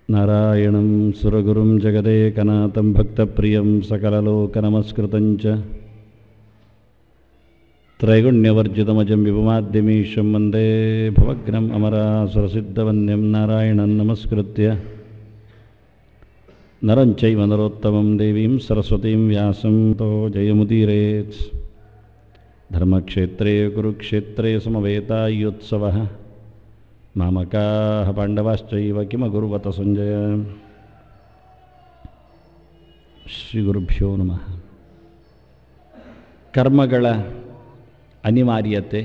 ನಾರಾಯಣಂ ಸುರಗುರುಂ ಜಗದೇಕನಾಥಂ ಭಕ್ತಪ್ರಿಯಂ ಸಕಲಲೋಕನಮಸ್ಕೃತಂಚ ತ್ರೈಗುಣ್ಯವರ್ಜಿತಮಜಂ ವಿಭುಮಾದ್ಯಮೀಶಂ ವಂದೇ ಭವಗ್ನಂ ಅಮರಾಸುರಸಿದ್ಧವನ್ಯಂ ನಾರಾಯಣಂ ನಮಸ್ಕೃತ್ಯ ನರಂಚೈವ ನರೋತ್ತಮಂ ದೇವೀಂ ಸರಸ್ವತೀಂ ವ್ಯಾಸಂ ತೋ ಜಯಮುದೀರೇತ್. ಧರ್ಮಕ್ಷೇತ್ರೇ ಕುರುಕ್ಷೇತ್ರೇ ಸಮವೇತಾಯುತ್ಸವಃ ಮಾಮಕಾಃ ಪಾಂಡವಾಶ್ಚೈವ ಕಿಮಕುರ್ವತ ಸಂಜಯ. ಶ್ರೀ ಗುರುಭ್ಯೋ ನಮಃ. ಕರ್ಮಗಳ ಅನಿವಾರ್ಯತೆ,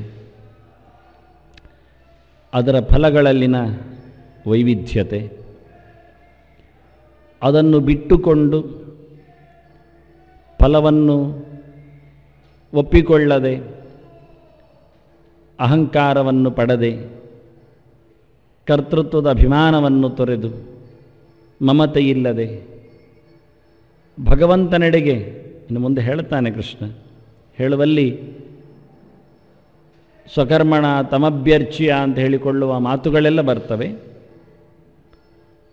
ಅದರ ಫಲಗಳಲ್ಲಿನ ವೈವಿಧ್ಯತೆ, ಅದನ್ನು ಬಿಟ್ಟುಕೊಂಡು ಫಲವನ್ನು ಒಪ್ಪಿಕೊಳ್ಳದೆ ಅಹಂಕಾರವನ್ನು ಪಡೆದೆ ಕರ್ತೃತ್ವದ ಅಭಿಮಾನವನ್ನು ತೊರೆದು ಮಮತೆಯಿಲ್ಲದೆ ಭಗವಂತನೆಡೆಗೆ ಇನ್ನು ಮುಂದೆ ಹೇಳ್ತಾನೆ ಕೃಷ್ಣ. ಹೇಳುವಲ್ಲಿ ಸ್ವಕರ್ಮಣ ತಮಭ್ಯರ್ಚ್ಯ ಅಂತ ಹೇಳಿಕೊಳ್ಳುವ ಮಾತುಗಳೆಲ್ಲ ಬರ್ತವೆ.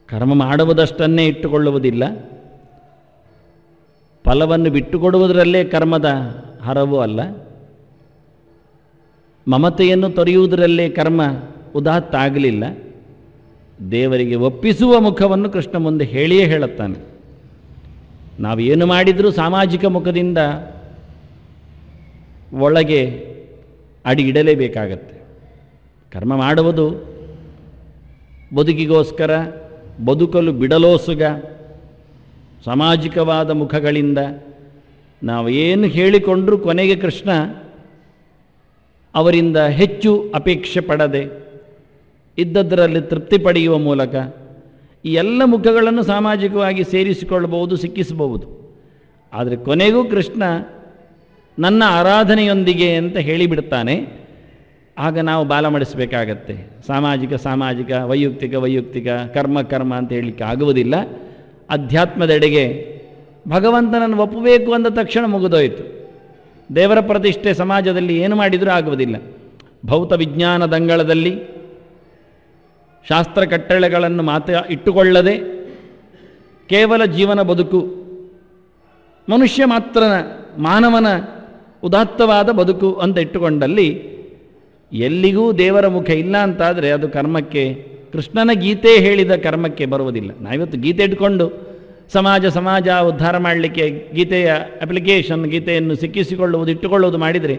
ಕರ್ಮ ಮಾಡುವುದಷ್ಟನ್ನೇ ಇಟ್ಟುಕೊಳ್ಳುವುದಿಲ್ಲ, ಫಲವನ್ನು ಬಿಟ್ಟುಕೊಡುವುದರಲ್ಲೇ ಕರ್ಮದ ಹರವು ಅಲ್ಲ, ಮಮತೆಯನ್ನು ತೊರೆಯುವುದರಲ್ಲೇ ಕರ್ಮ ಉದಾತ್ತ ಆಗಲಿಲ್ಲ. ದೇವರಿಗೆ ಒಪ್ಪಿಸುವ ಮುಖವನ್ನು ಕೃಷ್ಣ ಮುಂದೆ ಹೇಳಿಯೇ ಹೇಳುತ್ತಾನೆ. ನಾವೇನು ಮಾಡಿದರೂ ಸಾಮಾಜಿಕ ಮುಖದಿಂದ ಒಳಗೆ ಅಡಿ ಇಡಲೇಬೇಕಾಗತ್ತೆ. ಕರ್ಮ ಮಾಡುವುದು ಬದುಕಿಗೋಸ್ಕರ, ಬದುಕಲು ಬಿಡಲೋಸುಗ ಸಾಮಾಜಿಕವಾದ ಮುಖಗಳಿಂದ ನಾವೇನು ಹೇಳಿಕೊಂಡರೂ ಕೊನೆಗೆ ಕೃಷ್ಣ ಅವರಿಂದ ಹೆಚ್ಚು ಅಪೇಕ್ಷೆ ಪಡದೆ ಇದ್ದದ್ದರಲ್ಲಿ ತೃಪ್ತಿ ಪಡೆಯುವ ಮೂಲಕ ಈ ಎಲ್ಲ ಮುಖಗಳನ್ನು ಸಾಮಾಜಿಕವಾಗಿ ಸೇರಿಸಿಕೊಳ್ಳಬಹುದು, ಸಿಕ್ಕಿಸಬಹುದು. ಆದರೆ ಕೊನೆಗೂ ಕೃಷ್ಣ ನನ್ನ ಆರಾಧನೆಯೊಂದಿಗೆ ಅಂತ ಹೇಳಿಬಿಡ್ತಾನೆ. ಆಗ ನಾವು ಬಾಲ ಮಾಡಿಸಬೇಕಾಗತ್ತೆ. ಸಾಮಾಜಿಕ ವೈಯಕ್ತಿಕ ಕರ್ಮ ಅಂತ ಹೇಳಲಿಕ್ಕೆ ಆಗುವುದಿಲ್ಲ. ಅಧ್ಯಾತ್ಮದೆಡೆಗೆ ಭಗವಂತನನ್ನು ಒಪ್ಪಬೇಕು ಅಂದ ತಕ್ಷಣ ಮುಗಿದೋಯಿತು. ದೇವರ ಪ್ರತಿಷ್ಠೆ ಸಮಾಜದಲ್ಲಿ ಏನು ಮಾಡಿದರೂ ಆಗುವುದಿಲ್ಲ. ಭೌತ ವಿಜ್ಞಾನದಂಗಳದಲ್ಲಿ ಶಾಸ್ತ್ರ ಕಟ್ಟಳೆಗಳನ್ನು ಇಟ್ಟುಕೊಳ್ಳದೆ ಕೇವಲ ಜೀವನ ಬದುಕು, ಮನುಷ್ಯ ಮಾತ್ರನ ಮಾನವನ ಉದಾತ್ತವಾದ ಬದುಕು ಅಂತ ಇಟ್ಟುಕೊಂಡಲ್ಲಿ ಎಲ್ಲಿಗೂ ದೇವರ ಮುಖ ಇಲ್ಲ ಅಂತಾದರೆ ಅದು ಕರ್ಮಕ್ಕೆ, ಕೃಷ್ಣನ ಗೀತೆ ಹೇಳಿದ ಕರ್ಮಕ್ಕೆ ಬರುವುದಿಲ್ಲ. ನಾವಿವತ್ತು ಗೀತೆ ಇಟ್ಕೊಂಡು ಸಮಾಜ ಉದ್ಧಾರ ಮಾಡಲಿಕ್ಕೆ ಗೀತೆಯ ಅಪ್ಲಿಕೇಶನ್, ಗೀತೆಯನ್ನು ಸಿಕ್ಕಿಸಿಕೊಳ್ಳುವುದು, ಇಟ್ಟುಕೊಳ್ಳುವುದು ಮಾಡಿದರೆ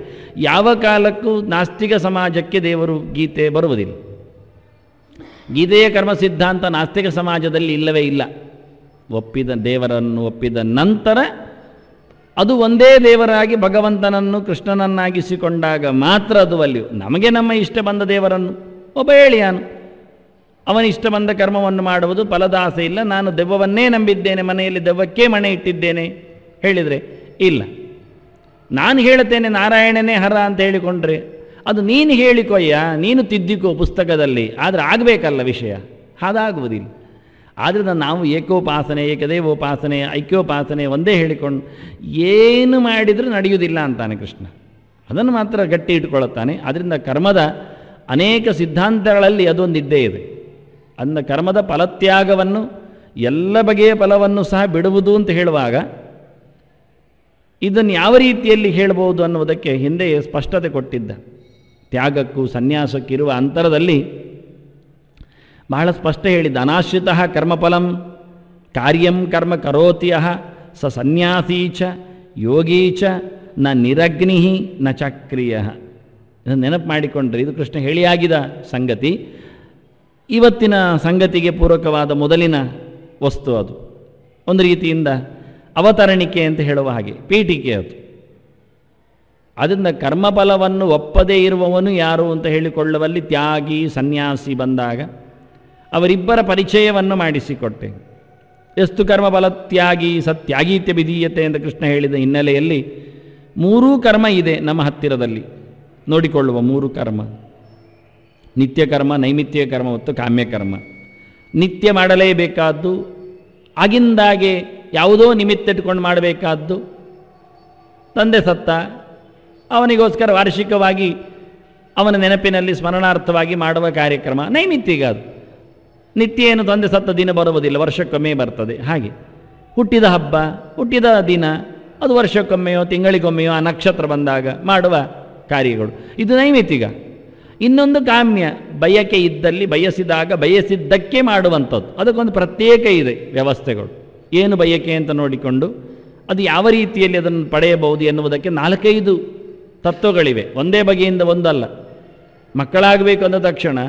ಯಾವ ಕಾಲಕ್ಕೂ ನಾಸ್ತಿಕ ಸಮಾಜಕ್ಕೆ ದೇವರು ಗೀತೆ ಬರುವುದಿಲ್ಲ. ಗೀತೆಯ ಕರ್ಮ ಸಿದ್ಧಾಂತ ನಾಸ್ತಿಕ ಸಮಾಜದಲ್ಲಿ ಇಲ್ಲವೇ ಇಲ್ಲ. ದೇವರನ್ನು ಒಪ್ಪಿದ ನಂತರ ಅದು ಒಂದೇ ದೇವರಾಗಿ ಭಗವಂತನನ್ನು ಕೃಷ್ಣನನ್ನಾಗಿಸಿಕೊಂಡಾಗ ಮಾತ್ರ ಅದು ಅಲ್ಲಿಯೂ. ನಮಗೆ ನಮ್ಮ ಇಷ್ಟ ಬಂದ ದೇವರನ್ನು ಒಬ್ಬ ಹೇಳಿಯಾನು, ಅವನ ಇಷ್ಟ ಬಂದ ಕರ್ಮವನ್ನು ಮಾಡುವುದು, ಫಲದ ಆಸೆ ಇಲ್ಲ, ನಾನು ದೆವ್ವವನ್ನೇ ನಂಬಿದ್ದೇನೆ, ಮನೆಯಲ್ಲಿ ದೆವ್ವಕ್ಕೆ ಮಣೆ ಇಟ್ಟಿದ್ದೇನೆ ಹೇಳಿದರೆ ಇಲ್ಲ. ನಾನು ಹೇಳ್ತೇನೆ ನಾರಾಯಣನೇ ಹರ ಅಂತ ಹೇಳಿಕೊಂಡ್ರೆ ಅದು ನೀನು ಹೇಳಿಕೊಯ್ಯ, ನೀನು ತಿದ್ದಿಕೋ ಪುಸ್ತಕದಲ್ಲಿ, ಆದರೆ ಆಗಬೇಕಲ್ಲ ವಿಷಯ, ಅದಾಗುವುದಿಲ್ಲ. ಆದ್ದರಿಂದ ನಾವು ಏಕೋಪಾಸನೆ, ಏಕದೇವೋಪಾಸನೆ, ಐಕ್ಯೋಪಾಸನೆ ಒಂದೇ ಹೇಳಿಕೊಂಡು ಏನು ಮಾಡಿದರೂ ನಡೆಯುವುದಿಲ್ಲ ಅಂತಾನೆ ಕೃಷ್ಣ. ಅದನ್ನು ಮಾತ್ರ ಗಟ್ಟಿ ಇಟ್ಟುಕೊಳ್ಳುತ್ತಾನೆ. ಆದ್ದರಿಂದ ಕರ್ಮದ ಅನೇಕ ಸಿದ್ಧಾಂತಗಳಲ್ಲಿ ಅದೊಂದಿದ್ದೇ ಇದೆ. ಅಂದ ಕರ್ಮದ ಫಲತ್ಯಾಗವನ್ನು, ಎಲ್ಲ ಬಗೆಯ ಫಲವನ್ನು ಸಹ ಬಿಡುವುದು ಅಂತ ಹೇಳುವಾಗ ಇದನ್ನು ಯಾವ ರೀತಿಯಲ್ಲಿ ಹೇಳಬಹುದು ಅನ್ನುವುದಕ್ಕೆ ಹಿಂದೆ ಸ್ಪಷ್ಟತೆ ಕೊಟ್ಟಿದ್ದ. ತ್ಯಾಗಕ್ಕೂ ಸನ್ಯಾಸಕ್ಕಿರುವ ಅಂತರದಲ್ಲಿ ಬಹಳ ಸ್ಪಷ್ಟ ಹೇಳಿದ್ದ. ಅನಾಶ್ರಿತಃ ಕರ್ಮಫಲಂ ಕಾರ್ಯಂ ಕರ್ಮ ಕರೋತಿಯಃ ಸ ಸನ್ಯಾಸೀಚ ಯೋಗೀಚ ನ ನಿರಗ್ನಿ ನ ಚಕ್ರಿಯ. ಇದನ್ನು ನೆನಪು ಮಾಡಿಕೊಂಡ್ರೆ ಇದು ಕೃಷ್ಣ ಹೇಳಿಯಾಗಿದ ಸಂಗತಿ. ಇವತ್ತಿನ ಸಂಗತಿಗೆ ಪೂರಕವಾದ ಮೊದಲಿನ ವಸ್ತು ಅದು. ಒಂದು ರೀತಿಯಿಂದ ಅವತರಣಿಕೆ ಅಂತ ಹೇಳುವ ಹಾಗೆ, ಪೀಠಿಕೆ ಅದು. ಅದರಿಂದ ಕರ್ಮಫಲವನ್ನು ಒಪ್ಪದೇ ಇರುವವನು ಯಾರು ಅಂತ ಹೇಳಿಕೊಳ್ಳುವಲ್ಲಿ ತ್ಯಾಗಿ ಸನ್ಯಾಸಿ ಬಂದಾಗ ಅವರಿಬ್ಬರ ಪರಿಚಯವನ್ನು ಮಾಡಿಸಿಕೊಟ್ಟೆ. ಎಷ್ಟು ಕರ್ಮಫಲ ತ್ಯಾಗಿ ಸತ್ಯಾಗೀತ್ಯ ವಿಧೀಯತೆ ಅಂತ ಕೃಷ್ಣ ಹೇಳಿದ ಹಿನ್ನೆಲೆಯಲ್ಲಿ 3 ಕರ್ಮ ಇದೆ ನಮ್ಮ ಹತ್ತಿರದಲ್ಲಿ ನೋಡಿಕೊಳ್ಳುವ. 3 ಕರ್ಮ: ನಿತ್ಯ ಕರ್ಮ, ನೈಮಿತ್ಯ ಕರ್ಮ ಮತ್ತು ಕಾಮ್ಯಕರ್ಮ. ನಿತ್ಯ ಮಾಡಲೇಬೇಕಾದ್ದು, ಆಗಿಂದಾಗೆ ಯಾವುದೋ ನಿಮಿತ್ತ ಇಟ್ಕೊಂಡು ಮಾಡಬೇಕಾದ್ದು. ತಂದೆ ಸತ್ತ, ಅವನಿಗೋಸ್ಕರ ವಾರ್ಷಿಕವಾಗಿ ಅವನ ನೆನಪಿನಲ್ಲಿ ಸ್ಮರಣಾರ್ಥವಾಗಿ ಮಾಡುವ ಕಾರ್ಯಕ್ರಮ ನೈಮಿತ್ತಿಗ. ಅದು ನಿತ್ಯ ಏನು ತಂದೆ ಸತ್ತ ದಿನ ಬರುವುದಿಲ್ಲ, ವರ್ಷಕ್ಕೊಮ್ಮೆ ಬರ್ತದೆ. ಹಾಗೆ ಹುಟ್ಟಿದ ಹಬ್ಬ, ಹುಟ್ಟಿದ ದಿನ ಅದು ವರ್ಷಕ್ಕೊಮ್ಮೆಯೋ ತಿಂಗಳಿಗೊಮ್ಮೆಯೋ ಆ ನಕ್ಷತ್ರ ಬಂದಾಗ ಮಾಡುವ ಕಾರ್ಯಗಳು, ಇದು ನೈಮಿತ್ತಿಗ. ಇನ್ನೊಂದು ಕಾಮ್ಯ, ಬಯಕೆ ಇದ್ದಲ್ಲಿ ಬಯಸಿದಾಗ ಬಯಸಿದ್ದಕ್ಕೆ ಮಾಡುವಂಥದ್ದು, ಅದಕ್ಕೊಂದು ಪ್ರತ್ಯೇಕ ಇದೆ ವ್ಯವಸ್ಥೆಗಳು. ಏನು ಬಯಕೆ ಅಂತ ನೋಡಿಕೊಂಡು ಅದು ಯಾವ ರೀತಿಯಲ್ಲಿ ಅದನ್ನು ಪಡೆಯಬಹುದು ಎನ್ನುವುದಕ್ಕೆ 4-5 ತತ್ವಗಳಿವೆ. ಒಂದೇ ಬಗೆಯಿಂದ ಒಂದಲ್ಲ. ಮಕ್ಕಳಾಗಬೇಕು ಅಂದ ತಕ್ಷಣ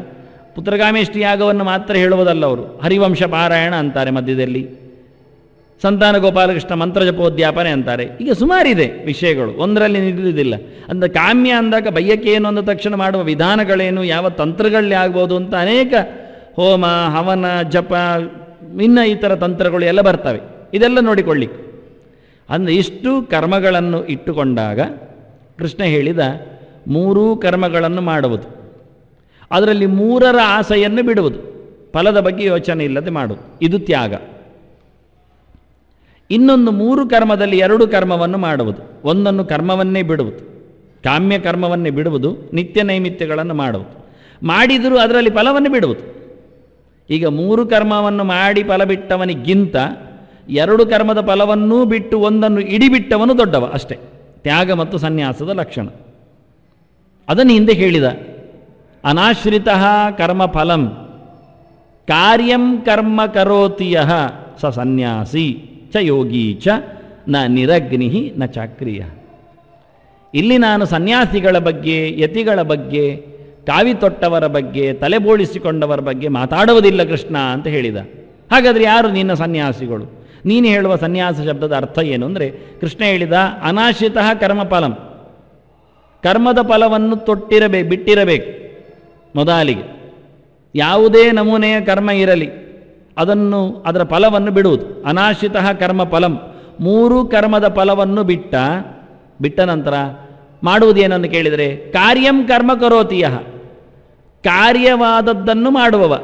ಪುತ್ರಗಾಮೇಷ್ಟಿ ಯಾಗವನ್ನು ಮಾತ್ರ ಹೇಳುವುದಲ್ಲ, ಅವರು ಹರಿವಂಶ ಪಾರಾಯಣ ಅಂತಾರೆ, ಮಧ್ಯದಲ್ಲಿ ಸಂತಾನ ಗೋಪಾಲಕೃಷ್ಣ ಮಂತ್ರ ಜಪೋದ್ಯಾಪನೆ ಅಂತಾರೆ. ಈಗ ಸುಮಾರಿದೆ ವಿಷಯಗಳು, ಒಂದರಲ್ಲಿ ನಿಲ್ಲುವುದಿಲ್ಲ. ಅಂದ ಕಾಮ್ಯ ಅಂದಾಗ ಬಯಕೆ ಏನು ಅಂದ ತಕ್ಷಣ ಮಾಡುವ ವಿಧಾನಗಳೇನು, ಯಾವ ತಂತ್ರಗಳಲ್ಲಿ ಆಗ್ಬೋದು ಅಂತ ಅನೇಕ ಹೋಮ ಹವನ ಜಪ ಇನ್ನು ಈ ಥರ ತಂತ್ರಗಳು ಎಲ್ಲ ಬರ್ತವೆ. ಇದೆಲ್ಲ ನೋಡಿಕೊಳ್ಳಿಕ್ಕೆ ಅಂದರೆ ಇಷ್ಟು ಕರ್ಮಗಳನ್ನು ಇಟ್ಟುಕೊಂಡಾಗ ಕೃಷ್ಣ ಹೇಳಿದ 3 ಕರ್ಮಗಳನ್ನು ಮಾಡುವುದು, ಅದರಲ್ಲಿ 3ರ ಆಸೆಯನ್ನು ಬಿಡುವುದು, ಫಲದ ಬಗ್ಗೆ ಯೋಚನೆ ಇಲ್ಲದೆ ಮಾಡುವುದು, ಇದು ತ್ಯಾಗ. ಇನ್ನೊಂದು 3 ಕರ್ಮದಲ್ಲಿ 2 ಕರ್ಮವನ್ನು ಮಾಡುವುದು, ಒಂದನ್ನು ಕರ್ಮವನ್ನೇ ಬಿಡುವುದು, ಕಾಮ್ಯ ಕರ್ಮವನ್ನೇ ಬಿಡುವುದು, ನಿತ್ಯ ನೈಮಿತ್ಯಗಳನ್ನು ಮಾಡುವುದು, ಮಾಡಿದರೂ ಅದರಲ್ಲಿ ಫಲವನ್ನು ಬಿಡುವುದು. ಈಗ 3 ಕರ್ಮವನ್ನು ಮಾಡಿ ಫಲ ಬಿಟ್ಟವನಿಗಿಂತ 2 ಕರ್ಮದ ಫಲವನ್ನೂ ಬಿಟ್ಟು ಒಂದನ್ನು ಇಡಿಬಿಟ್ಟವನು ದೊಡ್ಡವ ಅಷ್ಟೇ. ತ್ಯಾಗ ಮತ್ತು ಸನ್ಯಾಸದ ಲಕ್ಷಣ ಅದನ್ನು ಹಿಂದೆ ಹೇಳಿದ. ಅನಾಶ್ರಿತ ಕರ್ಮ ಫಲಂ ಕಾರ್ಯಂ ಕರ್ಮ ಕರೋತಿಯಃ ಸ ಸನ್ಯಾಸಿ ಚ ಯೋಗಿ ಚ ನ ನಿರಗ್ನಿ ನ ಚಾಕ್ರಿಯ. ಇಲ್ಲಿ ನಾನು ಸನ್ಯಾಸಿಗಳ ಬಗ್ಗೆ, ಯತಿಗಳ ಬಗ್ಗೆ, ಕಾವಿ ತೊಟ್ಟವರ ಬಗ್ಗೆ, ತಲೆಬೋಳಿಸಿಕೊಂಡವರ ಬಗ್ಗೆ ಮಾತಾಡುವುದಿಲ್ಲ ಕೃಷ್ಣ ಅಂತ ಹೇಳಿದ. ಹಾಗಾದರೆ ಯಾರು ನಿನ್ನ ಸನ್ಯಾಸಿಗಳು? ನೀನು ಹೇಳುವ ಸನ್ಯಾಸ ಶಬ್ದದ ಅರ್ಥ ಏನು ಅಂದರೆ, ಕೃಷ್ಣ ಹೇಳಿದ ಅನಾಶ್ರಿತ ಕರ್ಮಫಲಂ, ಕರ್ಮದ ಫಲವನ್ನು ಬಿಟ್ಟಿರಬೇಕು. ಮೊದಲಿಗೆ ಯಾವುದೇ ನಮೂನೆಯ ಕರ್ಮ ಇರಲಿ ಅದರ ಫಲವನ್ನು ಬಿಡುವುದು. ಅನಾಶ್ರಿತ ಕರ್ಮ ಫಲಂ, 3 ಕರ್ಮದ ಫಲವನ್ನು ಬಿಟ್ಟ ನಂತರ ಮಾಡುವುದೇನನ್ನು ಕೇಳಿದರೆ ಕಾರ್ಯಂ ಕರ್ಮ ಕರೋತಿಯ, ಕಾರ್ಯವಾದದ್ದನ್ನು ಮಾಡುವವ.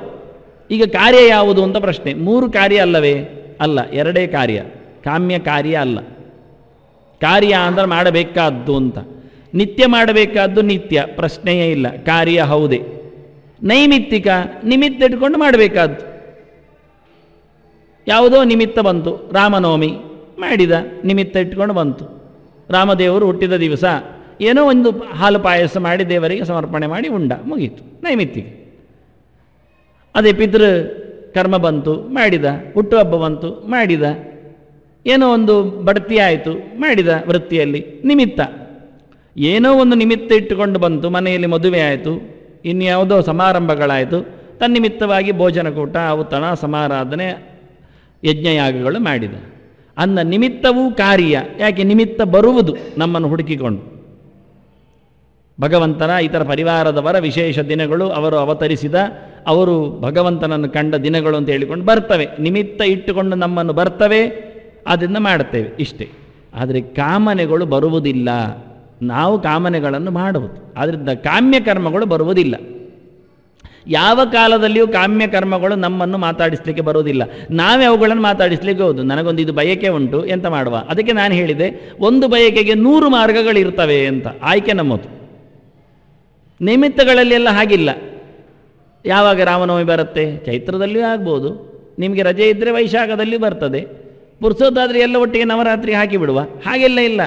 ಈಗ ಕಾರ್ಯ ಯಾವುದು ಅಂತ ಪ್ರಶ್ನೆ. 3 ಕಾರ್ಯ ಅಲ್ಲವೇ? ಅಲ್ಲ, 2 ಕಾರ್ಯ. ಕಾಮ್ಯ ಕಾರ್ಯ ಅಲ್ಲ. ಕಾರ್ಯ ಅಂದರೆ ಮಾಡಬೇಕಾದ್ದು ಅಂತ. ನಿತ್ಯ ಮಾಡಬೇಕಾದ್ದು ನಿತ್ಯ, ಪ್ರಶ್ನೆಯೇ ಇಲ್ಲ, ಕಾರ್ಯ ಹೌದೇ. ನೈಮಿತ್ತಿಕ ನಿಮಿತ್ತ ಇಟ್ಕೊಂಡು ಮಾಡಬೇಕಾದ್ದು. ಯಾವುದೋ ನಿಮಿತ್ತ ಬಂತು, ರಾಮನವಮಿ ಮಾಡಿದ, ನಿಮಿತ್ತ ಇಟ್ಕೊಂಡು ಬಂತು. ರಾಮದೇವರು ಹುಟ್ಟಿದ ದಿವಸ ಏನೋ ಒಂದು ಹಾಲು ಪಾಯಸ ಮಾಡಿ ದೇವರಿಗೆ ಸಮರ್ಪಣೆ ಮಾಡಿ ಉಂಡ, ಮುಗೀತು, ನೈಮಿತ್ತಿಕ. ಅದೇ ಪಿತೃ ಕರ್ಮ ಬಂತು, ಮಾಡಿದ. ಹುಟ್ಟುಹಬ್ಬ ಬಂತು, ಮಾಡಿದ. ಏನೋ ಒಂದು ಬಡ್ತಿ ಆಯಿತು, ಮಾಡಿದ. ವೃತ್ತಿಯಲ್ಲಿ ನಿಮಿತ್ತ, ಏನೋ ಒಂದು ನಿಮಿತ್ತ ಇಟ್ಟುಕೊಂಡು ಬಂತು. ಮನೆಯಲ್ಲಿ ಮದುವೆ ಆಯಿತು, ಇನ್ಯಾವುದೋ ಸಮಾರಂಭಗಳಾಯಿತು, ತನ್ನಿಮಿತ್ತವಾಗಿ ಭೋಜನಕೂಟ, ಔತಣ, ಸಮಾರಾಧನೆ, ಯಜ್ಞಯಾಗಗಳು ಮಾಡಿದ. ಅಂದ ನಿಮಿತ್ತವೂ ಕಾರ್ಯ. ಯಾಕೆ? ನಿಮಿತ್ತ ಬರುವುದು ನಮ್ಮನ್ನು ಹುಡುಕಿಕೊಂಡು. ಭಗವಂತನ ಇತರ ಪರಿವಾರದವರ ವಿಶೇಷ ದಿನಗಳು, ಅವರು ಅವತರಿಸಿದ, ಅವರು ಭಗವಂತನನ್ನು ಕಂಡ ದಿನಗಳು ಅಂತ ಹೇಳಿಕೊಂಡು ಬರ್ತವೆ. ನಿಮಿತ್ತ ಇಟ್ಟುಕೊಂಡು ನಮ್ಮನ್ನು ಬರ್ತವೆ, ಅದನ್ನು ಮಾಡುತ್ತೇವೆ, ಇಷ್ಟೇ. ಆದರೆ ಕಾಮನೆಗಳು ಬರುವುದಿಲ್ಲ. ನಾವು ಕಾಮನೆಗಳನ್ನು ಮಾಡುವುದು, ಆದ್ದರಿಂದ ಕಾಮ್ಯ ಕರ್ಮಗಳು ಬರುವುದಿಲ್ಲ. ಯಾವ ಕಾಲದಲ್ಲಿಯೂ ಕಾಮ್ಯ ಕರ್ಮಗಳು ನಮ್ಮನ್ನು ಮಾತಾಡಿಸಲಿಕ್ಕೆ ಬರುವುದಿಲ್ಲ. ನಾವೇ ಅವುಗಳನ್ನು ಮಾತಾಡಿಸಲಿಕ್ಕೆ ಹೋದು. ನನಗೊಂದು ಇದು ಬಯಕೆ ಉಂಟು, ಎಂತ ಮಾಡುವ? ಅದಕ್ಕೆ ನಾನು ಹೇಳಿದೆ, ಒಂದು ಬಯಕೆಗೆ 100 ಮಾರ್ಗಗಳಿರ್ತವೆ ಅಂತ. ಆಯ್ಕೆ ನಮ್ಮದು. ನಿಮಿತ್ತಗಳಲ್ಲಿ ಎಲ್ಲ ಹಾಗಿಲ್ಲ. ಯಾವಾಗ ರಾಮನವಮಿ ಬರುತ್ತೆ? ಚೈತ್ರದಲ್ಲಿಯೂ ಆಗ್ಬೋದು, ನಿಮಗೆ ರಜೆ ಇದ್ದರೆ ವೈಶಾಖದಲ್ಲಿ ಬರ್ತದೆ, ಪುರುಸೋತ್ತಾದರೆ ಎಲ್ಲ ಒಟ್ಟಿಗೆ ನವರಾತ್ರಿ ಹಾಕಿಬಿಡುವ. ಹಾಗೆಲ್ಲ ಇಲ್ಲ.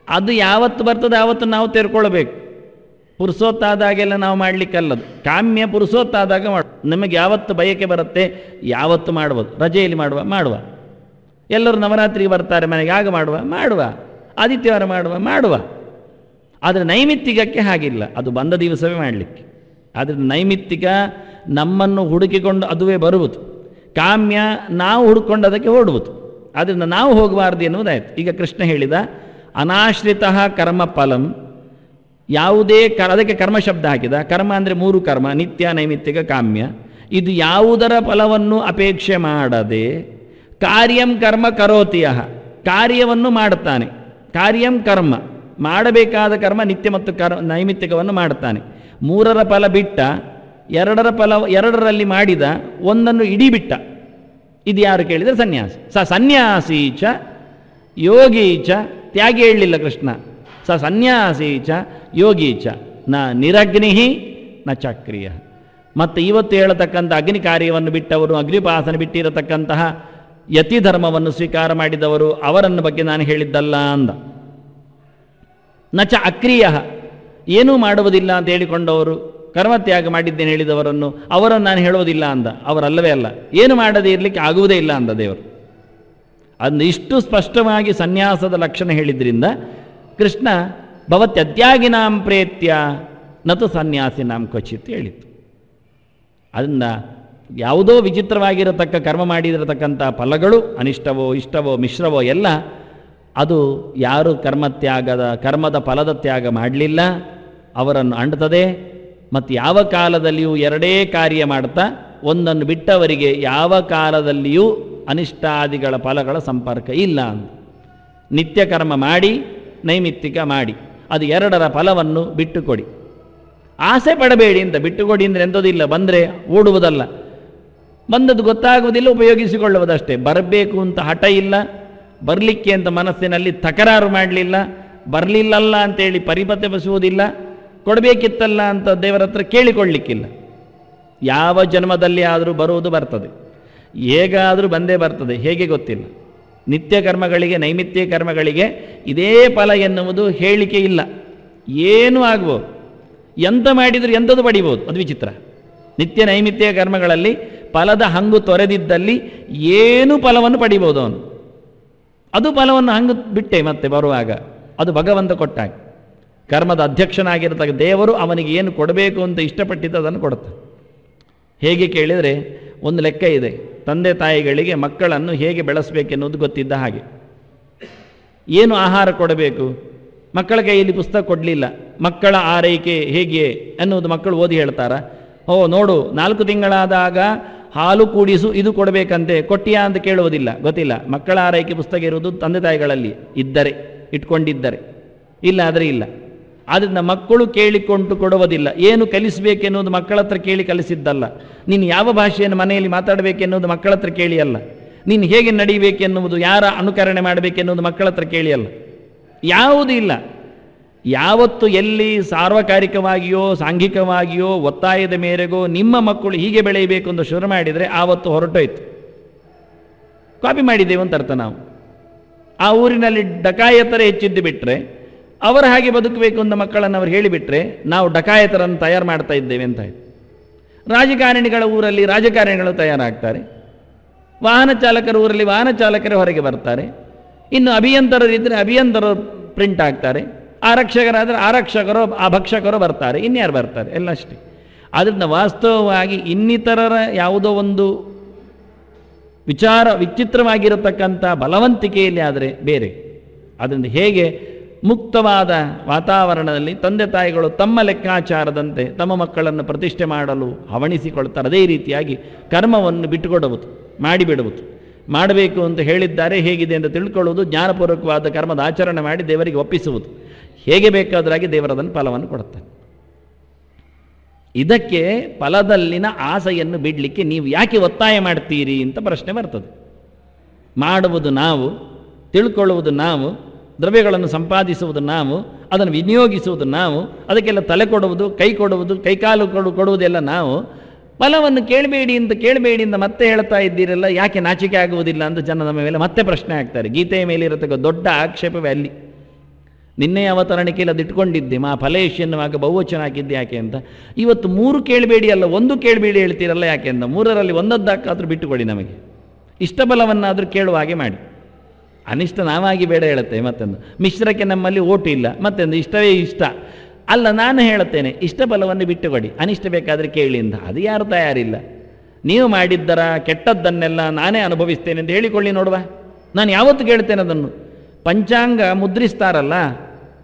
ಅದು ಯಾವತ್ತು ಬರ್ತದೆ ಆವತ್ತು ನಾವು ತೆರ್ಕೊಳ್ಬೇಕು. ಪುರುಸೋತ್ತಾದಾಗೆಲ್ಲ ನಾವು ಮಾಡಲಿಕ್ಕಲ್ಲದು. ಕಾಮ್ಯ ಪುರುಸೋತ್ತಾದಾಗ ನಮಗೆ ಯಾವತ್ತು ಬಯಕೆ ಬರುತ್ತೆ ಯಾವತ್ತು ಮಾಡ್ಬೋದು. ರಜೆಯಲ್ಲಿ ಮಾಡುವ. ಎಲ್ಲರೂ ನವರಾತ್ರಿಗೆ ಬರ್ತಾರೆ ಮನೆಗೆ, ಆಗ ಮಾಡುವ. ಆದಿತ್ಯವಾರ ಮಾಡುವ. ಆದರೆ ನೈಮಿತ್ತಿಕಕ್ಕೆ ಹಾಗಿಲ್ಲ, ಅದು ಬಂದ ದಿವಸವೇ ಮಾಡಲಿಕ್ಕೆ. ಆದರೆ ನೈಮಿತ್ತಿಕ ನಮ್ಮನ್ನು ಹುಡುಕಿಕೊಂಡು ಅದುವೇ ಬರುವುದು. ಕಾಮ್ಯ ನಾವು ಹುಡುಕೊಂಡು ಅದಕ್ಕೆ ಓಡುವುದು. ಆದ್ದರಿಂದ ನಾವು ಹೋಗಬಾರ್ದು ಎನ್ನುವುದಾಯಿತು. ಈಗ ಕೃಷ್ಣ ಹೇಳಿದ ಅನಾಶ್ರಿತ ಕರ್ಮ ಫಲಂ, ಯಾವುದೇ ಅದಕ್ಕೆ ಕರ್ಮ ಶಬ್ದ ಹಾಕಿದ. ಕರ್ಮ ಅಂದರೆ 3 ಕರ್ಮ, ನಿತ್ಯ, ನೈಮಿತ್ತಿಕ, ಕಾಮ್ಯ. ಇದು ಯಾವುದರ ಫಲವನ್ನು ಅಪೇಕ್ಷೆ ಮಾಡದೆ ಕಾರ್ಯಂ ಕರ್ಮ ಕರೋತಿಯ, ಕಾರ್ಯವನ್ನು ಮಾಡುತ್ತಾನೆ. ಕಾರ್ಯಂ ಕರ್ಮ, ಮಾಡಬೇಕಾದ ಕರ್ಮ ನಿತ್ಯ ಮತ್ತು ನೈಮಿತ್ತಿಕವನ್ನು ಮಾಡುತ್ತಾನೆ. 3ರ ಫಲ ಬಿಟ್ಟ, 2ರ ಫಲ 2ರಲ್ಲಿ ಮಾಡಿದ, ಒಂದನ್ನು ಇಡೀ ಬಿಟ್ಟ. ಇದು ಯಾರು ಕೇಳಿದರೆ ಸನ್ಯಾಸಿ. ಸನ್ಯಾಸಿ ಚ ಯೋಗಿ ಚ, ತ್ಯಾಗಿ ಹೇಳಲಿಲ್ಲ ಕೃಷ್ಣ. ಸ ಸನ್ಯಾಸಿ ಚ ಯೋಗಿ ಚ ನ ನಿರಗ್ನಿ ನ ಚಕ್ರಿಯ. ಮತ್ತು ಇವತ್ತು ಹೇಳತಕ್ಕಂಥ ಅಗ್ನಿ ಕಾರ್ಯವನ್ನು ಬಿಟ್ಟವರು, ಅಗ್ನಿಪಾಸನ ಬಿಟ್ಟಿರತಕ್ಕಂತಹ ಯತಿ ಧರ್ಮವನ್ನು ಸ್ವೀಕಾರ ಮಾಡಿದವರು, ಅವರನ್ನ ಬಗ್ಗೆ ನಾನು ಹೇಳಿದ್ದಲ್ಲ ಅಂದ. ನ ಚ ಅಕ್ರಿಯ, ಏನೂ ಮಾಡುವುದಿಲ್ಲ ಅಂತ ಹೇಳಿಕೊಂಡವರು, ಕರ್ಮತ್ಯಾಗ ಮಾಡಿದ್ದೇನೆ ಹೇಳಿದವರನ್ನು, ಅವರನ್ನು ನಾನು ಹೇಳುವುದಿಲ್ಲ ಅಂದ. ಅವರಲ್ಲವೇ ಅಲ್ಲ, ಏನು ಮಾಡದೇ ಇರಲಿಕ್ಕೆ ಆಗುವುದೇ ಇಲ್ಲ ಅಂದ ದೇವರು. ಅದನ್ನು ಇಷ್ಟು ಸ್ಪಷ್ಟವಾಗಿ ಸನ್ಯಾಸದ ಲಕ್ಷಣ ಹೇಳಿದ್ರಿಂದ ಕೃಷ್ಣ ಭವತ್ಯತ್ಯಾಗಿನಾಂ ಪ್ರೇತ್ಯ ನತು ಸನ್ಯಾಸಿನಾಂ ಕ್ವಚಿತ್ ಹೇಳಿತ್ತು. ಅದರಿಂದ ಯಾವುದೋ ವಿಚಿತ್ರವಾಗಿರತಕ್ಕ ಕರ್ಮ ಮಾಡಿರತಕ್ಕಂಥ ಫಲಗಳು ಅನಿಷ್ಟವೋ ಇಷ್ಟವೋ ಮಿಶ್ರವೋ ಎಲ್ಲ, ಅದು ಯಾರು ಕರ್ಮದ ಫಲದ ತ್ಯಾಗ ಮಾಡಲಿಲ್ಲ ಅವರನ್ನು ಅಂಟುತ್ತದೆ. ಮತ್ತು ಯಾವ ಕಾಲದಲ್ಲಿಯೂ ಎರಡೇ ಕಾರ್ಯ ಮಾಡ್ತಾ ಒಂದನ್ನು ಬಿಟ್ಟವರಿಗೆ ಯಾವ ಕಾಲದಲ್ಲಿಯೂ ಅನಿಷ್ಟಾದಿಗಳ ಫಲಗಳ ಸಂಪರ್ಕ ಇಲ್ಲ ಅಂತ. ನಿತ್ಯ ಕರ್ಮ ಮಾಡಿ, ನೈಮಿತ್ತಿಕ ಮಾಡಿ, ಅದು ಎರಡರ ಫಲವನ್ನು ಬಿಟ್ಟುಕೊಡಿ. ಆಸೆ ಪಡಬೇಡಿ ಅಂತ. ಬಿಟ್ಟುಕೊಡಿ ಅಂದರೆ ಎಂಥದಿಲ್ಲ, ಬಂದರೆ ಓಡುವುದಲ್ಲ, ಬಂದದ್ದು ಗೊತ್ತಾಗುವುದಿಲ್ಲ, ಉಪಯೋಗಿಸಿಕೊಳ್ಳುವುದಷ್ಟೇ. ಬರಬೇಕು ಅಂತ ಹಠ ಇಲ್ಲ, ಬರಲಿಕ್ಕೆ ಅಂತ ಮನಸ್ಸಿನಲ್ಲಿ ತಕರಾರು ಮಾಡಲಿಲ್ಲ, ಬರಲಿಲ್ಲಲ್ಲ ಅಂತೇಳಿ ಪರಿಪಥಿಸುವುದಿಲ್ಲ, ಕೊಡಬೇಕಿತ್ತಲ್ಲ ಅಂತ ದೇವರ ಹತ್ರ ಕೇಳಿಕೊಳ್ಳಲಿಕ್ಕಿಲ್ಲ. ಯಾವ ಜನ್ಮದಲ್ಲಿ ಆದರೂ ಬರುವುದು ಬರ್ತದೆ, ಹೇಗಾದರೂ ಬಂದೇ ಬರ್ತದೆ, ಹೇಗೆ ಗೊತ್ತಿಲ್ಲ. ನಿತ್ಯ ಕರ್ಮಗಳಿಗೆ, ನೈಮಿತ್ಯ ಕರ್ಮಗಳಿಗೆ ಇದೇ ಫಲ ಎನ್ನುವುದು ಹೇಳಿಕೆ ಇಲ್ಲ. ಏನೂ ಆಗ್ಬೋದು, ಎಂತ ಮಾಡಿದರೂ ಎಂಥದ್ದು ಪಡಿಬೋದು, ಅದು ವಿಚಿತ್ರ. ನಿತ್ಯ ನೈಮಿತ್ಯ ಕರ್ಮಗಳಲ್ಲಿ ಫಲದ ಹಂಗು ತೊರೆದಿದ್ದಲ್ಲಿ ಏನು ಫಲವನ್ನು ಪಡಿಬೋದು ಅವನು. ಅದು ಫಲವನ್ನು ಹಂಗು ಬಿಟ್ಟೆ ಮತ್ತೆ ಬರುವಾಗ ಅದು ಭಗವಂತ ಕೊಟ್ಟಾಗ. ಕರ್ಮದ ಅಧ್ಯಕ್ಷನಾಗಿರತಕ್ಕ ದೇವರು ಅವನಿಗೆ ಏನು ಕೊಡಬೇಕು ಅಂತ ಇಷ್ಟಪಟ್ಟಿದ್ದು ಅದನ್ನು ಕೊಡುತ್ತೆ. ಹೇಗೆ ಕೇಳಿದರೆ ಒಂದು ಲೆಕ್ಕ ಇದೆ. ತಂದೆ ತಾಯಿಗಳಿಗೆ ಮಕ್ಕಳನ್ನು ಹೇಗೆ ಬೆಳೆಸಬೇಕೆನ್ನುವುದು ಗೊತ್ತಿದ್ದ ಹಾಗೆ. ಏನು ಆಹಾರ ಕೊಡಬೇಕು, ಮಕ್ಕಳ ಕೈಯಲ್ಲಿ ಪುಸ್ತಕ ಕೊಡಲಿಲ್ಲ, ಮಕ್ಕಳ ಆರೈಕೆ ಹೇಗೆ ಅನ್ನುವುದು ಮಕ್ಕಳು ಓದಿ ಹೇಳ್ತಾರ? ನೋಡು 4 ತಿಂಗಳಾದಾಗ ಹಾಲು ಕೂಡಿಸು, ಇದು ಕೊಡಬೇಕಂತೆ, ಕೊಟ್ಟಿಯಾ ಅಂತ ಕೇಳುವುದಿಲ್ಲ, ಗೊತ್ತಿಲ್ಲ. ಮಕ್ಕಳ ಆರೈಕೆ ಪುಸ್ತಕ ಇರುವುದು ತಂದೆ ತಾಯಿಗಳಲ್ಲಿ ಇದ್ದರೆ, ಇಟ್ಕೊಂಡಿದ್ದರೆ, ಇಲ್ಲ ಆದರೆ ಇಲ್ಲ. ಆದ್ದರಿಂದ ಮಕ್ಕಳು ಕೇಳಿಕೊಂಡು ಕೊಡುವುದಿಲ್ಲ. ಏನು ಕಲಿಸಬೇಕೆನ್ನುವುದು ಮಕ್ಕಳ ಹತ್ರ ಕೇಳಿ ಕಲಿಸಿದ್ದಲ್ಲ. ನೀನು ಯಾವ ಭಾಷೆಯನ್ನು ಮನೆಯಲ್ಲಿ ಮಾತಾಡಬೇಕೆನ್ನುವುದು ಮಕ್ಕಳ ಹತ್ರ ಕೇಳಿ ಅಲ್ಲ. ನೀನು ಹೇಗೆ ನಡೀಬೇಕೆನ್ನುವುದು, ಯಾರ ಅನುಕರಣೆ ಮಾಡಬೇಕೆನ್ನುವುದು ಮಕ್ಕಳ ಹತ್ರ ಕೇಳಿ ಅಲ್ಲ. ಯಾವುದೂ ಇಲ್ಲ. ಯಾವತ್ತು ಎಲ್ಲಿ ಸಾರ್ವಕಾಲಿಕವಾಗಿಯೋ ಸಾಂಘಿಕವಾಗಿಯೋ ಒತ್ತಾಯದ ಮೇರೆಗೋ ನಿಮ್ಮ ಮಕ್ಕಳು ಹೀಗೆ ಬೆಳೆಯಬೇಕು ಅಂತ ಶುರು ಮಾಡಿದರೆ ಆವತ್ತು ಹೊರಟೋಯ್ತು. ಕಾಪಿ ಮಾಡಿದ್ದೇವೆ ಅಂತ ಅರ್ಥ. ನಾವು ಆ ಊರಿನಲ್ಲಿ ಡಕಾಯತರ ಹೆಚ್ಚಿದ್ದು ಬಿಟ್ಟರೆ, ಅವರ ಹಾಗೆ ಬದುಕಬೇಕು ಅಂತ ಮಕ್ಕಳನ್ನು ಅವರು ಹೇಳಿಬಿಟ್ರೆ ನಾವು ಡಕಾಯತರನ್ನು ತಯಾರು ಮಾಡ್ತಾ ಇದ್ದೇವೆ ಅಂತ ಆಯಿತು. ರಾಜಕಾರಣಿಗಳ ಊರಲ್ಲಿ ರಾಜಕಾರಣಿಗಳು ತಯಾರಾಗ್ತಾರೆ, ವಾಹನ ಚಾಲಕರ ಊರಲ್ಲಿ ವಾಹನ ಚಾಲಕರೇ ಹೊರಗೆ ಬರ್ತಾರೆ, ಇನ್ನು ಅಭಿಯಂತರರಿದ್ದರೆ ಅಭಿಯಂತರರು ಪ್ರಿಂಟ್ ಆಗ್ತಾರೆ, ಆರಕ್ಷಕರಾದರೆ ಆರಕ್ಷಕರು ಅಭಕ್ಷಕರು ಬರ್ತಾರೆ, ಇನ್ಯಾರು ಬರ್ತಾರೆ, ಎಲ್ಲ ಅಷ್ಟೇ. ಆದ್ದರಿಂದ ವಾಸ್ತವವಾಗಿ ಇನ್ನಿತರರ ಯಾವುದೋ ಒಂದು ವಿಚಿತ್ರವಾಗಿರತಕ್ಕಂಥ ಬಲವಂತಿಕೆಯಲ್ಲಿ ಆದರೆ ಬೇರೆ. ಅದರಿಂದ ಹೇಗೆ ಮುಕ್ತವಾದ ವಾತಾವರಣದಲ್ಲಿ ತಂದೆ ತಾಯಿಗಳು ತಮ್ಮ ಲೆಕ್ಕಾಚಾರದಂತೆ ತಮ್ಮ ಮಕ್ಕಳನ್ನು ಪ್ರತಿಷ್ಠೆ ಮಾಡಲು ಹವಣಿಸಿಕೊಳ್ತಾರೆ, ಅದೇ ರೀತಿಯಾಗಿ ಕರ್ಮವನ್ನು ಬಿಟ್ಟುಕೊಡುವುದು, ಮಾಡಿಬಿಡುವುದು. ಮಾಡಬೇಕು ಅಂತ ಹೇಳಿದ್ದಾರೆ, ಹೇಗಿದೆ ಅಂತ ತಿಳ್ಕೊಳ್ಳುವುದು, ಜ್ಞಾನಪೂರ್ವಕವಾದ ಕರ್ಮದ ಆಚರಣೆ ಮಾಡಿ ದೇವರಿಗೆ ಒಪ್ಪಿಸುವುದು. ಹೇಗೆ ಬೇಕಾದ್ರಾಗಿ ದೇವರದನ್ನು ಫಲವನ್ನು ಕೊಡುತ್ತಾರೆ. ಇದಕ್ಕೆ ಫಲದಲ್ಲಿನ ಆಸೆಯನ್ನು ಬಿಡಲಿಕ್ಕೆ ನೀವು ಯಾಕೆ ಒತ್ತಾಯ ಮಾಡ್ತೀರಿ ಅಂತ ಪ್ರಶ್ನೆ ಬರ್ತದೆ. ಮಾಡುವುದು ನಾವು, ತಿಳ್ಕೊಳ್ಳುವುದು ನಾವು, ದ್ರವ್ಯಗಳನ್ನು ಸಂಪಾದಿಸುವುದು ನಾವು, ಅದನ್ನು ವಿನಿಯೋಗಿಸುವುದು ನಾವು, ಅದಕ್ಕೆಲ್ಲ ತಲೆ ಕೊಡುವುದು, ಕೈ ಕೊಡುವುದು, ಕೈಕಾಲು ಕೊಡುವುದೆಲ್ಲ ನಾವು. ಫಲವನ್ನು ಕೇಳಬೇಡಿ ಅಂತ ಮತ್ತೆ ಹೇಳ್ತಾ ಇದ್ದೀರಲ್ಲ, ಯಾಕೆ ನಾಚಿಕೆ ಆಗುವುದಿಲ್ಲ ಅಂತ ಜನ ನಮ್ಮ ಮೇಲೆ ಮತ್ತೆ ಪ್ರಶ್ನೆ ಆಗ್ತಾರೆ. ಗೀತೆಯ ಮೇಲೆ ಇರತಕ್ಕ ದೊಡ್ಡ ಆಕ್ಷೇಪವೇ ಅಲ್ಲಿ. ನಿನ್ನೆ ಅವತರಣಿಕೆಯಲ್ಲಿ ಅದು ಇಟ್ಕೊಂಡಿದ್ದೆ, ಮಾ ಫಲೇಶ್ ಎನ್ನುವಾಗ ಬಹುವಚನ ಹಾಕಿದ್ದೆ ಯಾಕೆ ಅಂತ. ಇವತ್ತು 3 ಕೇಳಬೇಡಿ ಅಲ್ಲ, 1 ಕೇಳಬೇಡಿ ಹೇಳ್ತೀರಲ್ಲ ಯಾಕೆ ಅಂತ. 3ರಲ್ಲಿ ಒಂದದ್ದಾಕಾದರೂ ಬಿಟ್ಟುಕೊಡಿ, ನಮಗೆ ಇಷ್ಟ ಬಲವನ್ನಾದರೂ ಕೇಳುವ ಹಾಗೆ ಮಾಡಿ. ಅನಿಷ್ಟ ನಾವಾಗಿ ಬೇಡ ಹೇಳುತ್ತೆ. ಮತ್ತೊಂದು ಮಿಶ್ರಕ್ಕೆ ನಮ್ಮಲ್ಲಿ ಓಟು ಇಲ್ಲ, ಮತ್ತೊಂದು ಇಷ್ಟವೇ ಇಷ್ಟ ಅಲ್ಲ. ನಾನು ಹೇಳುತ್ತೇನೆ ಇಷ್ಟ ಬಲವನ್ನು ಬಿಟ್ಟುಕೊಡಿ, ಅನಿಷ್ಟ ಬೇಕಾದರೆ ಕೇಳಿ ಅಂತ. ಅದು ಯಾರು ತಯಾರಿಲ್ಲ. ನೀವು ಮಾಡಿದ್ದರ ಕೆಟ್ಟದ್ದನ್ನೆಲ್ಲ ನಾನೇ ಅನುಭವಿಸ್ತೇನೆ ಅಂತ ಹೇಳಿಕೊಳ್ಳಿ ನೋಡುವ. ನಾನು ಯಾವತ್ತು ಕೇಳ್ತೇನೆ ಅದನ್ನು. ಪಂಚಾಂಗ ಮುದ್ರಿಸ್ತಾರಲ್ಲ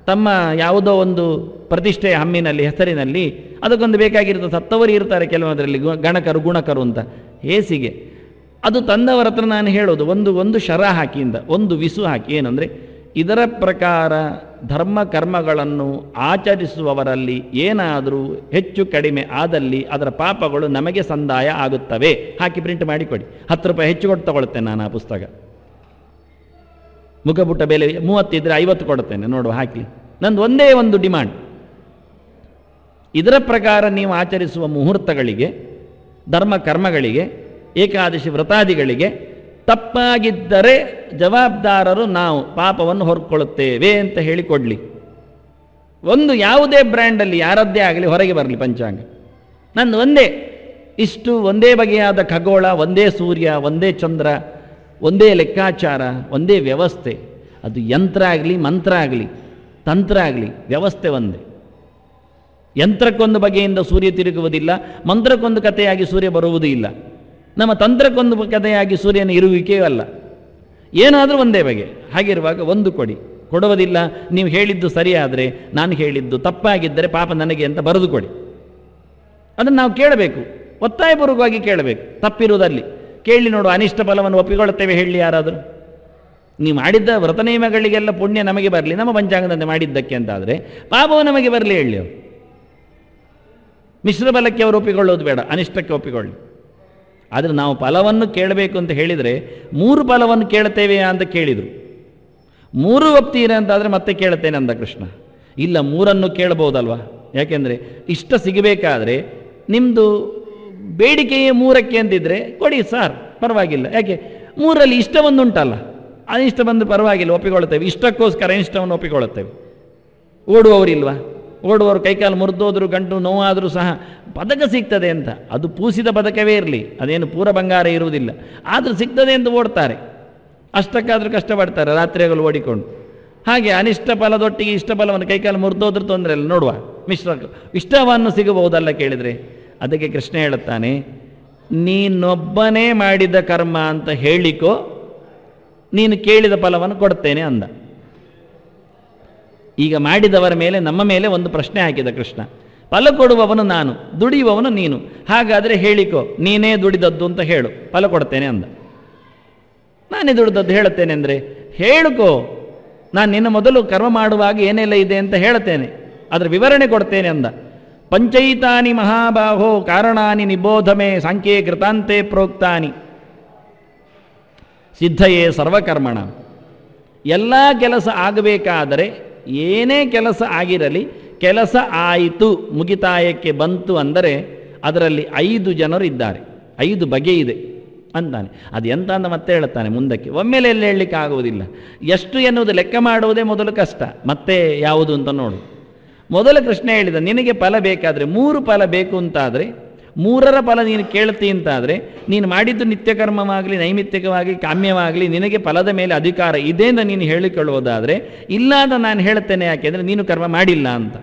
ತಮ್ಮ ಯಾವುದೋ ಒಂದು ಪ್ರತಿಷ್ಠೆಯ ಹಮ್ಮಿನಲ್ಲಿ, ಹೆಸರಿನಲ್ಲಿ, ಅದಕ್ಕೊಂದು ಬೇಕಾಗಿರುತ್ತೆ. ಸತ್ತವರು ಇರ್ತಾರೆ ಕೆಲವೊಂದರಲ್ಲಿ, ಗಣಕರು ಗುಣಕರು ಅಂತ ಹೇಸಿಗೆ. ಅದು ತಂದವರ ಹತ್ರ ನಾನು ಹೇಳೋದು, ಒಂದು ಶರ ಹಾಕಿಯಿಂದ, ಒಂದು ವಿಸು ಹಾಕಿ. ಏನಂದರೆ ಇದರ ಪ್ರಕಾರ ಧರ್ಮ ಕರ್ಮಗಳನ್ನು ಆಚರಿಸುವವರಲ್ಲಿ ಏನಾದರೂ ಹೆಚ್ಚು ಕಡಿಮೆ ಆದಲ್ಲಿ ಅದರ ಪಾಪಗಳು ನಮಗೆ ಸಂದಾಯ ಆಗುತ್ತವೆ. ಹಾಕಿ ಪ್ರಿಂಟ್ ಮಾಡಿಕೊಡಿ. 10 ರೂಪಾಯಿ ಹೆಚ್ಚು ಕೊಟ್ಟು ತಗೊಳ್ತೇನೆ ನಾನು ಆ ಪುಸ್ತಕ. ಮುಖಪುಟ ಬೆಲೆ 30 ಇದ್ದರೆ 50 ಕೊಡುತ್ತೇನೆ, ನೋಡುವ ಹಾಕಿ. ನಂದು ಒಂದೇ ಒಂದು ಡಿಮಾಂಡ್, ಇದರ ಪ್ರಕಾರ ನೀವು ಆಚರಿಸುವ ಮುಹೂರ್ತಗಳಿಗೆ, ಧರ್ಮ ಕರ್ಮಗಳಿಗೆ, ಏಕಾದಶಿ ವ್ರತಾದಿಗಳಿಗೆ ತಪ್ಪಾಗಿದ್ದರೆ ಜವಾಬ್ದಾರರು ನಾವು, ಪಾಪವನ್ನು ಹೊರ್ಕೊಳ್ಳುತ್ತೇವೆ ಅಂತ ಹೇಳಿಕೊಡ್ಲಿ. ಒಂದು ಯಾವುದೇ ಬ್ರ್ಯಾಂಡಲ್ಲಿ ಯಾರದ್ದೇ ಆಗಲಿ ಹೊರಗೆ ಬರಲಿ ಪಂಚಾಂಗ. ನಂದು ಒಂದೇ, ಇಷ್ಟು ಒಂದೇ ಬಗೆಯಾದ ಖಗೋಳ, ಒಂದೇ ಸೂರ್ಯ, ಒಂದೇ ಚಂದ್ರ, ಒಂದೇ ಲೆಕ್ಕಾಚಾರ, ಒಂದೇ ವ್ಯವಸ್ಥೆ. ಅದು ಯಂತ್ರ ಆಗಲಿ, ಮಂತ್ರ ಆಗಲಿ, ತಂತ್ರ ಆಗಲಿ, ವ್ಯವಸ್ಥೆ ಒಂದೇ. ಯಂತ್ರಕ್ಕೊಂದು ಬಗೆಯಿಂದ ಸೂರ್ಯ ತಿರುಗುವುದಿಲ್ಲ, ಮಂತ್ರಕ್ಕೊಂದು ಕಥೆಯಾಗಿ ಸೂರ್ಯ ಬರುವುದೂ ಇಲ್ಲ, ನಮ್ಮ ತಂತ್ರಕ್ಕೊಂದು ಕಥೆಯಾಗಿ ಸೂರ್ಯನ ಇರುವಿಕೆಯೂ ಅಲ್ಲ. ಏನಾದರೂ ಒಂದೇ ಬಗೆ. ಹಾಗಿರುವಾಗ ಒಂದು ಕೊಡುವುದಿಲ್ಲ. ನೀವು ಹೇಳಿದ್ದು ಸರಿಯಾದರೆ, ನಾನು ಹೇಳಿದ್ದು ತಪ್ಪಾಗಿದ್ದರೆ ಪಾಪ ನನಗೆ ಅಂತ ಬರೆದು ಕೊಡಿ. ಅದನ್ನು ನಾವು ಕೇಳಬೇಕು, ಒತ್ತಾಯಪೂರ್ವಕವಾಗಿ ಕೇಳಬೇಕು. ತಪ್ಪಿರುವುದಲ್ಲಿ ಕೇಳಿ ನೋಡು, ಅನಿಷ್ಟ ಫಲವನ್ನು ಒಪ್ಪಿಕೊಳ್ಳುತ್ತೇವೆ ಹೇಳಿ ಯಾರಾದರೂ. ನೀವು ಮಾಡಿದ್ದ ವ್ರತ ನಿಯಮಗಳಿಗೆಲ್ಲ ಪುಣ್ಯ ನಮಗೆ ಬರಲಿ, ನಮ್ಮ ಪಂಚಾಂಗದಂತೆ ಮಾಡಿದ್ದಕ್ಕೆ ಅಂತಾದರೆ ಪಾಪವು ನಮಗೆ ಬರಲಿ ಹೇಳಿ. ಅವರು ಮಿಶ್ರ ಫಲಕ್ಕೆ ಅವರು ಒಪ್ಪಿಕೊಳ್ಳೋದು ಬೇಡ, ಅನಿಷ್ಟಕ್ಕೆ ಒಪ್ಪಿಕೊಳ್ಳಿ. ಆದರೆ ನಾವು ಫಲವನ್ನು ಕೇಳಬೇಕು ಅಂತ ಹೇಳಿದರೆ 3 ಫಲವನ್ನು ಕೇಳ್ತೇವೆ ಅಂತ ಕೇಳಿದರು. 3 ಒಪ್ತೀರ ಅಂತಾದರೆ ಮತ್ತೆ ಕೇಳ್ತೇನೆ ಅಂದ ಕೃಷ್ಣ. ಇಲ್ಲ, 3 ಕೇಳಬಹುದಲ್ವ? ಯಾಕೆಂದರೆ ಇಷ್ಟ ಸಿಗಬೇಕಾದ್ರೆ ನಿಮ್ಮದು ಬೇಡಿಕೆಯೇ 3ಕ್ಕೆ ಅಂತಿದ್ರೆ ಕೊಡಿ ಸಾರ್, ಪರವಾಗಿಲ್ಲ. ಯಾಕೆ 3ರಲ್ಲಿ ಇಷ್ಟ ಒಂದು ಉಂಟಲ್ಲ, ಅನಿಷ್ಟ ಬಂದು ಪರವಾಗಿಲ್ಲ, ಒಪ್ಪಿಕೊಳ್ಳುತ್ತೇವೆ. ಇಷ್ಟಕ್ಕೋಸ್ಕರ ಅನಿಷ್ಟವನ್ನು ಒಪ್ಪಿಕೊಳ್ಳುತ್ತೇವೆ. ಓಡುವವರಿಲ್ವಾ? ಓಡುವವರು ಕೈಕಾಲು ಮುರಿದೋದ್ರು, ಗಂಟು ನೋವಾದರೂ ಸಹ ಪದಕ ಸಿಗ್ತದೆ ಅಂತ, ಅದು ಪೂಸಿದ ಪದಕವೇ ಇರಲಿ, ಅದೇನು ಪೂರ ಬಂಗಾರ ಇರುವುದಿಲ್ಲ, ಆದರೂ ಸಿಗ್ತದೆ ಎಂದು ಓಡ್ತಾರೆ. ಅಷ್ಟಕ್ಕಾದರೂ ಕಷ್ಟಪಡ್ತಾರೆ ರಾತ್ರಿಗಳು ಓಡಿಕೊಂಡು. ಹಾಗೆ ಅನಿಷ್ಟ ಫಲದೊಟ್ಟಿಗೆ ಇಷ್ಟ ಫಲವನ್ನು ಕೈಕಾಲು ಮುರಿದೋದ್ರೂ ತೊಂದರೆ ಇಲ್ಲ, ನೋಡುವ ಇಷ್ಟವನ್ನು ಸಿಗಬಹುದಲ್ಲ ಕೇಳಿದರೆ. ಅದಕ್ಕೆ ಕೃಷ್ಣ ಹೇಳುತ್ತಾನೆ, ನೀನೊಬ್ಬನೇ ಮಾಡಿದ ಕರ್ಮ ಅಂತ ಹೇಳಿಕೋ, ನೀನು ಕೇಳಿದ ಫಲವನ್ನು ಕೊಡ್ತೇನೆ ಅಂದ. ಈಗ ಮಾಡಿದವರ ಮೇಲೆ, ನಮ್ಮ ಮೇಲೆ ಒಂದು ಪ್ರಶ್ನೆ ಹಾಕಿದ ಕೃಷ್ಣ. ಫಲ ಕೊಡುವವನು ನಾನು, ದುಡಿಯುವವನು ನೀನು. ಹಾಗಾದರೆ ಹೇಳಿಕೋ, ನೀನೇ ದುಡಿದದ್ದು ಅಂತ ಹೇಳು, ಫಲ ಕೊಡ್ತೇನೆ ಅಂದ. ನಾನೇ ದುಡಿದದ್ದು ಹೇಳುತ್ತೇನೆ ಅಂದರೆ ಹೇಳುಕೋ, ನಾನು ನಿನ್ನ ಮೊದಲು ಕರ್ಮ ಮಾಡುವಾಗ ಏನೆಲ್ಲ ಇದೆ ಅಂತ ಹೇಳ್ತೇನೆ, ಅದರ ವಿವರಣೆ ಕೊಡ್ತೇನೆ ಅಂದ. ಪಂಚೈತಾನಿ ಮಹಾಬಾಹೋ ಕಾರಣಾನಿ ನಿಬೋಧಮೆ ಸಾಂಖ್ಯೇ ಕೃತಾಂತೆ ಪ್ರೋಕ್ತಾನಿ ಸಿದ್ಧಯೇ ಸರ್ವಕರ್ಮಣ. ಎಲ್ಲ ಕೆಲಸ ಆಗಬೇಕಾದರೆ, ಏನೇ ಕೆಲಸ ಆಗಿರಲಿ, ಕೆಲಸ ಆಯಿತು, ಮುಗಿತಾಯಕ್ಕೆ ಬಂತು ಅಂದರೆ ಅದರಲ್ಲಿ 5 ಜನರು ಇದ್ದಾರೆ, 5 ಬಗೆ ಇದೆ ಅಂತಾನೆ. ಅದು ಎಂತ ಅಂತ ಮತ್ತೆ ಹೇಳುತ್ತಾನೆ ಮುಂದಕ್ಕೆ. ಒಮ್ಮೆಲೆ ಎಲ್ಲ ಹೇಳಲಿಕ್ಕೆ ಆಗುವುದಿಲ್ಲ. ಎಷ್ಟು ಎನ್ನುವುದು ಲೆಕ್ಕ ಮಾಡುವುದೇ ಮೊದಲು ಕಷ್ಟ, ಮತ್ತೆ ಯಾವುದು ಅಂತ ನೋಡು. ಮೊದಲು ಕೃಷ್ಣ ಹೇಳಿದ, ನಿನಗೆ ಫಲ ಬೇಕಾದರೆ, 3 ಫಲ ಬೇಕು ಅಂತಾದರೆ, 3ರ ಫಲ ನೀನು ಕೇಳ್ತಿ ಅಂತಾದರೆ, ನೀನು ಮಾಡಿದ್ದು ನಿತ್ಯಕರ್ಮವಾಗಲಿ, ನೈಮಿತ್ತಿಕವಾಗಿ, ಕಾಮ್ಯವಾಗಲಿ, ನಿನಗೆ ಫಲದ ಮೇಲೆ ಅಧಿಕಾರ ಇದೆ ಅಂತ ನೀನು ಹೇಳಿಕೊಳ್ಳುವುದಾದರೆ, ಇಲ್ಲಾದ ನಾನು ಹೇಳ್ತೇನೆ. ಯಾಕೆಂದರೆ ನೀನು ಕರ್ಮ ಮಾಡಿಲ್ಲ ಅಂತ,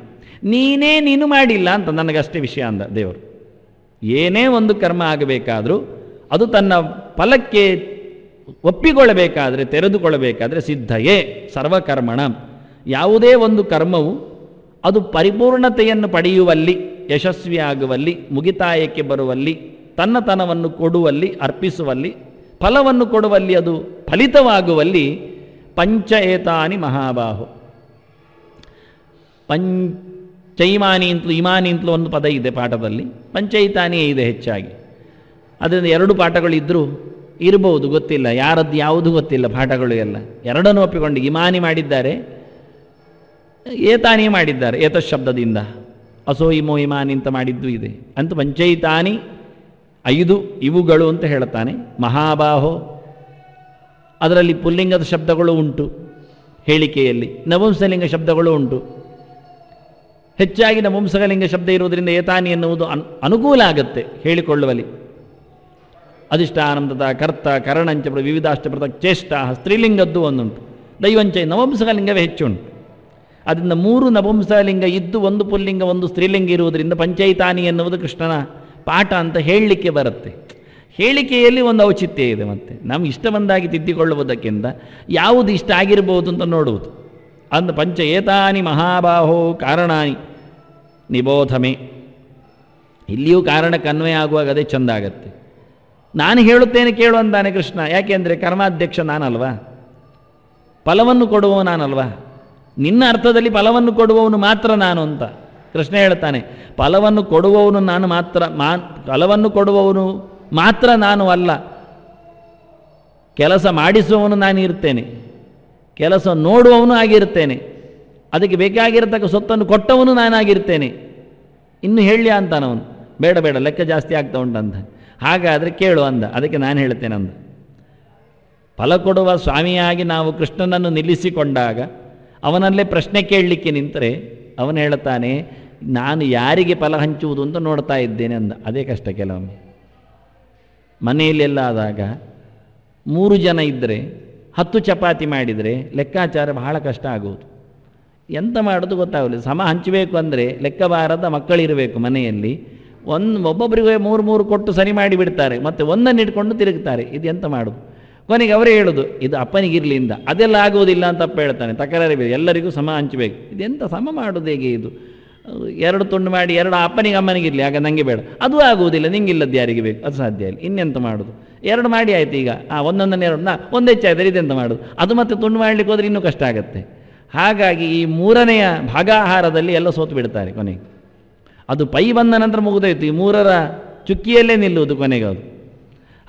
ನೀನು ಮಾಡಿಲ್ಲ ಅಂತ ನನಗಷ್ಟೇ ವಿಷಯ ಅಂದ ದೇವರು. ಏನೇ ಒಂದು ಕರ್ಮ ಆಗಬೇಕಾದರೂ ಅದು ತನ್ನ ಫಲಕ್ಕೆ ಒಪ್ಪಿಕೊಳ್ಳಬೇಕಾದರೆ, ತೆರೆದುಕೊಳ್ಳಬೇಕಾದರೆ ಸಿದ್ಧಯೇ ಸರ್ವಕರ್ಮಣ. ಯಾವುದೇ ಒಂದು ಕರ್ಮವು ಅದು ಪರಿಪೂರ್ಣತೆಯನ್ನು ಪಡೆಯುವಲ್ಲಿ, ಯಶಸ್ವಿಯಾಗುವಲ್ಲಿ, ಮುಗಿತಾಯಕ್ಕೆ ಬರುವಲ್ಲಿ, ತನ್ನತನವನ್ನು ಕೊಡುವಲ್ಲಿ, ಅರ್ಪಿಸುವಲ್ಲಿ, ಫಲವನ್ನು ಕೊಡುವಲ್ಲಿ, ಅದು ಫಲಿತವಾಗುವಲ್ಲಿ ಪಂಚ ಏತಾನಿ ಮಹಾಬಾಹು. ಪಂಚೈಮಾನಿ ಅಂತಲೂ ಇಮಾನಿ ಅಂತಲೂ ಒಂದು ಪದ ಇದೆ ಪಾಠದಲ್ಲಿ, ಪಂಚೈತಾನಿಯೇ ಇದೆ ಹೆಚ್ಚಾಗಿ. ಅದರಿಂದ 2 ಪಾಠಗಳು ಇದ್ದರೂ ಇರಬಹುದು, ಗೊತ್ತಿಲ್ಲ, ಯಾರದ್ದು ಯಾವುದು ಗೊತ್ತಿಲ್ಲ. ಪಾಠಗಳು ಎಲ್ಲ ಎರಡನ್ನೂ ಒಪ್ಪಿಕೊಂಡು ಇಮಾನಿ ಮಾಡಿದ್ದಾರೆ, ಏತಾನಿ ಮಾಡಿದ್ದಾರೆ, ಏತಶ್ ಶಬ್ದದಿಂದ. ಅಸೋ ಇಮೋ ಇಮಾನಿ ಅಂತ ಮಾಡಿದ್ದು ಇದೆ. ಅಂತೂ ಪಂಚೈತಾನಿ 5 ಇವುಗಳು ಅಂತ ಹೇಳ್ತಾನೆ. ಮಹಾಬಾಹೋ, ಅದರಲ್ಲಿ ಪುಲ್ಲಿಂಗದ ಶಬ್ದಗಳು ಉಂಟು ಹೇಳಿಕೆಯಲ್ಲಿ, ನಪುಂಸಕಲಿಂಗ ಶಬ್ದಗಳು ಉಂಟು. ಹೆಚ್ಚಾಗಿ ನಪುಂಸಕಲಿಂಗ ಶಬ್ದ ಇರುವುದರಿಂದ ಏತಾನಿ ಎನ್ನುವುದು ಅನುಕೂಲ ಆಗುತ್ತೆ ಹೇಳಿಕೊಳ್ಳುವಲ್ಲಿ. ಅಧಿಷ್ಠಾನಂ ತಥಾ ಕರ್ತ ಕರಣಂಚ ವಿವಿಧಾಷ್ಟ ಪೃಥಕ್ ಚೇಷ್ಟ, ಸ್ತ್ರೀಲಿಂಗದ್ದು ಒಂದುಂಟು, ದೈವಂಚ ನಪುಂಸಕಲಿಂಗವೇ ಹೆಚ್ಚುಂಟು. ಅದರಿಂದ 3 ನಪುಂಸಕಲಿಂಗ ಇದ್ದು 1 ಪುಲ್ಲಿಂಗ 1 ಸ್ತ್ರೀಲಿಂಗ ಇರುವುದರಿಂದ ಪಂಚೈತಾನಿ ಎನ್ನುವುದು ಕೃಷ್ಣನ ಪಾಠ ಅಂತ ಹೇಳಲಿಕ್ಕೆ ಬರುತ್ತೆ. ಹೇಳಿಕೆಯಲ್ಲಿ ಒಂದು ಔಚಿತ್ಯ ಇದೆ. ಮತ್ತು ನಮ್ಗೆ ಇಷ್ಟ ಬಂದಾಗಿ ತಿದ್ದಿಕೊಳ್ಳುವುದಕ್ಕಿಂತ ಯಾವುದು ಇಷ್ಟ ಆಗಿರ್ಬೋದು ಅಂತ ನೋಡುವುದು. ಅಂದ ಪಂಚ ಏತಾನಿ ಮಹಾಬಾಹೋ ಕಾರಣಾನಿ ನಿಬೋಧಮೆ. ಇಲ್ಲಿಯೂ ಕಾರಣಕ್ಕೆ ಅನ್ವಯ ಆಗುವಾಗ ಅದೇ ಚೆಂದ ಆಗತ್ತೆ. ನಾನು ಹೇಳುತ್ತೇನೆ ಕೇಳು ಅಂತಾನೆ ಕೃಷ್ಣ. ಯಾಕೆಂದರೆ ಕರ್ಮಾಧ್ಯಕ್ಷ ನಾನಲ್ವಾ, ಫಲವನ್ನು ಕೊಡುವವ ನಾನಲ್ವಾ. ನಿನ್ನ ಅರ್ಥದಲ್ಲಿ ಫಲವನ್ನು ಕೊಡುವವನು ಮಾತ್ರ ನಾನು ಅಂತ ಕೃಷ್ಣ ಹೇಳ್ತಾನೆ. ಫಲವನ್ನು ಕೊಡುವವನು ನಾನು ಮಾತ್ರ, ಫಲವನ್ನು ಕೊಡುವವನು ಮಾತ್ರ ನಾನು ಅಲ್ಲ, ಕೆಲಸ ಮಾಡಿಸುವವನು ನಾನು ಇರ್ತೇನೆ, ಕೆಲಸ ನೋಡುವವನು ಆಗಿರ್ತೇನೆ. ಅದಕ್ಕೆ ಬೇಕಾಗಿರತಕ್ಕ ಸೊತ್ತನ್ನು ಕೊಟ್ಟವನು ನಾನಾಗಿರ್ತೇನೆ. ಇನ್ನು ಹೇಳಿ ಅಂತಾನವನು. ಬೇಡ ಬೇಡ, ಲೆಕ್ಕ ಜಾಸ್ತಿ ಆಗ್ತಾ ಉಂಟಂತ. ಹಾಗಾದರೆ ಕೇಳು ಅಂದ. ಅದಕ್ಕೆ ನಾನು ಹೇಳ್ತೇನೆ ಅಂದ. ಫಲ ಕೊಡುವ ಸ್ವಾಮಿಯಾಗಿ ನಾವು ಕೃಷ್ಣನನ್ನು ನಿಲ್ಲಿಸಿಕೊಂಡಾಗ ಅವನಲ್ಲೇ ಪ್ರಶ್ನೆ ಕೇಳಲಿಕ್ಕೆ ನಿಂತರೆ ಅವನು ಹೇಳ್ತಾನೆ, ನಾನು ಯಾರಿಗೆ ಫಲ ಹಂಚುವುದು ಅಂತ ನೋಡ್ತಾ ಇದ್ದೇನೆ ಅಂದ. ಅದೇ ಕಷ್ಟ ಕೆಲವೊಮ್ಮೆ. ಮನೆಯಲ್ಲೆಲ್ಲ ಆದಾಗ 3 ಜನ ಇದ್ದರೆ 10 ಚಪಾತಿ ಮಾಡಿದರೆ ಲೆಕ್ಕಾಚಾರ ಬಹಳ ಕಷ್ಟ ಆಗುವುದು. ಎಂತ ಮಾಡೋದು ಗೊತ್ತಾಗಲಿಲ್ಲ. ಸಮ ಹಂಚಬೇಕು ಅಂದರೆ ಲೆಕ್ಕ ಬಾರದ ಮಕ್ಕಳಿರಬೇಕು ಮನೆಯಲ್ಲಿ. ಒಬ್ಬೊಬ್ಬರಿಗೆ 3 ಕೊಟ್ಟು ಸರಿ ಮಾಡಿಬಿಡ್ತಾರೆ, ಮತ್ತು ಒಂದನ್ನು ಇಟ್ಕೊಂಡು ತಿರುಗ್ತಾರೆ. ಇದು ಎಂತ ಮಾಡೋದು? ಕೊನೆಗೆ ಅವರೇ ಹೇಳೋದು, ಇದು ಅಪ್ಪನಿಗಿರಲಿಂದ. ಅದೆಲ್ಲ ಆಗುವುದಿಲ್ಲ ಅಂತ ಅಪ್ಪ ಹೇಳ್ತಾನೆ. ತಕರಾರಿ ಬೇರೆ, ಎಲ್ಲರಿಗೂ ಸಮ ಹಂಚಬೇಕು. ಇದೆಂತ ಸಮ ಮಾಡೋದು ಹೇಗೆ? ಇದು 2 ತುಂಡು ಮಾಡಿ 2 ಅಪ್ಪನಿಗೆ ಅಮ್ಮನಿಗಿರಲಿ, ಆಗ ನನಗೆ ಬೇಡ, ಅದು ಆಗುವುದಿಲ್ಲ. ನಿಂಗಿಲ್ಲದ್ದು ಯಾರಿಗೆ ಬೇಕು? ಅದು ಸಾಧ್ಯ ಇಲ್ಲ. ಇನ್ನೆಂತ ಮಾಡೋದು? 2 ಮಾಡಿ ಆಯ್ತು. ಈಗ ಒಂದೊಂದನ್ನು 2 ಒಂದು ಹೆಚ್ಚಾಯ್ತಾರೆ, ಇದೆಂತ ಮಾಡೋದು? ಅದು ಮತ್ತೆ ತುಂಡು ಮಾಡಲಿಕ್ಕೆ ಹೋದರೆ ಇನ್ನೂ ಕಷ್ಟ ಆಗುತ್ತೆ. ಹಾಗಾಗಿ ಈ 3ನೆಯ ಭಾಗಾಹಾರದಲ್ಲಿ ಎಲ್ಲ ಸೋತು ಬಿಡ್ತಾರೆ ಕೊನೆಗೆ. ಅದು ಪೈ ಬಂದ ನಂತರ ಮುಗಿದೋಯ್ತು. ಈ 3ರ ಚುಕ್ಕಿಯಲ್ಲೇ ನಿಲ್ಲುವುದು ಕೊನೆಗೆ ಅದು.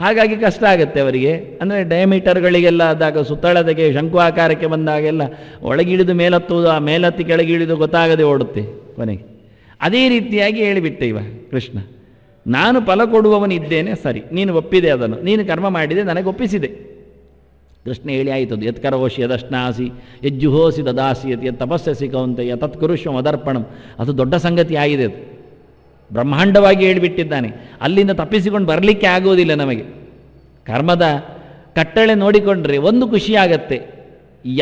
ಹಾಗಾಗಿ ಕಷ್ಟ ಆಗುತ್ತೆ ಅವರಿಗೆ. ಅಂದರೆ ಡಯಾಮೀಟರ್ಗಳಿಗೆಲ್ಲ ಆದಾಗ, ಸುತ್ತಳತೆಗೆ ಶಂಕು ಆಕಾರಕ್ಕೆ ಬಂದಾಗೆಲ್ಲ ಒಳಗಿಳಿದು ಮೇಲತ್ತುವುದು, ಆ ಮೇಲತ್ತಿ ಕೆಳಗಿಳಿದು ಗೊತ್ತಾಗದೆ ಓಡುತ್ತೆ ಕೊನೆಗೆ. ಅದೇ ರೀತಿಯಾಗಿ ಹೇಳಿಬಿಟ್ಟೆ ಇವ ಕೃಷ್ಣ. ನಾನು ಫಲ ಕೊಡುವವನಿದ್ದೇನೆ, ಸರಿ, ನೀನು ಒಪ್ಪಿದೆ, ಅದನ್ನು ನೀನು ಕರ್ಮ ಮಾಡಿದೆ, ನನಗೆ ಒಪ್ಪಿಸಿದೆ. ಕೃಷ್ಣ ಹೇಳಿ ಆಯಿತದು. ಯತ್ಕರೋಷಿ ಯದಶ್ನಾಸಿ ಯಜ್ಜುಹೋಸಿ ದದಾಸಿ ಯತ್ ತಪಸ್ಸಸಿ ಕೌಂತೆಯ ತತ್ಕುರುಷ್ವ ಮದರ್ಪಣಂ. ಅದು ದೊಡ್ಡ ಸಂಗತಿ ಆಗಿದೆ. ಅದು ಬ್ರಹ್ಮಾಂಡವಾಗಿ ಹೇಳಿಬಿಟ್ಟಿದ್ದಾನೆ. ಅಲ್ಲಿಂದ ತಪ್ಪಿಸಿಕೊಂಡು ಬರಲಿಕ್ಕೆ ಆಗುವುದಿಲ್ಲ ನಮಗೆ. ಕರ್ಮದ ಕಟ್ಟಳೆ ನೋಡಿಕೊಂಡ್ರೆ ಒಂದು ಖುಷಿಯಾಗತ್ತೆ.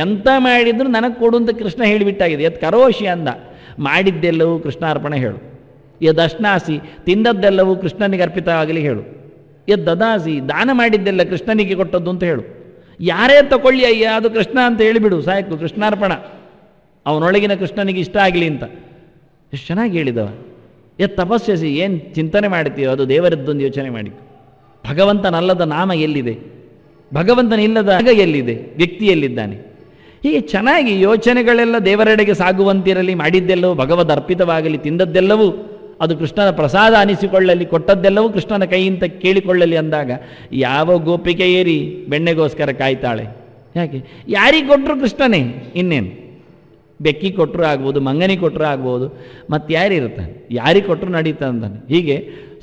ಎಂತ ಮಾಡಿದ್ರು ನನಗೆ ಕೊಡು ಅಂತ ಕೃಷ್ಣ ಹೇಳಿಬಿಟ್ಟಾಗಿದೆ. ಯತ್ ಕರೋಷಿ ಅಂದ. ಮಾಡಿದ್ದೆಲ್ಲವೂ ಕೃಷ್ಣಾರ್ಪಣೆ ಹೇಳು. ಯದಶ್ನಾಸಿ, ತಿಂದದ್ದೆಲ್ಲವೂ ಕೃಷ್ಣನಿಗೆ ಅರ್ಪಿತವಾಗಲಿ ಹೇಳು. ಯದ್ ದದಾಸಿ, ದಾನ ಮಾಡಿದ್ದೆಲ್ಲ ಕೃಷ್ಣನಿಗೆ ಕೊಟ್ಟದ್ದು ಅಂತ ಹೇಳು. ಯಾರೇ ತಗೊಳ್ಳಿ ಅಯ್ಯ, ಅದು ಕೃಷ್ಣ ಅಂತ ಹೇಳಿಬಿಡು, ಸಾಕು, ಕೃಷ್ಣಾರ್ಪಣ. ಅವನೊಳಗಿನ ಕೃಷ್ಣನಿಗೆ ಇಷ್ಟ ಆಗಲಿ ಅಂತ. ಎಷ್ಟು ಚೆನ್ನಾಗಿ ಹೇಳಿದವ. ತಪಸ್ಸಸಿ, ಏನು ಚಿಂತನೆ ಮಾಡ್ತೀಯೋ ಅದು ದೇವರದ್ದೊಂದು ಯೋಚನೆ ಮಾಡಿ. ಭಗವಂತನಲ್ಲದ ನಾಮ ಎಲ್ಲಿದೆ? ಭಗವಂತನಿಲ್ಲದ ಆಗ ಎಲ್ಲಿದೆ? ವ್ಯಕ್ತಿಯಲ್ಲಿದ್ದಾನೆ. ಹೀಗೆ ಚೆನ್ನಾಗಿ ಯೋಚನೆಗಳೆಲ್ಲ ದೇವರೆಡೆಗೆ ಸಾಗುವಂತಿರಲಿ. ಮಾಡಿದ್ದೆಲ್ಲವೂ ಭಗವದ್ ಅರ್ಪಿತವಾಗಲಿ. ತಿಂದದ್ದೆಲ್ಲವೂ ಅದು ಕೃಷ್ಣನ ಪ್ರಸಾದ ಅನಿಸಿಕೊಳ್ಳಲಿ. ಕೊಟ್ಟದ್ದೆಲ್ಲವೂ ಕೃಷ್ಣನ ಕೈಯಿಂದ ಕೇಳಿಕೊಳ್ಳಲಿ ಅಂದಾಗ ಯಾವ ಗೋಪಿಕೆ ಏರಿ ಬೆಣ್ಣೆಗೋಸ್ಕರ ಕಾಯ್ತಾಳೆ? ಯಾಕೆ? ಯಾರಿಗೆ ಕೊಟ್ಟರು ಕೃಷ್ಣನೇ, ಇನ್ನೇನು? ಬೆಕ್ಕಿ ಕೊಟ್ಟರು ಆಗ್ಬೋದು, ಮಂಗನಿಗೆ ಕೊಟ್ಟರು ಆಗ್ಬೋದು, ಮತ್ತು ಯಾರಿರ್ತಾನೆ? ಯಾರಿಗೆ ಕೊಟ್ಟರು ನಡೀತಾ ಅಂತಾನೆ. ಹೀಗೆ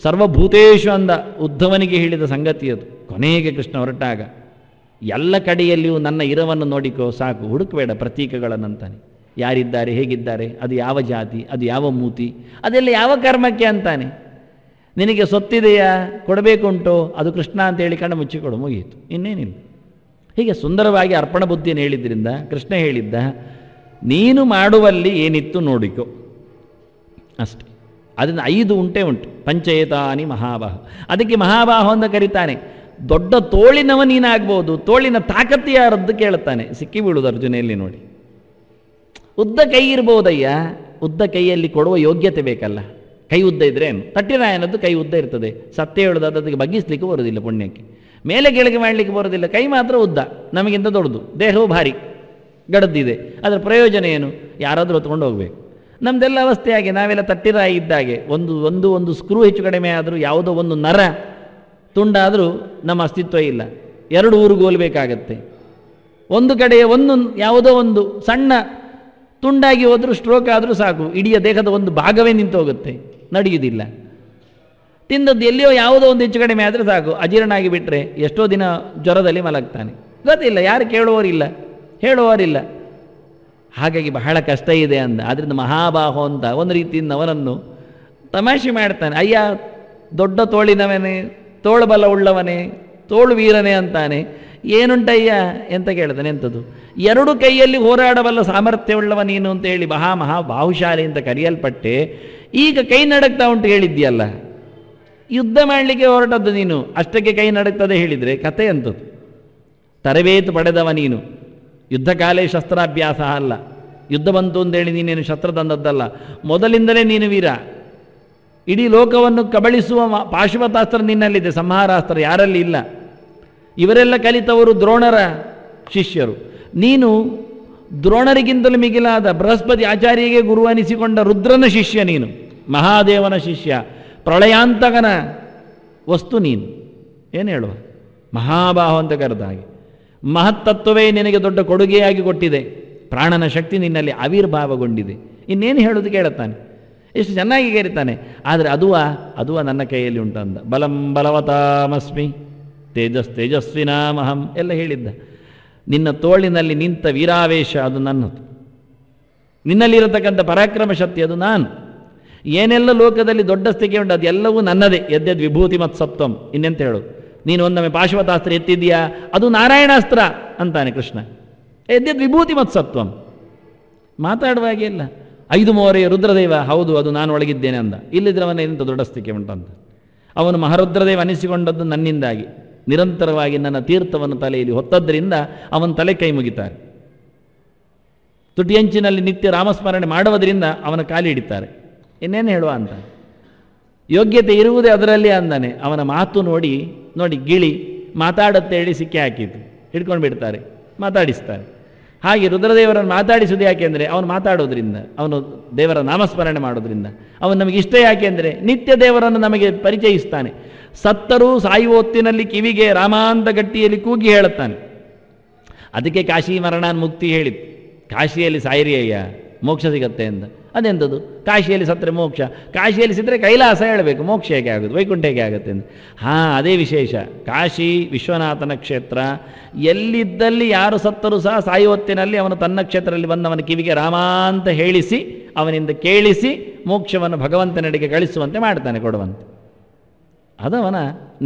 ಸರ್ವಭೂತೇಶು ಅಂದ ಉದ್ಧವನಿಗೆ ಹೇಳಿದ ಸಂಗತಿ ಅದು. ಕೊನೆಗೆ ಕೃಷ್ಣ ಹೊರಟಾಗ ಎಲ್ಲ ಕಡೆಯಲ್ಲಿಯೂ ನನ್ನ ಇರವನ್ನು ನೋಡಿಕೋ, ಸಾಕು, ಹುಡುಕಬೇಡ ಪ್ರತೀಕಗಳನ್ನಂತಾನೆ. ಯಾರಿದ್ದಾರೆ, ಹೇಗಿದ್ದಾರೆ, ಅದು ಯಾವ ಜಾತಿ, ಅದು ಯಾವ ಮೂತಿ, ಅದೆಲ್ಲ ಯಾವ ಕರ್ಮಕ್ಕೆ ಅಂತಾನೆ. ನಿನಗೆ ಸೊತ್ತಿದೆಯಾ, ಕೊಡಬೇಕುಂಟು, ಅದು ಕೃಷ್ಣ ಅಂತ ಹೇಳಿ ಕಣ್ಣು ಮುಚ್ಚಿಕೊಡು, ಮುಗಿಯಿತು, ಇನ್ನೇನಿಲ್ಲ. ಹೀಗೆ ಸುಂದರವಾಗಿ ಅರ್ಪಣ ಬುದ್ಧಿಯನ್ನು ಹೇಳಿದ್ರಿಂದ ಕೃಷ್ಣ ಹೇಳಿದ್ದ, ನೀನು ಮಾಡುವಲ್ಲಿ ಏನಿತ್ತು ನೋಡಿಕೋ ಅಷ್ಟೆ. ಅದನ್ನು 5 ಉಂಟು. ಪಂಚೇತಾನಿ ಮಹಾಬಾಹು. ಅದಕ್ಕೆ ಮಹಾಬಾಹು ಅಂತ ಕರೀತಾನೆ. ದೊಡ್ಡ ತೋಳಿನವ ನೀನಾಗ್ಬೋದು, ತೋಳಿನ ತಾಕತ್ತು ಯಾರದ್ದು ಕೇಳುತ್ತಾನೆ. ಸಿಕ್ಕಿ ಬೀಳುವುದು ಅರ್ಜುನೆಯಲ್ಲಿ ನೋಡಿ. ಉದ್ದ ಕೈ ಇರ್ಬೋದಯ್ಯ, ಉದ್ದ ಕೈಯಲ್ಲಿ ಕೊಡುವ ಯೋಗ್ಯತೆ ಬೇಕಲ್ಲ. ಕೈ ಉದ್ದ ಇದ್ರೆ ಏನು? ತಟ್ಟಿರಾಯನದ್ದು ಕೈ ಉದ್ದ ಇರ್ತದೆ. ಸತ್ಯ ಹೇಳುದು, ಅದಕ್ಕೆ ಬಗ್ಗಿಸ್ಲಿಕ್ಕೆ ಬರೋದಿಲ್ಲ, ಪುಣ್ಯಕ್ಕೆ ಮೇಲೆ ಕೆಳಗೆ ಮಾಡಲಿಕ್ಕೆ ಬರೋದಿಲ್ಲ. ಕೈ ಮಾತ್ರ ಉದ್ದ, ನಮಗಿಂತ ದೊಡ್ಡದು, ದೇಹವು ಭಾರಿ ಗಡದ್ದಿದೆ. ಅದರ ಪ್ರಯೋಜನ ಏನು? ಯಾರಾದರೂ ಹೊತ್ಕೊಂಡು ಹೋಗಬೇಕು. ನಮ್ಮದೆಲ್ಲ ಅವಸ್ಥೆ ಹಾಗೆ. ನಾವೆಲ್ಲ ತಟ್ಟಿರಾಯಿ ಇದ್ದಾಗೆ. ಒಂದು ಸ್ಕ್ರೂ ಹೆಚ್ಚು ಕಡಿಮೆ ಆದರೂ, ಯಾವುದೋ ಒಂದು ನರ ತುಂಡಾದರೂ ನಮ್ಮ ಅಸ್ತಿತ್ವ ಇಲ್ಲ. 2 ಊರುಗೋಲ್ಬೇಕಾಗತ್ತೆ. ಒಂದು ಕಡೆಯ ಯಾವುದೋ ಒಂದು ಸಣ್ಣ ತುಂಡಾಗಿ ಹೋದರೂ, ಸ್ಟ್ರೋಕ್ ಆದರೂ ಸಾಕು, ಇಡೀ ದೇಹದ ಒಂದು ಭಾಗವೇ ನಿಂತು ಹೋಗುತ್ತೆ, ನಡೆಯುವುದಿಲ್ಲ. ತಿಂದದ್ದು ಎಲ್ಲಿಯೋ ಯಾವುದೋ ಒಂದು ಹೆಚ್ಚು ಕಡಿಮೆ ಆದರೆ ಸಾಕು, ಅಜೀರ್ಣ ಆಗಿಬಿಟ್ರೆ ಎಷ್ಟೋ ದಿನ ಜ್ವರದಲ್ಲಿ ಮಲಗ್ತಾನೆ. ಗೊತ್ತಿಲ್ಲ, ಯಾರು ಕೇಳುವವರಿಲ್ಲ, ಹೇಳುವವರಿಲ್ಲ. ಹಾಗಾಗಿ ಬಹಳ ಕಷ್ಟ ಇದೆ ಅಂದ. ಆದ್ದರಿಂದ ಮಹಾಬಾಹು ಅಂತ ಒಂದು ರೀತಿಯಿಂದ ಅವನನ್ನು ತಮಾಷೆ ಮಾಡ್ತಾನೆ. ಅಯ್ಯ, ದೊಡ್ಡ ತೋಳಿನವನೇ, ತೋಳುಬಲ ಉಳ್ಳವನೇ, ತೋಳು ವೀರನೇ ಅಂತಾನೆ. ಏನುಂಟಯ್ಯ ಅಂತ ಕೇಳ್ತಾನೆ. ಎಂಥದ್ದು? 2 ಕೈಯಲ್ಲಿ ಹೋರಾಡಬಲ್ಲ ಸಾಮರ್ಥ್ಯವುಳ್ಳವ ನೀನು ಅಂತ ಹೇಳಿ ಬಾಹುಶಾಲಿ ಅಂತ ಕರೆಯಲ್ಪಟ್ಟೆ. ಈಗ ಕೈ ನಡಕ್ತಾ ಉಂಟು ಹೇಳಿದ್ಯಲ್ಲ, ಯುದ್ಧ ಮಾಡಲಿಕ್ಕೆ ಹೊರಟದ್ದು ನೀನು, ಅಷ್ಟಕ್ಕೆ ಕೈ ನಡಕ್ತದೆ ಹೇಳಿದರೆ ಕತೆ ಅಂಥದ್ದು. ತರಬೇತು ಪಡೆದವ ನೀನು. ಯುದ್ಧ ಕಾಲೇ ಶಸ್ತ್ರಾಭ್ಯಾಸ ಅಲ್ಲ. ಯುದ್ಧ ಬಂತು ಅಂತೇಳಿ ನೀನೇನು ಶಸ್ತ್ರ ತಂದದ್ದಲ್ಲ. ಮೊದಲಿಂದಲೇ ನೀನು ವೀರ. ಇಡೀ ಲೋಕವನ್ನು ಕಬಳಿಸುವ ಪಾಶುಪತಾಸ್ತ್ರ ನಿನ್ನಲ್ಲಿದೆ, ಸಂಹಾರಾಸ್ತ್ರ ಯಾರಲ್ಲಿ ಇಲ್ಲ. ಇವರೆಲ್ಲ ಕಲಿತವರು ದ್ರೋಣರ ಶಿಷ್ಯರು. ನೀನು ದ್ರೋಣರಿಗಿಂತಲೂ ಮಿಗಿಲಾದ ಬೃಹಸ್ಪತಿ ಆಚಾರ್ಯಗೆ ಗುರು ಅನಿಸಿಕೊಂಡ ರುದ್ರನ ಶಿಷ್ಯ ನೀನು, ಮಹಾದೇವನ ಶಿಷ್ಯ, ಪ್ರಳಯಾಂತಕನ ವಸ್ತು ನೀನು. ಏನು ಹೇಳುವ? ಮಹಾಬಾಹು ಅಂತ ಕರೆದ ಹಾಗೆ ಮಹತ್ತತ್ವವೇ ನಿನಗೆ ದೊಡ್ಡ ಕೊಡುಗೆಯಾಗಿ ಕೊಟ್ಟಿದೆ. ಪ್ರಾಣನ ಶಕ್ತಿ ನಿನ್ನಲ್ಲಿ ಆವಿರ್ಭಾವಗೊಂಡಿದೆ. ಇನ್ನೇನು ಹೇಳೋದು ಕೇಳುತ್ತಾನೆ, ಎಷ್ಟು ಚೆನ್ನಾಗಿ ಕೇಳ್ತಾನೆ. ಆದರೆ ಅದುವ ನನ್ನ ಕೈಯಲ್ಲಿ ಉಂಟಂದ. ಬಲಂ ಬಲವತಾಮಸ್ಮಿ ತೇಜಸ್ವಿನಾಮಹಂ ಎಲ್ಲ ಹೇಳಿದ್ದ. ನಿನ್ನ ತೋಳಿನಲ್ಲಿ ನಿಂತ ವೀರಾವೇಶ ಅದು ನನ್ನದು, ನಿನ್ನಲ್ಲಿರತಕ್ಕಂಥ ಪರಾಕ್ರಮ ಶಕ್ತಿ ಅದು ನಾನು. ಏನೆಲ್ಲ ಲೋಕದಲ್ಲಿ ದೊಡ್ಡ ಸ್ಥಿತಿ ಉಂಟು ಅದೆಲ್ಲವೂ ನನ್ನದೇ. ಯದ್ಯದ್ ವಿಭೂತಿ ಮತ್ಸತ್ವಂ. ಇನ್ನೆಂತ ಹೇಳೋದು, ನೀನು ಒಂದೊಮ್ಮೆ ಪಾಶುಪತಾಸ್ತ್ರ ಎತ್ತಿದ್ದೀಯಾ, ಅದು ನಾರಾಯಣಾಸ್ತ್ರ ಅಂತಾನೆ ಕೃಷ್ಣ. ಯದ್ಯದ್ ವಿಭೂತಿ ಮತ್ಸತ್ವಂ. ಮಾತಾಡುವಾಗೆ ಇಲ್ಲ. 5 ಮೋರೆಯ ರುದ್ರದೇವ, ಹೌದು ಅದು ನಾನು ಒಳಗಿದ್ದೇನೆ ಅಂದ. ಇಲ್ಲಿದ್ರೆ ಅವನ ಎಂಥ ದೊಡ್ಡ ಸ್ಥಿತಿ ಉಂಟಂತ. ಅವನು ಮಹಾರುದ್ರದೇವ ಅನಿಸಿಕೊಂಡದ್ದು ನನ್ನಿಂದಾಗಿ. ನಿರಂತರವಾಗಿ ನನ್ನ ತೀರ್ಥವನ್ನು ತಲೆಯಲ್ಲಿ ಹೊತ್ತದ್ರಿಂದ ಅವನ ತಲೆ ಕೈ ಮುಗಿತಾರೆ. ತುಟಿಯಂಚಿನಲ್ಲಿ ನಿತ್ಯ ರಾಮಸ್ಮರಣೆ ಮಾಡುವುದರಿಂದ ಅವನ ಕಾಲಿ ಹಿಡಿತಾರೆ. ಇನ್ನೇನು ಹೇಳುವ ಅಂತ. ಯೋಗ್ಯತೆ ಇರುವುದೇ ಅದರಲ್ಲಿ ಅಂದಾನೆ. ಅವನ ಮಾತು ನೋಡಿ ಗಿಳಿ ಮಾತಾಡತ್ತೆ ಹೇಳಿ ಸಿಕ್ಕಿ ಹಾಕಿತು, ಹಿಡ್ಕೊಂಡು ಬಿಡ್ತಾರೆ, ಮಾತಾಡಿಸ್ತಾರೆ. ಹಾಗೆ ರುದ್ರದೇವರನ್ನು ಮಾತಾಡಿಸುವುದು ಯಾಕೆಂದರೆ ಅವನು ಮಾತಾಡೋದ್ರಿಂದ, ಅವನು ದೇವರ ನಾಮಸ್ಮರಣೆ ಮಾಡೋದ್ರಿಂದ. ಅವನು ನಮಗೆ ಇಷ್ಟ ಯಾಕೆಂದರೆ ನಿತ್ಯ ದೇವರನ್ನು ನಮಗೆ ಪರಿಚಯಿಸ್ತಾನೆ. ಸತ್ತರೂ ಸಾಯುವ ಹೊತ್ತಿನಲ್ಲಿ ಕಿವಿಗೆ ರಾಮಾಂತ ಗಟ್ಟಿಯಲ್ಲಿ ಕೂಗಿ ಹೇಳುತ್ತಾನೆ. ಅದಕ್ಕೆ ಕಾಶಿ ಮರಣಾನ್ ಮುಕ್ತಿ ಹೇಳಿತ್ತು. ಕಾಶಿಯಲ್ಲಿ ಸಾಯಿರಿ ಅಯ್ಯ ಮೋಕ್ಷ ಸಿಗತ್ತೆ ಅಂತ. ಅದೆಂಥದ್ದು? ಕಾಶಿಯಲ್ಲಿ ಸತ್ತರೆ ಮೋಕ್ಷ, ಕಾಶಿಯಲ್ಲಿ ಸಿಕ್ಕರೆ ಕೈಲಾಸ ಹೇಳಬೇಕು, ಮೋಕ್ಷ ಹೇಗೆ ಆಗೋದು, ವೈಕುಂಠ ಹೇಗೆ ಆಗುತ್ತೆ ಅಂತ. ಅದೇ ವಿಶೇಷ. ಕಾಶಿ ವಿಶ್ವನಾಥನ ಕ್ಷೇತ್ರ. ಎಲ್ಲಿದ್ದಲ್ಲಿ ಯಾರು ಸತ್ತರೂ ಸಹ ಸಾಯುವ ಹೊತ್ತಿನಲ್ಲಿ ಅವನು ತನ್ನ ಕ್ಷೇತ್ರದಲ್ಲಿ ಬಂದವನ ಕಿವಿಗೆ ರಾಮ ಅಂತ ಹೇಳಿಸಿ ಅವನಿಂದ ಕೇಳಿಸಿ ಮೋಕ್ಷವನ್ನು ಭಗವಂತನೆಡೆಗೆ ಕಳಿಸುವಂತೆ ಮಾಡ್ತಾನೆ, ಕೊಡುವಂತೆ. ಅದವನ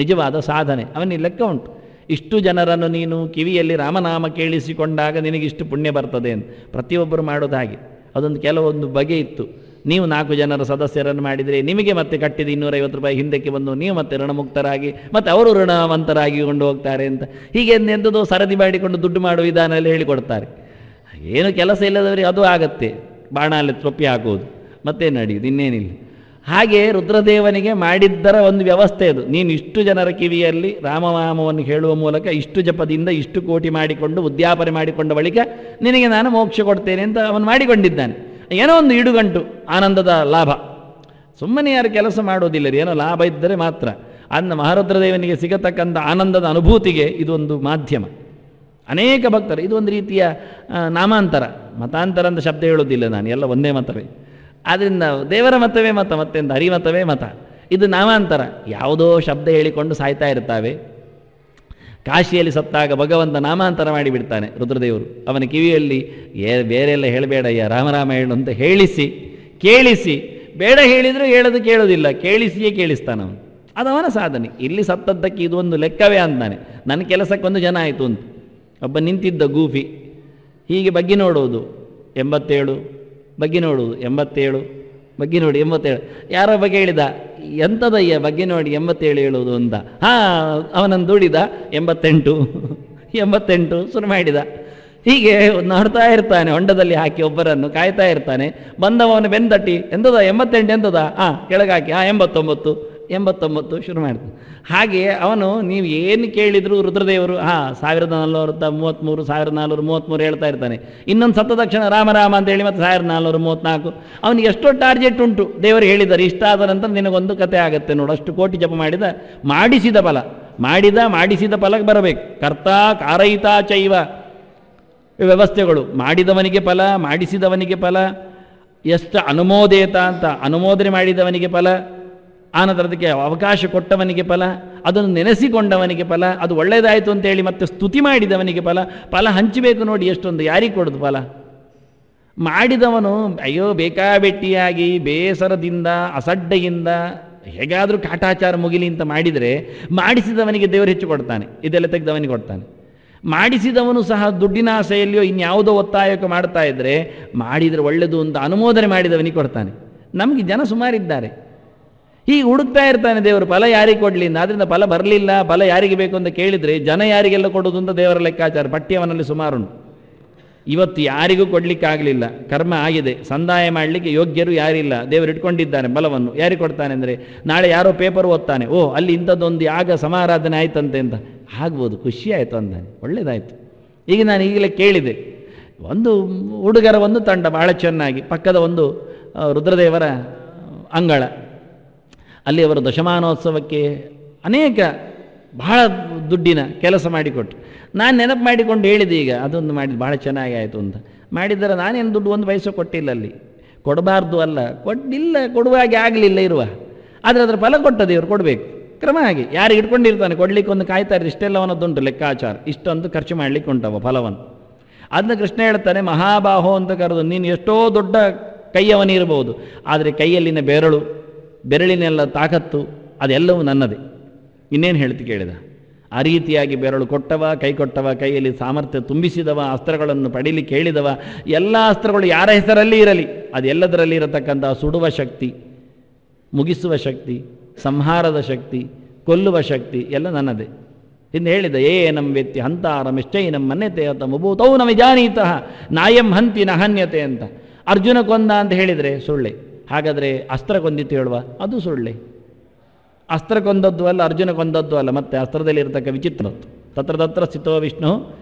ನಿಜವಾದ ಸಾಧನೆ. ಅವನಿಗೆ ಲೆಕ್ಕ ಉಂಟು. ಇಷ್ಟು ಜನರನ್ನು ನೀನು ಕಿವಿಯಲ್ಲಿ ರಾಮನಾಮ ಕೇಳಿಸಿಕೊಂಡಾಗ ನಿನಗಿಷ್ಟು ಪುಣ್ಯ ಬರ್ತದೆ ಅಂತ. ಪ್ರತಿಯೊಬ್ಬರು ಮಾಡೋದು ಹಾಗೆ. ಅದೊಂದು ಕೆಲವೊಂದು ಬಗೆ ಇತ್ತು. ನೀವು 4 ಜನರ ಸದಸ್ಯರನ್ನು ಮಾಡಿದರೆ ನಿಮಗೆ ಮತ್ತೆ ಕಟ್ಟಿದ 250 ರೂಪಾಯಿ ಹಿಂದಕ್ಕೆ ಬಂದು ನೀವು ಮತ್ತೆ ಋಣಮುಕ್ತರಾಗಿ ಮತ್ತೆ ಅವರು ಋಣವಂತರಾಗಿ ಕೊಂಡು ಹೋಗ್ತಾರೆ ಅಂತ. ಹೀಗೆ ಎಂಥದೋ ಸರದಿ ಮಾಡಿಕೊಂಡು ದುಡ್ಡು ಮಾಡುವ ವಿಧಾನ ಎಲ್ಲ ಹೇಳಿಕೊಡ್ತಾರೆ. ಏನು ಕೆಲಸ ಇಲ್ಲದವರಿಗೆ ಅದು ಆಗತ್ತೆ, ಬಾಣ ಅಲ್ಲಿ ತೊಪ್ಪಿ ಹಾಕುವುದು, ಮತ್ತೇನು ನಡೆಯುವುದು, ಇನ್ನೇನಿಲ್ಲ. ಹಾಗೆ ರುದ್ರದೇವನಿಗೆ ಮಾಡಿದ್ದರ ಒಂದು ವ್ಯವಸ್ಥೆ ಅದು. ನೀನು ಇಷ್ಟು ಜನರ ಕಿವಿಯಲ್ಲಿ ರಾಮನಾಮವನ್ನು ಹೇಳುವ ಮೂಲಕ ಇಷ್ಟು ಜಪದಿಂದ ಇಷ್ಟು ಕೋಟಿ ಮಾಡಿಕೊಂಡು ಉದ್ಯಾಪನೆ ಮಾಡಿಕೊಂಡ ಬಳಿಕ ನಿನಗೆ ನಾನು ಮೋಕ್ಷ ಕೊಡ್ತೇನೆ ಅಂತ ಅವನು ಮಾಡಿಕೊಂಡಿದ್ದಾನೆ. ಏನೋ ಒಂದು ಇಡುಗಂಟು ಆನಂದದ ಲಾಭ. ಸುಮ್ಮನೆ ಯಾರು ಕೆಲಸ ಮಾಡೋದಿಲ್ಲ ರೀ, ಏನೋ ಲಾಭ ಇದ್ದರೆ ಮಾತ್ರ. ಅನ್ನ ಮಹಾರುದ್ರದೇವನಿಗೆ ಸಿಗತಕ್ಕಂಥ ಆನಂದದ ಅನುಭೂತಿಗೆ ಇದೊಂದು ಮಾಧ್ಯಮ. ಅನೇಕ ಭಕ್ತರು ಇದು ಒಂದು ರೀತಿಯ ನಾಮಾಂತರ. ಮತಾಂತರ ಅಂತ ಶಬ್ದ ಹೇಳೋದಿಲ್ಲ ನಾನು, ಎಲ್ಲ ಒಂದೇ ಮತವೇ. ಆದ್ದರಿಂದ ದೇವರ ಮತವೇ ಮತ, ಮತ್ತೆಂದು ಹರಿಮತವೇ ಮತ. ಇದು ನಾಮಾಂತರ. ಯಾವುದೋ ಶಬ್ದ ಹೇಳಿಕೊಂಡು ಸಾಯ್ತಾ ಇರ್ತಾವೆ. ಕಾಶಿಯಲ್ಲಿ ಸತ್ತಾಗ ಭಗವಂತ ನಾಮಾಂತರ ಮಾಡಿಬಿಡ್ತಾನೆ ರುದ್ರದೇವರು. ಅವನ ಕಿವಿಯಲ್ಲಿ ಬೇರೆಲ್ಲ ಹೇಳಬೇಡಯ್ಯ, ರಾಮರಾಮ ಹೇಳು ಅಂತ ಕೇಳಿಸಿ ಬೇಡ ಹೇಳಿದರೂ ಹೇಳೋದು ಕೇಳೋದಿಲ್ಲ, ಕೇಳಿಸಿಯೇ ಕೇಳಿಸ್ತಾನವನು. ಅದು ಅವನ ಸಾಧನೆ. ಇಲ್ಲಿ ಸತ್ತದ್ದಕ್ಕೆ ಇದು ಒಂದು ಲೆಕ್ಕವೇ ಅಂತಾನೆ. ನನ್ನ ಕೆಲಸಕ್ಕೊಂದು ಜನ ಆಯಿತು ಅಂತ. ಒಬ್ಬ ನಿಂತಿದ್ದ ಗೂಫಿ ಹೀಗೆ ಬಗ್ಗಿ ನೋಡುವುದು 87, ಬಗ್ಗಿ ನೋಡುವುದು 87, ಬಗ್ಗಿ ನೋಡಿ 87. ಯಾರೋ ಬಗ್ಗೆ ಹೇಳಿದ, ಎಂಥದಯ್ಯ ಬಗ್ಗೆ ನೋಡಿ 87 ಹೇಳುವುದು ಅಂತ. ಅವನನ್ನು ದುಡಿದ 88 ಶುರು ಮಾಡಿದ. ಹೀಗೆ ನೋಡ್ತಾ ಇರ್ತಾನೆ, ಹೊಂಡದಲ್ಲಿ ಹಾಕಿ ಒಬ್ಬರನ್ನು ಕಾಯ್ತಾ ಇರ್ತಾನೆ. ಬಂದವನು ಬೆಂದಟ್ಟಿ, ಎಂಥದ 88 ಎಂಥದ? ಕೆಳಗಾಕಿ 89 ಶುರು ಮಾಡ್ತಾನೆ. ಹಾಗೆ ಅವನು ನೀವು ಏನು ಕೇಳಿದ್ರು ರುದ್ರದೇವರು 1433 1433 ಹೇಳ್ತಾ ಇರ್ತಾನೆ. ಇನ್ನೊಂದು ಸತ್ತ ತಕ್ಷಣ ರಾಮ ಅಂತ ಹೇಳಿ ಮತ್ತೆ 1434. ಅವನಿಗೆ ಎಷ್ಟೋ ಟಾರ್ಗೆಟ್ ಉಂಟು. ದೇವರು ಹೇಳಿದ್ದಾರೆ ಇಷ್ಟ ಆದ ನಂತರ ನಿನಗೊಂದು ಕತೆ ಆಗುತ್ತೆ ನೋಡು. ಅಷ್ಟು ಕೋಟಿ ಜಪ ಮಾಡಿಸಿದ ಫಲ, ಮಾಡಿಸಿದ ಫಲಕ್ಕೆ ಬರಬೇಕು. ಕರ್ತ ಕಾರಯಿತಾ ಚೈವ ವ್ಯವಸ್ಥೆಗಳು. ಮಾಡಿದವನಿಗೆ ಫಲ, ಮಾಡಿಸಿದವನಿಗೆ ಫಲ. ಎಷ್ಟು ಅನುಮೋದೇತ ಅಂತ, ಅನುಮೋದನೆ ಮಾಡಿದವನಿಗೆ ಫಲ, ಆನಂತರ ಅದಕ್ಕೆ ಅವಕಾಶ ಕೊಟ್ಟವನಿಗೆ ಫಲ, ಅದನ್ನು ನೆನೆಸಿಕೊಂಡವನಿಗೆ ಫಲ, ಅದು ಒಳ್ಳೆಯದಾಯಿತು ಅಂತೇಳಿ ಮತ್ತೆ ಸ್ತುತಿ ಮಾಡಿದವನಿಗೆ ಫಲ ಹಂಚಬೇಕು ನೋಡಿ. ಎಷ್ಟೊಂದು ಯಾರಿಗೆ ಕೊಡೋದು ಫಲ? ಮಾಡಿದವನು ಅಯ್ಯೋ ಬೇಕಾಬೆಟ್ಟಿಯಾಗಿ ಬೇಸರದಿಂದ ಅಸಡ್ಡೆಯಿಂದ ಹೇಗಾದರೂ ಕಾಟಾಚಾರ ಮುಗಿಲಿ ಅಂತ ಮಾಡಿದರೆ ಮಾಡಿಸಿದವನಿಗೆ ದೇವರು ಹೆಚ್ಚು ಕೊಡ್ತಾನೆ, ಇದೆಲ್ಲ ತೆಗೆದವನಿಗೆ ಕೊಡ್ತಾನೆ. ಮಾಡಿಸಿದವನು ಸಹ ದುಡ್ಡಿನ ಆಸೆಯಲ್ಲಿಯೋ ಇನ್ಯಾವುದೋ ಒತ್ತಾಯಕ್ಕೆ ಮಾಡ್ತಾ ಇದ್ದರೆ ಮಾಡಿದರೆ ಒಳ್ಳೆಯದು ಅಂತ ಅನುಮೋದನೆ ಮಾಡಿದವನಿಗೆ ಕೊಡ್ತಾನೆ. ನಮಗೆ ಜನ ಸುಮಾರಿದ್ದಾರೆ, ಹೀಗೆ ಹುಡುಕ್ತಾ ಇರ್ತಾನೆ ದೇವರು ಫಲ ಯಾರಿಗೆ ಕೊಡಲಿ ಅಂತ. ಆದ್ದರಿಂದ ಫಲ ಬರಲಿಲ್ಲ, ಫಲ ಯಾರಿಗೆ ಬೇಕು ಅಂತ ಕೇಳಿದರೆ ಜನ ಯಾರಿಗೆಲ್ಲ ಕೊಡೋದು ಅಂತ ದೇವರ ಲೆಕ್ಕಾಚಾರ ಪಠ್ಯವನಲ್ಲಿ ಸುಮಾರುಂಟು. ಇವತ್ತು ಯಾರಿಗೂ ಕೊಡಲಿಕ್ಕಾಗಲಿಲ್ಲ, ಕರ್ಮ ಆಗಿದೆ, ಸಂದಾಯ ಮಾಡಲಿಕ್ಕೆ ಯೋಗ್ಯರು ಯಾರಿಲ್ಲ. ದೇವರು ಇಟ್ಕೊಂಡಿದ್ದಾನೆ ಬಲವನ್ನು. ಯಾರಿಗೆ ಕೊಡ್ತಾನೆ ಅಂದರೆ ನಾಳೆ ಯಾರೋ ಪೇಪರ್ ಓದ್ತಾನೆ, ಅಲ್ಲಿ ಇಂಥದ್ದೊಂದು ಯಾಗ ಸಮಾರಾಧನೆ ಆಯ್ತಂತೆ ಅಂತ. ಆಗ್ಬೋದು, ಖುಷಿ ಆಯಿತು ಅಂತಾನೆ, ಒಳ್ಳೆಯದಾಯಿತು. ಈಗ ನಾನು ಈಗಲೇ ಕೇಳಿದೆ, ಒಂದು ಹುಡುಗರ ಒಂದು ತಂಡ ಭಾಳ ಚೆನ್ನಾಗಿ ಪಕ್ಕದ ಒಂದು ರುದ್ರದೇವರ ಅಂಗಳ, ಅಲ್ಲಿ ಅವರು ದಶಮಾನೋತ್ಸವಕ್ಕೆ ಅನೇಕ ಬಹಳ ದುಡ್ಡಿನ ಕೆಲಸ ಮಾಡಿಕೊಟ್ರು. ನಾನು ನೆನಪು ಮಾಡಿಕೊಂಡು ಹೇಳಿದೆ, ಈಗ ಅದೊಂದು ಮಾಡಿದ್ದು ಭಾಳ ಚೆನ್ನಾಗಿ ಆಯಿತು ಅಂತ. ಮಾಡಿದರೆ ನಾನೇನು ದುಡ್ಡು ಒಂದು ಪೈಸೆ ಕೊಟ್ಟಿಲ್ಲ ಅಲ್ಲಿ, ಕೊಡಬಾರ್ದು ಅಲ್ಲ, ಕೊಡುವಾಗೆ ಆಗಲಿಲ್ಲ ಇರುವ, ಆದರೆ ಅದರ ಫಲ ಕೊಟ್ಟದ್ದು ಇವರು ಕೊಡಬೇಕು ಕ್ರಮ. ಹಾಗೆ ಯಾರು ಇಟ್ಕೊಂಡಿರ್ತಾನೆ ಕೊಡಲಿಕ್ಕೆ ಒಂದು ಕಾಯ್ತಾ ಇರ್ತಾರೆ, ಇಷ್ಟೆಲ್ಲವನ್ನದುಂಟು ಲೆಕ್ಕಾಚಾರ, ಇಷ್ಟೊಂದು ಖರ್ಚು ಮಾಡಲಿಕ್ಕೆ ಉಂಟವ ಫಲವನ್ನು. ಅದನ್ನ ಕೃಷ್ಣ ಹೇಳ್ತಾನೆ, ಮಹಾಬಾಹೋ ಅಂತ ಕರೆದು, ನೀನು ಎಷ್ಟೋ ದೊಡ್ಡ ಕೈಯವನಿರ್ಬೋದು, ಆದರೆ ಕೈಯಲ್ಲಿನ ಬೆರಳಿನೆಲ್ಲ ತಾಕತ್ತು ಅದೆಲ್ಲವೂ ನನ್ನದೇ. ಇನ್ನೇನು ಹೇಳ್ತಿ ಕೇಳಿದ? ಆ ರೀತಿಯಾಗಿ ಬೆರಳು ಕೊಟ್ಟವ, ಕೈ ಕೊಟ್ಟವ, ಕೈಯಲ್ಲಿ ಸಾಮರ್ಥ್ಯ ತುಂಬಿಸಿದವ, ಅಸ್ತ್ರಗಳನ್ನು ಪಡೀಲಿಕ್ಕೆ ಹೇಳಿದವ, ಎಲ್ಲ ಅಸ್ತ್ರಗಳು ಯಾರ ಹೆಸರಲ್ಲಿ ಇರಲಿ ಅದೆಲ್ಲದರಲ್ಲಿ ಇರತಕ್ಕಂಥ ಸುಡುವ ಶಕ್ತಿ, ಮುಗಿಸುವ ಶಕ್ತಿ, ಸಂಹಾರದ ಶಕ್ತಿ, ಕೊಲ್ಲುವ ಶಕ್ತಿ ಎಲ್ಲ ನನ್ನದೇ. ಹಿಂದೆ ಹೇಳಿದ, ನಮ್ಮ ವ್ಯಕ್ತಿ ಹಂತಾರಮಿಶ್ಚೈನಂ ಮನ್ಯತೆ ಅತ ಮುಭೂತೌ ನ ವಿಜಾನೀತಃ ನಾಯಂ ಹಂತಿ ನ ಹನ್ಯತೆ ಅಂತ. ಅರ್ಜುನ ಕೊಂದ ಅಂತ ಹೇಳಿದರೆ ಸುಳ್ಳೆ, ಹಾಗಾದರೆ ಅಸ್ತ್ರ ಕೊಂದಿತ್ತು ಹೇಳುವ, ಅದು ಸುಳ್ಳೆ. ಅಸ್ತ್ರ ಕೊಂದದ್ದು ಅಲ್ಲ, ಅರ್ಜುನ ಕೊಂದದ್ದು ಅಲ್ಲ. ಮತ್ತೆ ಅಸ್ತ್ರದಲ್ಲಿ ಇರತಕ್ಕ ವಿಚಿತ್ರತ್ತು, ತತ್ರ ಸ್ಥಿತೋ ವಿಷ್ಣು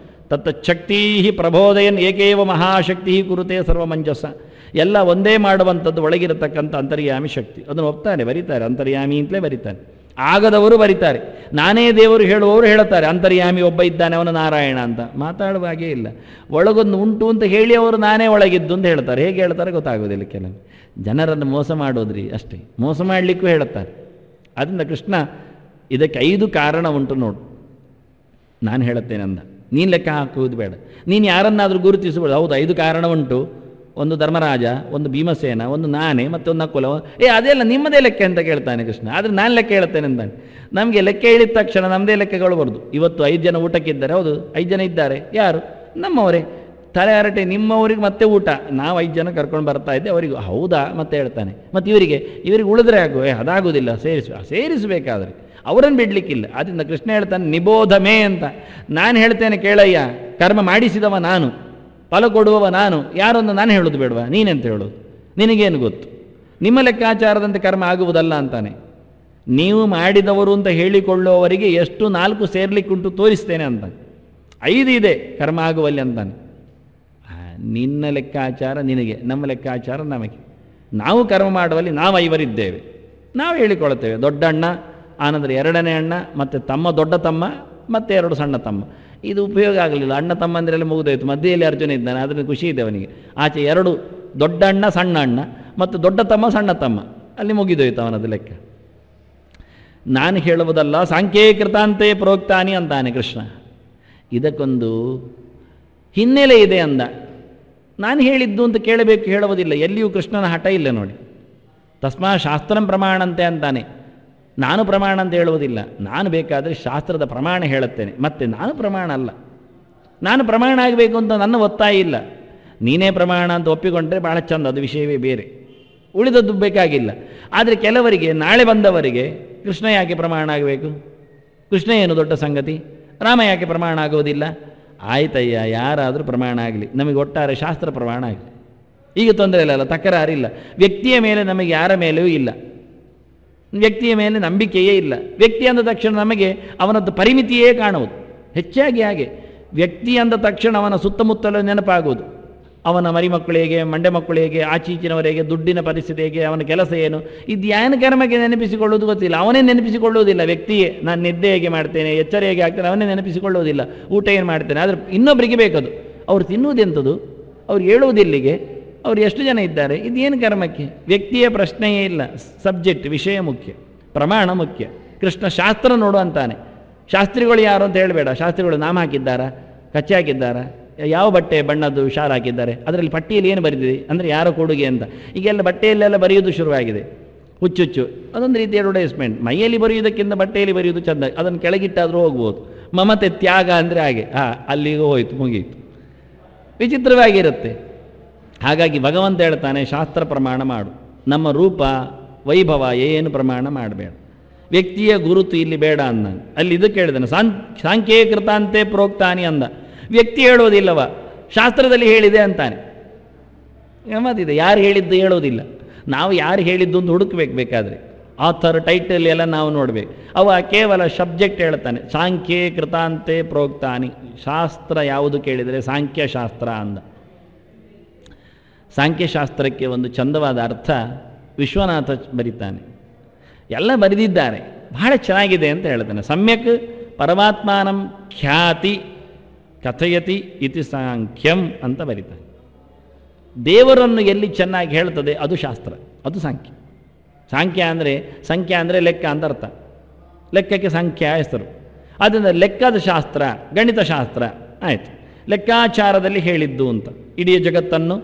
ತತ್ತಚ್ಛಕ್ತೀ ಪ್ರಬೋಧಯನ್ ಏಕೇವ ಮಹಾಶಕ್ತಿ ಕುರುತೆ ಸರ್ವಮಂಜಸ. ಎಲ್ಲ ಒಂದೇ ಮಾಡುವಂಥದ್ದು ಒಳಗಿರತಕ್ಕಂಥ ಅಂತರ್ಯಾಮಿ ಶಕ್ತಿ. ಅದನ್ನು ಒಪ್ತಾರೆ, ಬರೀತಾರೆ, ಅಂತರ್ಯಾಮಿ ಅಂತಲೇ ಬರೀತಾರೆ. ಆಗದವರು ಬರೀತಾರೆ, ನಾನೇ ದೇವರು ಹೇಳುವವರು ಹೇಳುತ್ತಾರೆ ಅಂತರ್ಯಾಮಿ ಒಬ್ಬ ಇದ್ದಾನೆ ಅವನು ನಾರಾಯಣ ಅಂತ. ಮಾತಾಡುವ ಹಾಗೇ ಇಲ್ಲ. ಒಳಗೊಂದು ಉಂಟು ಅಂತ ಹೇಳಿ ಅವರು ನಾನೇ ಒಳಗಿದ್ದು ಅಂತ ಹೇಳ್ತಾರೆ. ಹೇಗೆ ಹೇಳ್ತಾರೆ ಗೊತ್ತಾಗೋದಿಲ್ಲ. ಕೆಲವು ಜನರನ್ನು ಮೋಸ ಮಾಡೋದ್ರಿ ಅಷ್ಟೇ, ಮೋಸ ಮಾಡಲಿಕ್ಕೂ ಹೇಳುತ್ತಾರೆ. ಅದರಿಂದ ಕೃಷ್ಣ ಇದಕ್ಕೆ 5 ಕಾರಣ ಉಂಟು ನೋಡು, ನಾನು ಹೇಳುತ್ತೇನೆ ಅಂದ. ನೀನು ಲೆಕ್ಕ ಹಾಕುವುದು ಬೇಡ, ನೀನು ಯಾರನ್ನಾದರೂ ಗುರುತಿಸಬಹುದು. ಹೌದು 5 ಕಾರಣ ಉಂಟು, ಒಂದು ಧರ್ಮರಾಜ, ಒಂದು ಭೀಮಸೇನ, ಒಂದು ನಾನೇ, ಮತ್ತು ಒಂದು ನಕುಲ. ಅದೆಲ್ಲ ನಿಮ್ಮದೇ ಲೆಕ್ಕ ಅಂತ ಕೇಳ್ತಾನೆ ಕೃಷ್ಣ. ಆದರೆ ನಾನು ಲೆಕ್ಕ ಹೇಳ್ತೇನೆ ಅಂತಾನೆ. ನಮಗೆ ಲೆಕ್ಕ ಹೇಳಿದ ತಕ್ಷಣ ನಮ್ಮದೇ ಲೆಕ್ಕಗಳು ಬರೋದು. ಇವತ್ತು 5 ಜನ ಊಟಕ್ಕಿದ್ದಾರೆ, ಹೌದು 5 ಜನ ಇದ್ದಾರೆ, ಯಾರು? ನಮ್ಮವರೇ. ತಲೆ ಹರಟೆ, ನಿಮ್ಮವರಿಗೆ ಮತ್ತೆ ಊಟ, ನಾವು 5 ಜನ ಕರ್ಕೊಂಡು ಬರ್ತಾ ಇದ್ದೆ, ಅವರಿಗೂ ಹೌದಾ ಮತ್ತೆ ಹೇಳ್ತಾನೆ. ಮತ್ತು ಇವರಿಗೆ ಉಳಿದ್ರೆ ಅದಾಗುವುದಿಲ್ಲ, ಸೇರಿಸಬೇಕಾದ್ರೆ ಅವರನ್ನು ಬಿಡಲಿಕ್ಕಿಲ್ಲ. ಆದ್ದರಿಂದ ಕೃಷ್ಣ ಹೇಳ್ತಾನೆ ನಿಬೋಧಮೇ ಅಂತ. ನಾನು ಹೇಳ್ತೇನೆ ಕೇಳಯ್ಯ, ಕರ್ಮ ಮಾಡಿಸಿದವ ನಾನು, ಫಲ ಕೊಡುವವ ನಾನು, ಯಾರೊಂದು ನಾನು ಹೇಳೋದು ಬೇಡವಾ? ನೀನೆಂತ ಹೇಳೋದು? ನಿನಗೇನು ಗೊತ್ತು? ನಿಮ್ಮ ಲೆಕ್ಕಾಚಾರದಂತೆ ಕರ್ಮ ಆಗುವುದಲ್ಲ ಅಂತಾನೆ. ನೀವು ಮಾಡಿದವರು ಅಂತ ಹೇಳಿಕೊಳ್ಳುವವರಿಗೆ ಎಷ್ಟು 4 ಸೇರ್ಲಿಕ್ಕುಂಟು ತೋರಿಸ್ತೇನೆ ಅಂತ. 5 ಇದೆ ಕರ್ಮ ಆಗುವಲ್ಲಿ ಅಂತಾನೆ. ನಿನ್ನ ಲೆಕ್ಕಾಚಾರ ನಿನಗೆ, ನಮ್ಮ ಲೆಕ್ಕಾಚಾರ ನಮಗೆ. ನಾವು ಕರ್ಮ ಮಾಡುವಲ್ಲಿ ನಾವು 5 ಇದ್ದೇವೆ, ನಾವು ಹೇಳಿಕೊಳ್ತೇವೆ. ದೊಡ್ಡ ಅಣ್ಣ, ಆನಂತರ 2ನೇ ಅಣ್ಣ, ಮತ್ತು ತಮ್ಮ, ದೊಡ್ಡ ತಮ್ಮ, ಮತ್ತು 2 ಸಣ್ಣ ತಮ್ಮ. ಇದು ಉಪಯೋಗ ಆಗಲಿಲ್ಲ. ಅಣ್ಣ ತಮ್ಮಂದಿರೆಲ್ಲ ಮುಗಿದೋಯ್ತು, ಮಧ್ಯೆಯಲ್ಲಿ ಅರ್ಜುನ ಇದ್ದಾನೆ, ಅದನ್ನು ಖುಷಿ ಇದೆ ಅವನಿಗೆ. ಆಚೆ 2 ದೊಡ್ಡ ಅಣ್ಣ, ಸಣ್ಣ ಅಣ್ಣ, ಮತ್ತು ದೊಡ್ಡ ತಮ್ಮ, ಸಣ್ಣ ತಮ್ಮ, ಅಲ್ಲಿ ಮುಗಿದೋಯ್ತು ಅವನದು ಲೆಕ್ಕ. ನಾನು ಹೇಳುವುದಲ್ಲ, ಸಾಂಖ್ಯೀಕೃತಾಂತೆ ಪ್ರೋಕ್ತಾನಿ ಅಂತಾನೆ ಕೃಷ್ಣ. ಇದಕ್ಕೊಂದು ಹಿನ್ನೆಲೆ ಇದೆ ಅಂದ. ನಾನು ಹೇಳಿದ್ದು ಅಂತ ಕೇಳಬೇಕು, ಹೇಳುವುದಿಲ್ಲ. ಎಲ್ಲಿಯೂ ಕೃಷ್ಣನ ಹಠ ಇಲ್ಲ ನೋಡಿ. ತಸ್ಮಾ ಶಾಸ್ತ್ರಂ ಪ್ರಮಾಣಂತೆ ಅಂತಾನೆ. ನಾನು ಪ್ರಮಾಣ ಅಂತ ಹೇಳುವುದಿಲ್ಲ. ನಾನು ಬೇಕಾದರೆ ಶಾಸ್ತ್ರದ ಪ್ರಮಾಣ ಹೇಳುತ್ತೇನೆ, ಮತ್ತೆ ನಾನು ಪ್ರಮಾಣ ಅಲ್ಲ. ನಾನು ಪ್ರಮಾಣ ಆಗಬೇಕು ಅಂತ ನನ್ನ ಒತ್ತಾಯ ಇಲ್ಲ. ನೀನೇ ಪ್ರಮಾಣ ಅಂತ ಒಪ್ಪಿಕೊಂಡ್ರೆ ಭಾಳ ಚಂದ, ಅದು ವಿಷಯವೇ ಬೇರೆ, ಉಳಿದದ್ದು ಬೇಕಾಗಿಲ್ಲ. ಆದರೆ ಕೆಲವರಿಗೆ, ನಾಳೆ ಬಂದವರಿಗೆ ಕೃಷ್ಣ ಯಾಕೆ ಪ್ರಮಾಣ ಆಗಬೇಕು? ಕೃಷ್ಣ ಏನು ದೊಡ್ಡ ಸಂಗತಿ? ರಾಮ ಯಾಕೆ ಪ್ರಮಾಣ ಆಗೋದಿಲ್ಲ? ಆಯ್ತಯ್ಯ, ಯಾರಾದರೂ ಪ್ರಮಾಣ ಆಗಲಿ, ನಮಗೆ ಒಟ್ಟಾರೆ ಶಾಸ್ತ್ರ ಪ್ರಮಾಣ ಆಗಲಿ, ಈಗ ತೊಂದರೆ ಇಲ್ಲಲ್ಲ, ತಕರಾರಿಲ್ಲ. ವ್ಯಕ್ತಿಯ ಮೇಲೆ ನಮಗೆ ಯಾರ ಮೇಲೆಯೂ ಇಲ್ಲ, ವ್ಯಕ್ತಿಯ ಮೇಲೆ ನಂಬಿಕೆಯೇ ಇಲ್ಲ. ವ್ಯಕ್ತಿ ಅಂದ ತಕ್ಷಣ ನಮಗೆ ಅವನದ್ದು ಪರಿಮಿತಿಯೇ ಕಾಣುವುದು. ಹೆಚ್ಚಾಗಿ ಹಾಗೆ ವ್ಯಕ್ತಿ ಅಂದ ತಕ್ಷಣ ಅವನ ಸುತ್ತಮುತ್ತಲು ನೆನಪಾಗುವುದು. ಅವನ ಮರಿಮಕ್ಕಳು ಹೇಗೆ, ಮಂಡೆ ಮಕ್ಕಳು ಹೇಗೆ, ಆಚೀಚಿನವರೆಗೆ, ದುಡ್ಡಿನ ಪರಿಸ್ಥಿತಿ ಹೇಗೆ, ಅವನ ಕೆಲಸ ಏನು, ಇದು ಏನು ಕರ್ಮಕ್ಕೆ ನೆನಪಿಸಿಕೊಳ್ಳುವುದು ಗೊತ್ತಿಲ್ಲ. ಅವನೇ ನೆನಪಿಸಿಕೊಳ್ಳುವುದಿಲ್ಲ. ವ್ಯಕ್ತಿಯೇ, ನಾನು ನಿದ್ದೆ ಹೇಗೆ ಮಾಡ್ತೇನೆ, ಎಚ್ಚರ ಹೇಗೆ ಆಗ್ತೇನೆ, ಅವನೇ ನೆನಪಿಸಿಕೊಳ್ಳುವುದಿಲ್ಲ. ಊಟ ಏನು ಮಾಡ್ತೇನೆ, ಆದರೆ ಇನ್ನೊಬ್ಬರಿಗೆ ಬೇಕದು. ಅವ್ರು ತಿನ್ನುವುದೆಂಥದ್ದು, ಅವ್ರು ಹೇಳುವುದಿಲ್ಲಿಗೆ, ಅವ್ರು ಎಷ್ಟು ಜನ ಇದ್ದಾರೆ, ಇದೇನು ಕರ್ಮಕ್ಕೆ? ವ್ಯಕ್ತಿಯ ಪ್ರಶ್ನೆಯೇ ಇಲ್ಲ. ಸಬ್ಜೆಕ್ಟ್, ವಿಷಯ ಮುಖ್ಯ, ಪ್ರಮಾಣ ಮುಖ್ಯ. ಕೃಷ್ಣ ಶಾಸ್ತ್ರ ನೋಡು ಅಂತಾನೆ. ಶಾಸ್ತ್ರಿಗಳು ಯಾರು ಅಂತ ಹೇಳಬೇಡ. ಶಾಸ್ತ್ರಿಗಳು ನಾಮ ಹಾಕಿದ್ದಾರಾ, ಕಚ್ಚೆ ಹಾಕಿದ್ದಾರಾ, ಯಾವ ಬಟ್ಟೆ ಬಣ್ಣದ್ದು ಶಾಲ್ ಹಾಕಿದ್ದಾರೆ, ಅದರಲ್ಲಿ ಪಟ್ಟಿಯಲ್ಲಿ ಏನು ಬರೆದಿದೆ ಅಂದರೆ ಯಾರೋ ಕೊಡುಗೆ ಅಂತ. ಈಗೆಲ್ಲ ಬಟ್ಟೆಯಲ್ಲೆಲ್ಲ ಬರೆಯುವುದು ಶುರುವಾಗಿದೆ, ಹುಚ್ಚುಚ್ಚು. ಅದೊಂದು ರೀತಿಯ ಅಡ್ವರ್ಟೈಸ್ಮೆಂಟ್. ಮೈಯಲ್ಲಿ ಬರೆಯುವುದಕ್ಕಿಂತ ಬಟ್ಟೆಯಲ್ಲಿ ಬರೆಯುವುದು ಚೆಂದ, ಅದನ್ನು ಕೆಳಗಿಟ್ಟಾದರೂ ಹೋಗ್ಬೋದು. ಮಮತೆ ತ್ಯಾಗ ಅಂದರೆ ಹಾಗೆ, ಅಲ್ಲಿಗೂ ಹೋಯ್ತು, ಮುಗೀತು. ವಿಚಿತ್ರವಾಗಿರುತ್ತೆ. ಹಾಗಾಗಿ ಭಗವಂತ ಹೇಳ್ತಾನೆ, ಶಾಸ್ತ್ರ ಪ್ರಮಾಣ ಮಾಡು, ನಮ್ಮ ರೂಪ ವೈಭವ ಏನು ಪ್ರಮಾಣ ಮಾಡಬೇಡ, ವ್ಯಕ್ತಿಯ ಗುರುತು ಇಲ್ಲಿ ಬೇಡ ಅಂದ. ಅಲ್ಲಿ ಇದಕ್ಕೆ ಹೇಳಿದಾನೆ, ಸಾಂಖ್ಯೀಕೃತಾಂತೆ ಪ್ರೋಕ್ತಾನಿ ಅಂದ. ವ್ಯಕ್ತಿ ಹೇಳೋದಿಲ್ಲವ, ಶಾಸ್ತ್ರದಲ್ಲಿ ಹೇಳಿದೆ ಅಂತಾನೆ. ಗಮ್ಮತ್ತಿದೆ. ಯಾರು ಹೇಳಿದ್ದು ಹೇಳೋದಿಲ್ಲ. ನಾವು ಯಾರು ಹೇಳಿದ್ದು ಅಂತ ಹುಡುಕ್ಬೇಕು. ಬೇಕಾದರೆ ಆಥರ್, ಟೈಟಲ್ ಎಲ್ಲ ನಾವು ನೋಡಬೇಕು. ಅವ ಕೇವಲ ಸಬ್ಜೆಕ್ಟ್ ಹೇಳ್ತಾನೆ. ಸಾಂಖ್ಯೀಕೃತಾಂತೆ ಪ್ರೋಕ್ತಾನಿ, ಶಾಸ್ತ್ರ ಯಾವುದು ಕೇಳಿದರೆ ಸಾಂಖ್ಯಶಾಸ್ತ್ರ ಅಂದ. ಸಾಂಖ್ಯಶಾಸ್ತ್ರಕ್ಕೆ ಒಂದು ಚಂದವಾದ ಅರ್ಥ ವಿಶ್ವನಾಥ ಬರೀತಾನೆ. ಎಲ್ಲ ಬರೆದಿದ್ದಾರೆ, ಬಹಳ ಚೆನ್ನಾಗಿದೆ ಅಂತ ಹೇಳ್ತಾನೆ. ಸಮ್ಯಕ್ ಪರಮಾತ್ಮಾನಂ ಖ್ಯಾತಿ ಕಥಯತಿ ಇತಿ ಸಾಂಖ್ಯಂ ಅಂತ ಬರೀತಾನೆ. ದೇವರನ್ನು ಎಲ್ಲಿ ಚೆನ್ನಾಗಿ ಹೇಳ್ತದೆ ಅದು ಶಾಸ್ತ್ರ, ಅದು ಸಾಂಖ್ಯ. ಸಂಖ್ಯಾ ಅಂದರೆ ಲೆಕ್ಕ ಅಂತ ಅರ್ಥ. ಲೆಕ್ಕಕ್ಕೆ ಸಂಖ್ಯಾ ಹೆಸರು. ಅದರಿಂದ ಲೆಕ್ಕದ ಶಾಸ್ತ್ರ, ಗಣಿತ ಶಾಸ್ತ್ರ ಆಯಿತು. ಲೆಕ್ಕಾಚಾರದಲ್ಲಿ ಹೇಳಿದ್ದು ಅಂತ. ಇಡೀ ಜಗತ್ತನ್ನು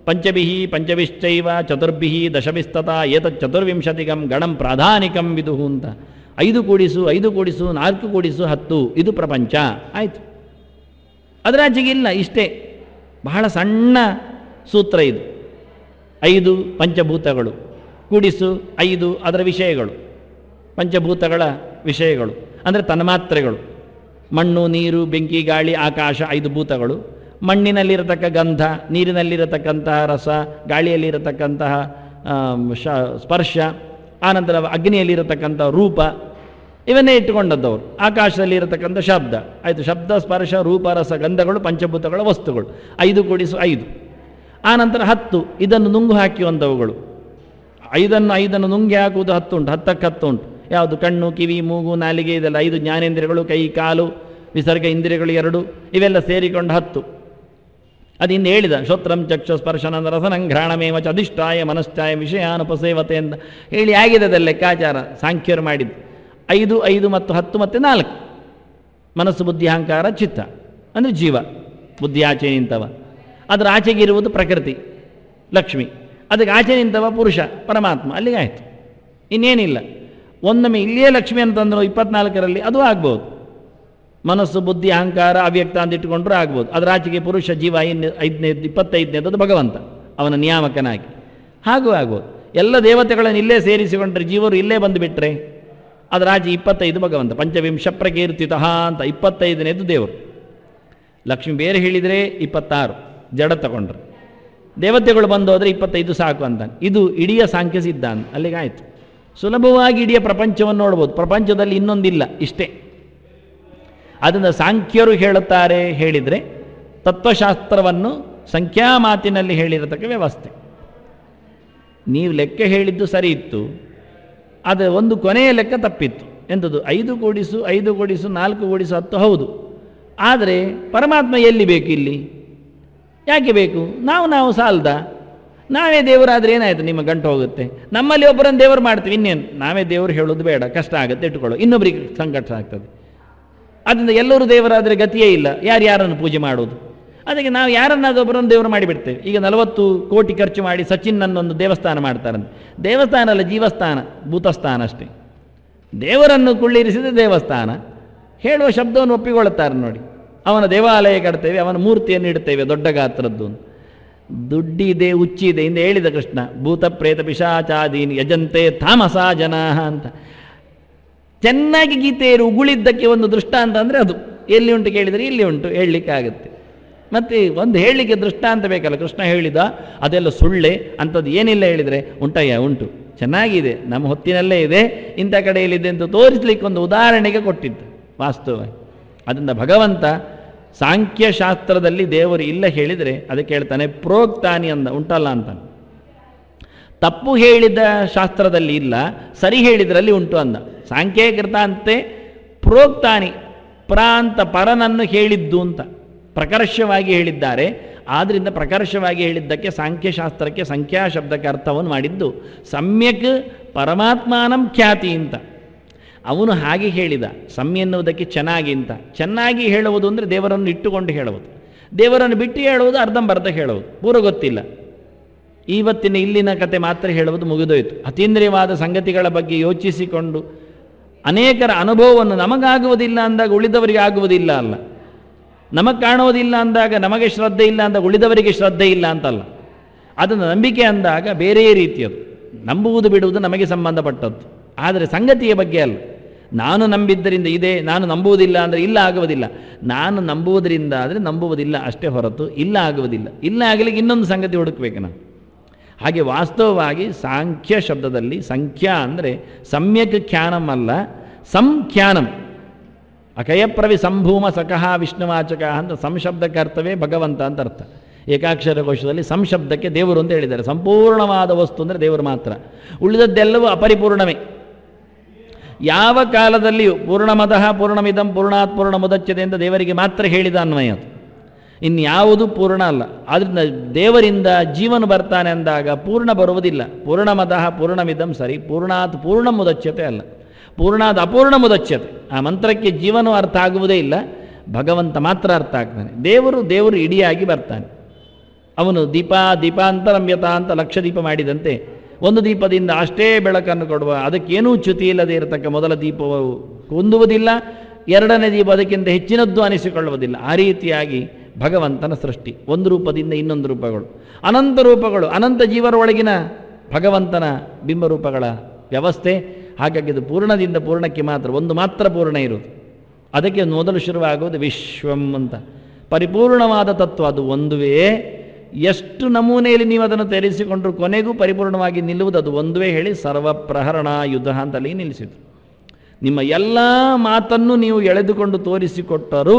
ಪಂಚಭಿಶ್ಚೈವ ಚತುರ್ಭಿಃ ದಶಭಿಸ್ತತ ಏತತ್ ಚತುರ್ವಿಂಶತಿಗಂ ಗಣಂ ಪ್ರಾಧಾನಿಕಂ ವಿದುಹು ಅಂತ. 5 ಕೂಡಿಸು 4 ಕೂಡಿಸು 10 ಇದು ಪ್ರಪಂಚ ಆಯಿತು. ಅದರಾಚೆಗಿಲ್ಲ, ಇಷ್ಟೇ. ಬಹಳ ಸಣ್ಣ ಸೂತ್ರ ಇದು. 5 ಪಂಚಭೂತಗಳು ಕೂಡಿಸು 5 ಅದರ ವಿಷಯಗಳು, ಪಂಚಭೂತಗಳ ವಿಷಯಗಳು ಅಂದರೆ ತನ್ಮಾತ್ರೆಗಳು. ಮಣ್ಣು, ನೀರು, ಬೆಂಕಿ, ಗಾಳಿ, ಆಕಾಶ 5 ಭೂತಗಳು. ಮಣ್ಣಿನಲ್ಲಿರತಕ್ಕ ಗಂಧ, ನೀರಿನಲ್ಲಿರತಕ್ಕಂತಹ ರಸ, ಗಾಳಿಯಲ್ಲಿರತಕ್ಕಂತಹ ಸ್ಪರ್ಶ, ಆನಂತರ ಅಗ್ನಿಯಲ್ಲಿರತಕ್ಕಂಥ ರೂಪ, ಇವನ್ನೇ ಇಟ್ಟುಕೊಂಡದ್ದವರು. ಆಕಾಶದಲ್ಲಿರತಕ್ಕಂಥ ಶಬ್ದ ಆಯಿತು. ಶಬ್ದ, ಸ್ಪರ್ಶ, ರೂಪ, ರಸ, ಗಂಧಗಳು ಪಂಚಭೂತಗಳ ವಸ್ತುಗಳು. 5 ಕೂಡಿಸು 5. ಆನಂತರ 10 ಇದನ್ನು ನುಂಗು ಹಾಕಿಯುವಂಥವುಗಳು. 5 ನುಂಗಿ ಹಾಕುವುದು 10 ಉಂಟು. 10ಕ್ಕೆ 10 ಉಂಟು. ಯಾವುದು? ಕಣ್ಣು, ಕಿವಿ, ಮೂಗು, ನಾಲಿಗೆ, ಇದೆಲ್ಲ 5 ಜ್ಞಾನೇಂದ್ರಿಯಗಳು, ಕೈ, ಕಾಲು, ವಿಸರ್ಗ ಇಂದ್ರಿಯಗಳು 2, ಇವೆಲ್ಲ ಸೇರಿಕೊಂಡು 10. ಅದಿಂದ ಹೇಳಿದ ಶ್ರೋತ್ರಂ ಚಕ್ಷು ಸ್ಪರ್ಶನ ರಸನಂ ಘ್ರಾಣಮೇವ ಚ ಅಧಿಷ್ಠಾಯ ಮನಶ್ಚಾಯ ವಿಷಯಾನುಪಸೇವತೆ ಅಂತ ಹೇಳಿ ಆಗಿದೆ ಅದರ ಲೆಕ್ಕಾಚಾರ ಸಾಂಖ್ಯರು ಮಾಡಿದ್ದು. 5 5 ಮತ್ತು 10 ಮತ್ತು 4. ಮನಸ್ಸು, ಬುದ್ಧಿ, ಅಹಂಕಾರ, ಚಿತ್ತ ಅಂದರೆ ಜೀವ, ಬುದ್ಧಿ ಆಚೆ ನಿಂತವ. ಅದರ ಆಚೆಗೆ ಇರುವುದು ಪ್ರಕೃತಿ ಲಕ್ಷ್ಮಿ, ಅದಕ್ಕೆ ಆಚೆ ನಿಂತವ ಪುರುಷ ಪರಮಾತ್ಮ. ಅಲ್ಲಿಗೆ ಆಯಿತು, ಇನ್ನೇನಿಲ್ಲ. ಒಂದೊಮ್ಮೆ ಇಲ್ಲಿಯೇ ಲಕ್ಷ್ಮಿ ಅಂತಂದ್ರು 24ರಲ್ಲಿ ಅದು ಆಗ್ಬೋದು. ಮನಸ್ಸು, ಬುದ್ಧಿ, ಅಹಂಕಾರ, ಅವ್ಯಕ್ತ ಅಂತ ಇಟ್ಟುಕೊಂಡ್ರೂ ಆಗ್ಬೋದು. ಅದರ ಆಚೆಗೆ ಪುರುಷ, ಜೀವ 25ನೇದು ಭಗವಂತ ಅವನ ನಿಯಾಮಕನಾಗಿ, ಹಾಗೂ ಆಗ್ಬೋದು. ಎಲ್ಲ ದೇವತೆಗಳನ್ನು ಇಲ್ಲೇ ಸೇರಿಸಿಕೊಂಡ್ರೆ, ಜೀವರು ಇಲ್ಲೇ ಬಂದುಬಿಟ್ರೆ ಅದರ ಆಚೆ 25 ಭಗವಂತ. ಪಂಚವಿಂಶ ಪ್ರಕೀರ್ತಿತಃ ಅಂತ 25ನೇದು ದೇವರು. ಲಕ್ಷ್ಮಿ ಬೇರೆ ಹೇಳಿದರೆ 26 ಜಡ ತಗೊಂಡ್ರೆ, ದೇವತೆಗಳು ಬಂದು ಹೋದರೆ 25 ಸಾಕು ಅಂತ. ಇದು ಇಡೀ ಸಾಂಖ್ಯ ಸಿದ್ಧಾಂತ. ಅಲ್ಲಿಗಾಯಿತು. ಸುಲಭವಾಗಿ ಇಡೀ ಪ್ರಪಂಚವನ್ನು ನೋಡ್ಬೋದು. ಪ್ರಪಂಚದಲ್ಲಿ ಇನ್ನೊಂದಿಲ್ಲ, ಇಷ್ಟೇ. ಅದನ್ನು ಸಾಂಖ್ಯರು ಹೇಳುತ್ತಾರೆ. ಹೇಳಿದರೆ ತತ್ವಶಾಸ್ತ್ರವನ್ನು ಸಂಖ್ಯಾ ಮಾತಿನಲ್ಲಿ ಹೇಳಿರತಕ್ಕ ವ್ಯವಸ್ಥೆ. ನೀವು ಲೆಕ್ಕ ಹೇಳಿದ್ದು ಸರಿ ಇತ್ತು, ಅದು ಒಂದು ಕೊನೆಯ ಲೆಕ್ಕ ತಪ್ಪಿತ್ತು. ಎಂಥದ್ದು? 5 ಕೂಡಿಸು 5 ಕೂಡಿಸು 4 ಕೂಡಿಸು 10 ಹೌದು. ಆದರೆ ಪರಮಾತ್ಮ ಎಲ್ಲಿ ಬೇಕು? ಇಲ್ಲಿ ಯಾಕೆ ಬೇಕು? ನಾವು ಸಾಲ್ದ? ನಾವೇ ದೇವರಾದರೆ ಏನಾಯಿತು? ನಿಮ್ಮ ಗಂಟು ಹೋಗುತ್ತೆ. ನಮ್ಮಲ್ಲಿ ಒಬ್ಬರನ್ನು ದೇವರು ಮಾಡ್ತೀವಿ, ಇನ್ನೇನು? ನಾವೇ ದೇವರು ಹೇಳೋದು ಬೇಡ, ಕಷ್ಟ ಆಗುತ್ತೆ, ಇಟ್ಟುಕೊಳ್ಳೋ. ಇನ್ನೊಬ್ಬರಿಗೆ ಸಂಕಟ ಆಗ್ತದೆ. ಅದರಿಂದ ಎಲ್ಲರೂ ದೇವರಾದರೆ ಗತಿಯೇ ಇಲ್ಲ. ಯಾರನ್ನು ಪೂಜೆ ಮಾಡೋದು? ಅದಕ್ಕೆ ನಾವು ಯಾರನ್ನಾದರೂ ಒಬ್ಬರನ್ನು ದೇವರು ಮಾಡಿಬಿಡ್ತೇವೆ. ಈಗ 40 ಕೋಟಿ ಖರ್ಚು ಮಾಡಿ ಸಚಿನ್ನನ್ನೊಂದು ದೇವಸ್ಥಾನ ಮಾಡ್ತಾರಂತೆ. ದೇವಸ್ಥಾನ ಅಲ್ಲ, ಜೀವಸ್ಥಾನ, ಭೂತಸ್ಥಾನ ಅಷ್ಟೇ. ದೇವರನ್ನು ಕುಳ್ಳಿರಿಸಿದ ದೇವಸ್ಥಾನ ಹೇಳುವ ಶಬ್ದವನ್ನು ಒಪ್ಪಿಕೊಳ್ಳುತ್ತಾರೆ ನೋಡಿ. ಅವನ ದೇವಾಲಯ ಕಟ್ತೇವೆ, ಅವನ ಮೂರ್ತಿಯನ್ನು ಇಡ್ತೇವೆ ದೊಡ್ಡ ಗಾತ್ರದ್ದು. ದುಡ್ಡಿದೆ, ಹುಚ್ಚಿದೆ ಎಂದು ಹೇಳಿದ ಕೃಷ್ಣ. ಭೂತ ಪ್ರೇತ ಪಿಶಾಚಾದೀನಿ ಯಜಂತೆ ತಾಮಸಾ ಜನಾಹ ಅಂತ ಚೆನ್ನಾಗಿ ಗೀತೆಯರು ಉಗುಳಿದ್ದಕ್ಕೆ ಒಂದು ದೃಷ್ಟಾಂತ ಅಂದರೆ ಅದು. ಎಲ್ಲಿ ಉಂಟು ಕೇಳಿದರೆ ಇಲ್ಲಿ ಉಂಟು, ಹೇಳಲಿಕ್ಕಾಗುತ್ತೆ. ಮತ್ತು ಒಂದು ಹೇಳಲಿಕ್ಕೆ ದೃಷ್ಟಾಂತ ಬೇಕಲ್ಲ. ಕೃಷ್ಣ ಹೇಳಿದ ಅದೆಲ್ಲ ಸುಳ್ಳೆ ಅಂಥದ್ದು ಏನಿಲ್ಲ ಹೇಳಿದರೆ ಉಂಟಯ್ಯ, ಉಂಟು, ಚೆನ್ನಾಗಿದೆ, ನಮ್ಮ ಹೊತ್ತಿನಲ್ಲೇ ಇದೆ, ಇಂಥ ಕಡೆಯಲ್ಲಿದೆ ಅಂತ ತೋರಿಸ್ಲಿಕ್ಕೆ ಒಂದು ಉದಾಹರಣೆಗೆ ಕೊಟ್ಟಿದ್ದು ವಾಸ್ತವವಾಗಿ. ಅದರಿಂದ ಭಗವಂತ ಸಾಂಖ್ಯಶಾಸ್ತ್ರದಲ್ಲಿ ದೇವರು ಇಲ್ಲ ಹೇಳಿದರೆ ಅದಕ್ಕೆ ಹೇಳ್ತಾನೆ ಪ್ರೋಕ್ತಾನಿ ಅಂದ, ಉಂಟಲ್ಲ ಅಂತಾನೆ. ತಪ್ಪು ಹೇಳಿದ ಶಾಸ್ತ್ರದಲ್ಲಿ ಇಲ್ಲ, ಸರಿ ಹೇಳಿದ್ರಲ್ಲಿ ಉಂಟು ಅಂದ. ಸಾಂಖ್ಯಕೃತಾಂತೆ ಪ್ರೋಕ್ತಾನಿ, ಪ್ರಾಂತ ಪರನನ್ನು ಹೇಳಿದ್ದು ಅಂತ ಪ್ರಕರ್ಷವಾಗಿ ಹೇಳಿದ್ದಾರೆ. ಆದ್ದರಿಂದ ಪ್ರಕರ್ಷವಾಗಿ ಹೇಳಿದ್ದಕ್ಕೆ ಸಾಂಖ್ಯಶಾಸ್ತ್ರಕ್ಕೆ ಸಂಖ್ಯಾ ಶಬ್ದಕ್ಕೆ ಅರ್ಥವನ್ನು ಮಾಡಿದ್ದು ಸಮ್ಯಕ್ ಪರಮಾತ್ಮಾನಂ ಖ್ಯಾತಿ ಅಂತ. ಅವನು ಹಾಗೆ ಹೇಳಿದ. ಸಮ್ಯ ಎನ್ನುವುದಕ್ಕೆ ಚೆನ್ನಾಗಿ ಅಂತ. ಚೆನ್ನಾಗಿ ಹೇಳುವುದು ಅಂದರೆ ದೇವರನ್ನು ಇಟ್ಟುಕೊಂಡು ಹೇಳುವುದು. ದೇವರನ್ನು ಬಿಟ್ಟು ಹೇಳುವುದು ಅರ್ಧಂಬರ್ಧ ಹೇಳುವುದು, ಪೂರ್ವ ಗೊತ್ತಿಲ್ಲ. ಇವತ್ತಿನ ಇಲ್ಲಿನ ಕತೆ ಮಾತ್ರ ಹೇಳುವುದು ಮುಗಿದೋಯ್ತು. ಅತೀಂದ್ರಿಯವಾದ ಸಂಗತಿಗಳ ಬಗ್ಗೆ ಯೋಚಿಸಿಕೊಂಡು ಅನೇಕರ ಅನುಭವವನ್ನು ನಮಗಾಗುವುದಿಲ್ಲ ಅಂದಾಗ ಉಳಿದವರಿಗೆ ಆಗುವುದಿಲ್ಲ ಅಲ್ಲ, ನಮಗೆ ಕಾಣುವುದಿಲ್ಲ ಅಂದಾಗ ನಮಗೆ ಶ್ರದ್ಧೆ ಇಲ್ಲ ಅಂದಾಗ ಉಳಿದವರಿಗೆ ಶ್ರದ್ಧೆ ಇಲ್ಲ ಅಂತಲ್ಲ. ಅದನ್ನು ನಂಬಿಕೆ ಅಂದಾಗ ಬೇರೆ ರೀತಿಯದು. ನಂಬುವುದು ಬಿಡುವುದು ನಮಗೆ ಸಂಬಂಧಪಟ್ಟದ್ದು, ಆದರೆ ಸಂಗತಿಯ ಬಗ್ಗೆ ಅಲ್ಲ. ನಾನು ನಂಬಿದ್ದರಿಂದ ಇದೆ, ನಾನು ನಂಬುವುದಿಲ್ಲ ಅಂದರೆ ಇಲ್ಲ ಆಗುವುದಿಲ್ಲ. ನಾನು ನಂಬುವುದರಿಂದ ಆದರೆ ನಂಬುವುದಿಲ್ಲ ಅಷ್ಟೇ ಹೊರತು ಇಲ್ಲ ಆಗುವುದಿಲ್ಲ. ಇಲ್ಲ ಆಗಲಿಕ್ಕೆ ಇನ್ನೊಂದು ಸಂಗತಿ ಹುಡುಕಬೇಕು ನಾವು. ಹಾಗೆ ವಾಸ್ತವವಾಗಿ ಸಾಂಖ್ಯ ಶಬ್ದದಲ್ಲಿ ಸಂಖ್ಯಾ ಅಂದರೆ ಸಮ್ಯಕ್ ಖ್ಯಾನಂ ಅಲ್ಲ, ಸಂಖ್ಯಾನಂ. ಅಕಯಪ್ರವಿ ಸಂಭೂಮ ಸಕಃ ವಿಷ್ಣುವಾಚಕ ಅಂತ ಸಂಶಬ್ದಕ್ಕೆ ಅರ್ಥವೇ ಭಗವಂತ ಅಂತ ಅರ್ಥ. ಏಕಾಕ್ಷರ ಕೋಶದಲ್ಲಿ ಸಂಶಬ್ದಕ್ಕೆ ದೇವರು ಅಂತ ಹೇಳಿದ್ದಾರೆ. ಸಂಪೂರ್ಣವಾದ ವಸ್ತು ಅಂದರೆ ದೇವರು ಮಾತ್ರ, ಉಳಿದದ್ದೆಲ್ಲವೂ ಅಪರಿಪೂರ್ಣವೇ. ಯಾವ ಕಾಲದಲ್ಲಿಯೂ ಪೂರ್ಣಮದಃ ಪೂರ್ಣಮಿದಂ ಪೂರ್ಣಾತ್ ಪೂರ್ಣಮುದಚ್ಯತೆ ಅಂತ ದೇವರಿಗೆ ಮಾತ್ರ ಹೇಳಿದ ಅನ್ವಯ ಅದು. ಇನ್ಯಾವುದು ಪೂರ್ಣ ಅಲ್ಲ. ಆದ್ದರಿಂದ ದೇವರಿಂದ ಜೀವನು ಬರ್ತಾನೆ ಅಂದಾಗ ಪೂರ್ಣ ಬರುವುದಿಲ್ಲ. ಪೂರ್ಣಮದಃ ಪೂರ್ಣಮಿದಂ ಸರಿ, ಪೂರ್ಣಾತ್ ಪೂರ್ಣ ಮುದಚ್ಯತೆ ಅಲ್ಲ, ಪೂರ್ಣಾತ್ ಅಪೂರ್ಣ ಮುದಚ್ಯತೆ. ಆ ಮಂತ್ರಕ್ಕೆ ಜೀವನೂ ಅರ್ಥ ಆಗುವುದೇ ಇಲ್ಲ, ಭಗವಂತ ಮಾತ್ರ ಅರ್ಥ ಆಗ್ತಾನೆ. ದೇವರು ಇಡಿಯಾಗಿ ಬರ್ತಾನೆ. ಅವನು ದೀಪಾಂತರಮ್ಯತ ಅಂತ ಲಕ್ಷ ದೀಪ ಮಾಡಿದಂತೆ ಒಂದು ದೀಪದಿಂದ ಅಷ್ಟೇ ಬೆಳಕನ್ನು ಕೊಡುವ, ಅದಕ್ಕೇನೂ ಚ್ಯುತಿ ಇಲ್ಲದೆ ಇರತಕ್ಕ ಮೊದಲ ದೀಪವು ಕುಂದುವುದಿಲ್ಲ, ಎರಡನೇ ದೀಪ ಅದಕ್ಕಿಂತ ಹೆಚ್ಚಿನದ್ದು ಅನಿಸಿಕೊಳ್ಳುವುದಿಲ್ಲ. ಆ ರೀತಿಯಾಗಿ ಭಗವಂತನ ಸೃಷ್ಟಿ, ಒಂದು ರೂಪದಿಂದ ಇನ್ನೊಂದು ರೂಪಗಳು, ಅನಂತ ರೂಪಗಳು, ಅನಂತ ಜೀವರ ಒಳಗಿನ ಭಗವಂತನ ಬಿಂಬರೂಪಗಳ ವ್ಯವಸ್ಥೆ. ಹಾಗಾಗಿ ಇದು ಪೂರ್ಣದಿಂದ ಪೂರ್ಣಕ್ಕೆ ಮಾತ್ರ, ಒಂದು ಮಾತ್ರ ಪೂರ್ಣ ಇರುವುದು. ಅದಕ್ಕೆ ಮೊದಲು ಶುರುವಾಗುವುದು ವಿಶ್ವಂ ಅಂತ. ಪರಿಪೂರ್ಣವಾದ ತತ್ವ ಅದು ಒಂದುವೇ. ಎಷ್ಟು ನಮೂನೆಯಲ್ಲಿ ನೀವು ಅದನ್ನು ತೆರೆಸಿಕೊಂಡ್ರು ಕೊನೆಗೂ ಪರಿಪೂರ್ಣವಾಗಿ ನಿಲ್ಲುವುದು ಅದು ಒಂದುವೇ. ಹೇಳಿ ಸರ್ವಪ್ರಹರಣ ಯುದ್ಧ ಅಂತಲ್ಲಿ ನಿಲ್ಲಿಸಿತು. ನಿಮ್ಮ ಎಲ್ಲ ಮಾತನ್ನು ನೀವು ಎಳೆದುಕೊಂಡು ತೋರಿಸಿಕೊಟ್ಟರೂ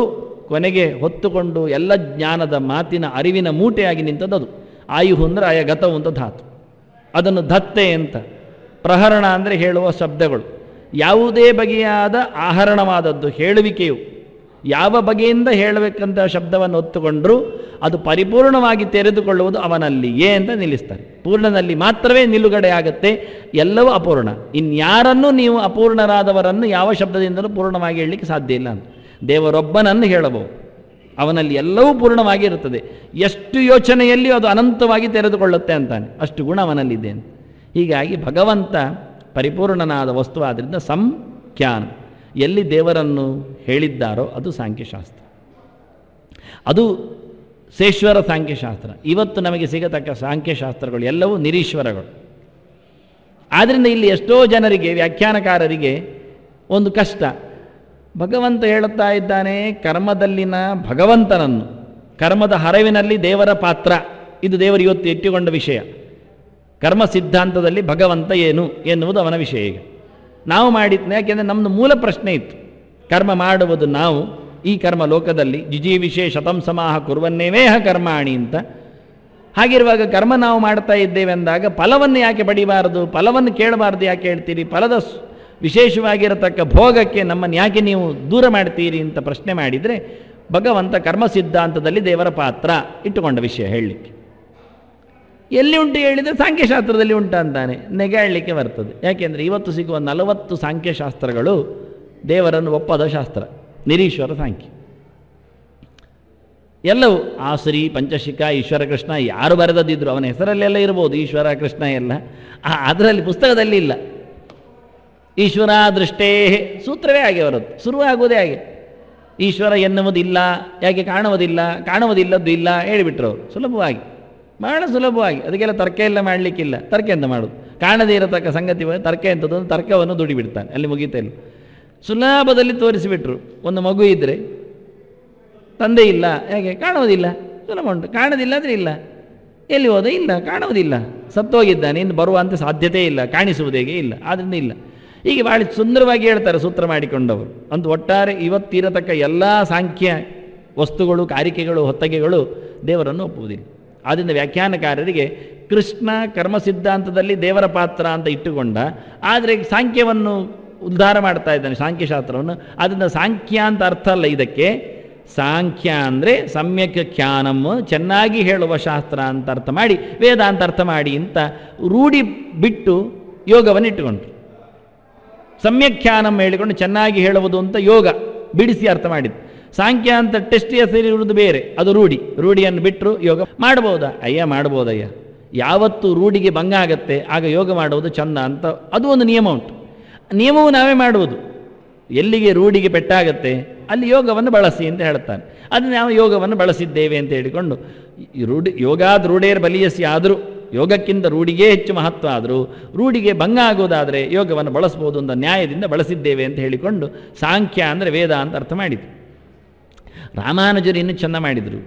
ಕೊನೆಗೆ ಹೊತ್ತುಕೊಂಡು ಎಲ್ಲ ಜ್ಞಾನದ ಮಾತಿನ ಅರಿವಿನ ಮೂಟೆಯಾಗಿ ನಿಂತದ್ದು ಅದು. ಆಯುಹು ಅಂದರೆ ಅಯಗತವು ಅಂತ ಧಾತು, ಅದನ್ನು ಧತ್ತೆ ಅಂತ. ಪ್ರಹರಣ ಅಂದರೆ ಹೇಳುವ ಶಬ್ದಗಳು, ಯಾವುದೇ ಬಗೆಯಾದ ಆಹರಣವಾದದ್ದು ಹೇಳುವಿಕೆಯು ಯಾವ ಬಗೆಯಿಂದ ಹೇಳಬೇಕಂತ ಶಬ್ದವನ್ನು ಹೊತ್ತುಕೊಂಡ್ರೂ ಅದು ಪರಿಪೂರ್ಣವಾಗಿ ತೆರೆದುಕೊಳ್ಳುವುದು ಅವನಲ್ಲಿಯೇ ಅಂತ ನಿಲ್ಲಿಸ್ತಾರೆ. ಪೂರ್ಣನಲ್ಲಿ ಮಾತ್ರವೇ ನಿಲುಗಡೆ ಆಗುತ್ತೆ, ಎಲ್ಲವೂ ಅಪೂರ್ಣ. ಇನ್ಯಾರನ್ನೂ ನೀವು ಅಪೂರ್ಣರಾದವರನ್ನು ಯಾವ ಶಬ್ದದಿಂದಲೂ ಪೂರ್ಣವಾಗಿ ಹೇಳಲಿಕ್ಕೆ ಸಾಧ್ಯ ಇಲ್ಲ ಅಂತ. ದೇವರೊಬ್ಬನನ್ನು ಹೇಳಬಹುದು, ಅವನಲ್ಲಿ ಎಲ್ಲವೂ ಪೂರ್ಣವಾಗಿ ಇರುತ್ತದೆ. ಎಷ್ಟು ಯೋಚನೆಯಲ್ಲಿ ಅದು ಅನಂತವಾಗಿ ತೆರೆದುಕೊಳ್ಳುತ್ತೆ ಅಂತಾನೆ, ಅಷ್ಟು ಗುಣ ಅವನಲ್ಲಿದೆ ಅಂತ. ಹೀಗಾಗಿ ಭಗವಂತ ಪರಿಪೂರ್ಣನಾದ ವಸ್ತು. ಆದ್ದರಿಂದ ಸಂಖ್ಯಾನ, ಎಲ್ಲಿ ದೇವರನ್ನು ಹೇಳಿದ್ದಾರೋ ಅದು ಸಾಂಖ್ಯಶಾಸ್ತ್ರ, ಅದು ಸೇಶ್ವರ ಸಾಂಖ್ಯಶಾಸ್ತ್ರ. ಇವತ್ತು ನಮಗೆ ಸಿಗತಕ್ಕ ಸಾಂಖ್ಯಶಾಸ್ತ್ರಗಳು ಎಲ್ಲವೂ ನಿರೀಶ್ವರಗಳು. ಆದ್ದರಿಂದ ಇಲ್ಲಿ ಎಷ್ಟೋ ಜನರಿಗೆ, ವ್ಯಾಖ್ಯಾನಕಾರರಿಗೆ ಒಂದು ಕಷ್ಟ. ಭಗವಂತ ಹೇಳುತ್ತಾ ಇದ್ದಾನೆ ಕರ್ಮದಲ್ಲಿನ ಭಗವಂತನನ್ನು, ಕರ್ಮದ ಹರವಿನಲ್ಲಿ ದೇವರ ಪಾತ್ರ, ಇದು ದೇವರು ಇವತ್ತು ಇಟ್ಟುಕೊಂಡ ವಿಷಯ. ಕರ್ಮ ಸಿದ್ಧಾಂತದಲ್ಲಿ ಭಗವಂತ ಏನು ಎನ್ನುವುದು ಅವನ ವಿಷಯ. ಈಗ ನಾವು ಮಾಡಿದ್ನ, ಯಾಕೆಂದರೆ ನಮ್ಮದು ಮೂಲ ಪ್ರಶ್ನೆ ಇತ್ತು, ಕರ್ಮ ಮಾಡುವುದು ನಾವು ಈ ಕರ್ಮ ಲೋಕದಲ್ಲಿ ಜಿಜೀವಿಷೇ ಶತಂ ಸಮಾಹ ಕುರ್ವನ್ನೇವೇಹ ಕರ್ಮಾಣಿ ಅಂತ. ಹಾಗಿರುವಾಗ ಕರ್ಮ ನಾವು ಮಾಡ್ತಾ ಇದ್ದೇವೆ ಅಂದಾಗ ಫಲವನ್ನು ಯಾಕೆ ಪಡಿಬಾರದು, ಫಲವನ್ನು ಕೇಳಬಾರ್ದು ಯಾಕೆ ಹೇಳ್ತೀರಿ, ಫಲದ ವಿಶೇಷವಾಗಿರತಕ್ಕ ಭೋಗಕ್ಕೆ ನಮ್ಮನ್ನು ಯಾಕೆ ನೀವು ದೂರ ಮಾಡ್ತೀರಿ ಅಂತ ಪ್ರಶ್ನೆ ಮಾಡಿದರೆ, ಭಗವಂತ ಕರ್ಮ ಸಿದ್ಧಾಂತದಲ್ಲಿ ದೇವರ ಪಾತ್ರ ಇಟ್ಟುಕೊಂಡ ವಿಷಯ ಹೇಳಲಿಕ್ಕೆ. ಎಲ್ಲಿ ಉಂಟು ಹೇಳಿದರೆ ಸಾಂಖ್ಯಶಾಸ್ತ್ರದಲ್ಲಿ ಉಂಟು ಅಂತಾನೆ, ನೆಗಾಡಲಿಕ್ಕೆ ಬರ್ತದೆ. ಯಾಕೆಂದರೆ ಇವತ್ತು ಸಿಗುವ 40 ಸಾಂಖ್ಯಶಾಸ್ತ್ರಗಳು ದೇವರನ್ನು ಒಪ್ಪದ ಶಾಸ್ತ್ರ, ನಿರೀಶ್ವರ ಸಾಂಖ್ಯ. ಎಲ್ಲವೂ ಆಸುರಿ, ಪಂಚಶಿಖ, ಈಶ್ವರ ಕೃಷ್ಣ, ಯಾರು ಬರೆದದ್ದಿದ್ರು ಅವನ ಹೆಸರಲ್ಲೆಲ್ಲ ಇರ್ಬೋದು ಈಶ್ವರ ಕೃಷ್ಣ ಎಲ್ಲ, ಅದರಲ್ಲಿ ಪುಸ್ತಕದಲ್ಲಿ ಇಲ್ಲ. ಈಶ್ವರ ದೃಷ್ಟೇ ಸೂತ್ರವೇ ಹಾಗೆ ಬರೋದು, ಶುರುವಾಗುವುದೇ ಹಾಗೆ. ಈಶ್ವರ ಎನ್ನುವುದಿಲ್ಲ, ಯಾಕೆ ಕಾಣುವುದಿಲ್ಲದ್ದು ಇಲ್ಲ ಹೇಳಿಬಿಟ್ರು ಅವರು ಸುಲಭವಾಗಿ, ಬಹಳ ಸುಲಭವಾಗಿ. ಅದಕ್ಕೆಲ್ಲ ತರ್ಕ ಎಲ್ಲ ಮಾಡಲಿಕ್ಕಿಲ್ಲ. ತರ್ಕ ಎಂತ ಮಾಡೋದು, ಕಾಣದೇ ಇರತಕ್ಕ ಸಂಗತಿ ತರ್ಕ ಎಂಥದ್ದು, ತರ್ಕವನ್ನು ದುಡಿಬಿಡ್ತಾನೆ, ಅಲ್ಲಿ ಮುಗಿತಾ ಇಲ್ಲ. ಸುಲಭದಲ್ಲಿ ತೋರಿಸಿಬಿಟ್ರು. ಒಂದು ಮಗು ಇದ್ದರೆ ತಂದೆ ಇಲ್ಲ, ಹೇಗೆ ಕಾಣುವುದಿಲ್ಲ, ಸುಲಭ ಉಂಟು. ಕಾಣೋದಿಲ್ಲ ಅಂದರೆ ಇಲ್ಲ, ಎಲ್ಲಿ ಹೋದ ಇಲ್ಲ, ಕಾಣುವುದಿಲ್ಲ, ಸತ್ತೋಗಿದ್ದಾನೆ, ಇನ್ನು ಬರುವಂಥ ಸಾಧ್ಯತೆ ಇಲ್ಲ, ಕಾಣಿಸುವುದೇಗೆ ಇಲ್ಲ, ಆದ್ದರಿಂದ ಇಲ್ಲ. ಹೀಗೆ ಭಾಳ ಸುಂದರವಾಗಿ ಹೇಳ್ತಾರೆ ಸೂತ್ರ ಮಾಡಿಕೊಂಡವರು. ಅಂತ ಒಟ್ಟಾರೆ ಇವತ್ತಿರತಕ್ಕ ಎಲ್ಲ ಸಾಂಖ್ಯ ವಸ್ತುಗಳು, ಕಾರಿಕೆಗಳು, ಹೊತ್ತಗೆಗಳು ದೇವರನ್ನು ಒಪ್ಪುವುದಿಲ್ಲ. ಆದ್ದರಿಂದ ವ್ಯಾಖ್ಯಾನಕಾರರಿಗೆ ಕೃಷ್ಣ ಕರ್ಮ ಸಿದ್ಧಾಂತದಲ್ಲಿ ದೇವರ ಪಾತ್ರ ಅಂತ ಇಟ್ಟುಕೊಂಡ, ಆದರೆ ಸಾಂಖ್ಯವನ್ನು ಉದ್ಧಾರ ಮಾಡ್ತಾ ಇದ್ದಾನೆ, ಸಾಂಖ್ಯಶಾಸ್ತ್ರವನ್ನು. ಅದರಿಂದ ಸಾಂಖ್ಯ ಅಂತ ಅರ್ಥ ಅಲ್ಲ ಇದಕ್ಕೆ. ಸಾಂಖ್ಯ ಅಂದರೆ ಸಮ್ಯಕ್ ಖ್ಯಾನಮ್, ಚೆನ್ನಾಗಿ ಹೇಳುವ ಶಾಸ್ತ್ರ ಅಂತ ಅರ್ಥ ಮಾಡಿ, ವೇದ ಅಂತ ಅರ್ಥ ಮಾಡಿ ಅಂತ ರೂಢಿ ಬಿಟ್ಟು ಯೋಗವನ್ನು ಇಟ್ಟುಕೊಂಡ್ರು. ಸಮ್ಯಖ್ಯಾನಂ ಹೇಳಿಕೊಂಡು ಚೆನ್ನಾಗಿ ಹೇಳುವುದು ಅಂತ ಯೋಗ ಬಿಡಿಸಿ ಅರ್ಥ ಮಾಡಿದ್ದು. ಸಾಂಖ್ಯ ಅಂತ ಟೆಸ್ಟ್ ಹೆಸರಿರುವುದು ಬೇರೆ, ಅದು ರೂಢಿಯನ್ನು ಬಿಟ್ಟರು ಯೋಗ ಮಾಡ್ಬೋದಾ? ಅಯ್ಯ ಮಾಡ್ಬೋದಯ್ಯ. ಯಾವತ್ತು ರೂಢಿಗೆ ಭಂಗ ಆಗತ್ತೆ ಆಗ ಯೋಗ ಮಾಡುವುದು ಚಂದ ಅಂತ ಅದು ಒಂದು ನಿಯಮ ಉಂಟು. ನಿಯಮವು ನಾವೇ ಮಾಡುವುದು. ಎಲ್ಲಿಗೆ ರೂಢಿಗೆ ಪೆಟ್ಟಾಗತ್ತೆ ಅಲ್ಲಿ ಯೋಗವನ್ನು ಬಳಸಿ ಅಂತ ಹೇಳ್ತಾನೆ. ಅದನ್ನು ನಾವು ಯೋಗವನ್ನು ಬಳಸಿದ್ದೇವೆ ಅಂತ ಹೇಳಿಕೊಂಡು ಯೋಗಾದ್ ರೂಢೇರ್ ಬಲಿಯಸಿ ಆದರೂ, ಯೋಗಕ್ಕಿಂತ ರೂಢಿಗೆ ಹೆಚ್ಚು ಮಹತ್ವ ಆದರೂ ರೂಢಿಗೆ ಭಂಗ ಆಗೋದಾದರೆ ಯೋಗವನ್ನು ಬಳಸ್ಬೋದು ಅಂತ ನ್ಯಾಯದಿಂದ ಬಳಸಿದ್ದೇವೆ ಅಂತ ಹೇಳಿಕೊಂಡು ಸಾಂಖ್ಯ ಅಂದರೆ ವೇದ ಅಂತ ಅರ್ಥ ಮಾಡಿದರು. ರಾಮಾನುಜರು ಇನ್ನೂ ಚಂದ ಮಾಡಿದರು.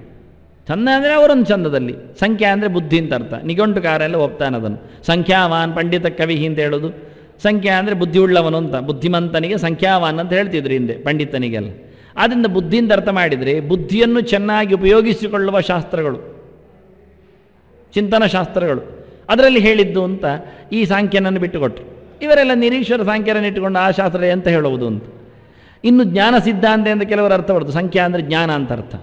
ಚಂದ ಅಂದರೆ ಅವರೊಂದು ಚಂದದಲ್ಲಿ, ಸಂಖ್ಯಾ ಅಂದರೆ ಬುದ್ಧಿ ಅಂತ ಅರ್ಥ. ನಿಘಂಟುಕಾರ ಎಲ್ಲ ಒಪ್ತಾನೆ ಅದನ್ನು. ಸಂಖ್ಯಾವಾನ್ ಪಂಡಿತ ಕವಿ ಅಂತ ಹೇಳೋದು. ಸಂಖ್ಯಾ ಅಂದರೆ ಬುದ್ಧಿ ಉಳ್ಳವನು ಅಂತ, ಬುದ್ಧಿಮಂತನಿಗೆ ಸಂಖ್ಯಾವಾನ್ ಅಂತ ಹೇಳ್ತಿದ್ರು ಹಿಂದೆ ಪಂಡಿತನಿಗೆಲ್ಲ. ಆದ್ದರಿಂದ ಬುದ್ಧಿಯಿಂದ ಅರ್ಥ ಮಾಡಿದರೆ ಬುದ್ಧಿಯನ್ನು ಚೆನ್ನಾಗಿ ಉಪಯೋಗಿಸಿಕೊಳ್ಳುವ ಶಾಸ್ತ್ರಗಳು, ಚಿಂತನ ಶಾಸ್ತ್ರಗಳು ಅದರಲ್ಲಿ ಹೇಳಿದ್ದು ಅಂತ ಈ ಸಾಂಖ್ಯನನ್ನು ಬಿಟ್ಟುಕೊಟ್ರು. ಇವರೆಲ್ಲ ನಿರೀಶ್ವರ ಸಾಂಖ್ಯರನ್ನು ಇಟ್ಟುಕೊಂಡು ಆ ಶಾಸ್ತ್ರ ಎಂತ ಹೇಳುವುದು ಅಂತ. ಇನ್ನು ಜ್ಞಾನ ಸಿದ್ಧಾಂತ ಎಂದು ಕೆಲವರು ಅರ್ಥ ಬರ್ತದೆ. ಸಂಖ್ಯಾ ಅಂದರೆ ಜ್ಞಾನ ಅಂತ ಅರ್ಥ.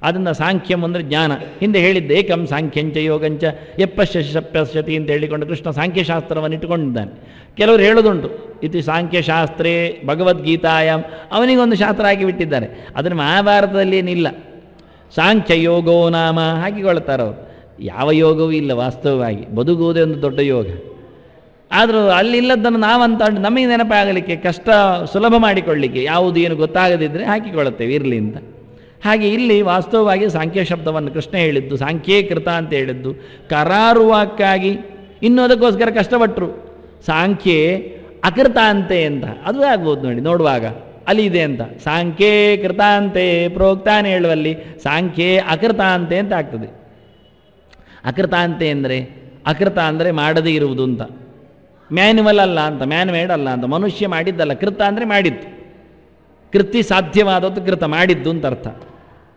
ಅದನ್ನು ಸಾಂಖ್ಯಂ ಅಂದರೆ ಜ್ಞಾನ. ಹಿಂದೆ ಹೇಳಿದ್ದೆ ಏಕಂ ಸಾಂಖ್ಯಂಚ ಯೋಗಂಚ ಎಪ್ಪಶ್ಯತಿ ಅಂತ ಹೇಳಿಕೊಂಡು ಕೃಷ್ಣ ಸಾಂಖ್ಯಶಾಸ್ತ್ರವನ್ನು ಇಟ್ಟುಕೊಂಡಿದ್ದಾನೆ. ಕೆಲವರು ಹೇಳೋದುಂಟು ಇದು ಸಾಂಖ್ಯಶಾಸ್ತ್ರೇ ಭಗವದ್ಗೀತಾಯಾಮ್, ಅವನಿಗೊಂದು ಶಾಸ್ತ್ರ ಹಾಕಿಬಿಟ್ಟಿದ್ದಾರೆ. ಅದನ್ನು ಮಹಾಭಾರತದಲ್ಲಿ ಏನಿಲ್ಲ. ಸಾಂಖ್ಯ ಯೋಗೋ ನಾಮ ಹಾಕಿಕೊಳ್ತಾರೆ ಅವರು. ಯಾವ ಯೋಗವೂ ಇಲ್ಲ ವಾಸ್ತವವಾಗಿ, ಬದುಕುವುದೇ ಒಂದು ದೊಡ್ಡ ಯೋಗ. ಆದರೂ ಅಲ್ಲಿಲ್ಲದನ್ನು ನಾವಂತ ನಮಗೆ ನೆನಪಾಗಲಿಕ್ಕೆ ಕಷ್ಟ ಸುಲಭ ಮಾಡಿಕೊಳ್ಳಿಕ್ಕೆ ಯಾವುದು ಏನು ಗೊತ್ತಾಗದಿದ್ದರೆ ಹಾಕಿಕೊಳ್ಳುತ್ತೇವೆ ಇರಲಿ ಅಂತ. ಹಾಗೆ ಇಲ್ಲಿ ವಾಸ್ತವವಾಗಿ ಸಾಂಖ್ಯ ಶಬ್ದವನ್ನು ಕೃಷ್ಣ ಹೇಳಿದ್ದು ಸಾಂಖ್ಯೀಕೃತ ಅಂತ ಹೇಳಿದ್ದು ಕರಾರುವಾಕ್ಕಾಗಿ, ಇನ್ನೂ ಅದಕ್ಕೋಸ್ಕರ ಕಷ್ಟಪಟ್ಟರು. ಸಾಂಖ್ಯೆ ಅಕೃತಾಂತೆ ಅಂತ ಅದು ಆಗ್ಬೋದು ನೋಡಿ, ನೋಡುವಾಗ ಅಲ್ಲಿ ಇದೆ ಅಂತ. ಸಾಂಖ್ಯೇ ಕೃತಾಂತೆ ಪ್ರೋಕ್ತಾನೆ ಹೇಳುವಲ್ಲಿ ಸಾಂಖ್ಯೆ ಅಕೃತಾಂತೆ ಅಂತ ಆಗ್ತದೆ. ಅಕೃತಾಂತೆ ಅಂದರೆ ಅಕೃತ ಅಂದರೆ ಮಾಡದೇ ಇರುವುದು ಅಂತ, ಮ್ಯಾನ್ಯುವಲ್ ಅಲ್ಲ ಅಂತ, ಮ್ಯಾನ್ಮೇಡ್ ಅಲ್ಲ ಅಂತ, ಮನುಷ್ಯ ಮಾಡಿದ್ದಲ್ಲ. ಕೃತ ಅಂದರೆ ಮಾಡಿದ್ದು, ಕೃತಿ ಸಾಧ್ಯವಾದದ್ದು ಕೃತ ಮಾಡಿದ್ದು ಅಂತ ಅರ್ಥ.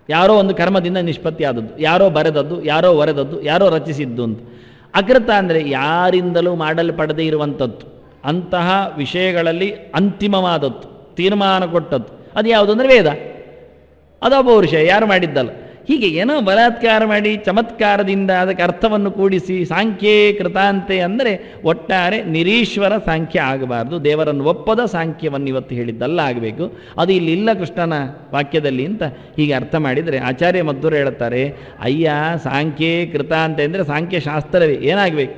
ಯಾರೋ ಒಂದು ಕರ್ಮದಿಂದ ನಿಷ್ಪತ್ತಿ ಆದದ್ದು, ಯಾರೋ ಬರೆದದ್ದು, ಯಾರೋ ಒರೆದದ್ದು, ಯಾರೋ ರಚಿಸಿದ್ದು ಅಂತ. ಅಕೃತ ಅಂದರೆ ಯಾರಿಂದಲೂ ಮಾಡಲ್ಪಡದೇ ಇರುವಂಥದ್ದು, ಅಂತಹ ವಿಷಯಗಳಲ್ಲಿ ಅಂತಿಮವಾದದ್ದು, ತೀರ್ಮಾನ ಕೊಟ್ಟದ್ದು. ಅದು ಯಾವುದು ಅಂದರೆ ವೇದ, ಅದೊಬ್ಬ ವಿಷಯ ಯಾರು ಮಾಡಿದ್ದಲ್ಲ. ಹೀಗೆ ಏನೋ ಬಲಾತ್ಕಾರ ಮಾಡಿ ಚಮತ್ಕಾರದಿಂದ ಅದಕ್ಕೆ ಅರ್ಥವನ್ನು ಕೂಡಿಸಿ ಸಾಂಖ್ಯೇ ಕೃತಾಂತೆ ಅಂದರೆ ಒಟ್ಟಾರೆ ನಿರೀಶ್ವರ ಸಾಂಖ್ಯ ಆಗಬಾರ್ದು, ದೇವರನ್ನು ಒಪ್ಪದ ಸಾಂಖ್ಯವನ್ನು ಇವತ್ತು ಹೇಳಿದ್ದಲ್ಲ ಆಗಬೇಕು. ಅದು ಇಲ್ಲಿ ಇಲ್ಲ ಕೃಷ್ಣನ ವಾಕ್ಯದಲ್ಲಿ ಅಂತ ಹೀಗೆ ಅರ್ಥ ಮಾಡಿದರೆ ಆಚಾರ್ಯ ಮಧ್ವರು ಹೇಳುತ್ತಾರೆ, ಅಯ್ಯ ಸಾಂಖ್ಯೇ ಕೃತಾಂತೆ ಅಂದರೆ ಸಾಂಖ್ಯಶಾಸ್ತ್ರವೇ ಏನಾಗಬೇಕು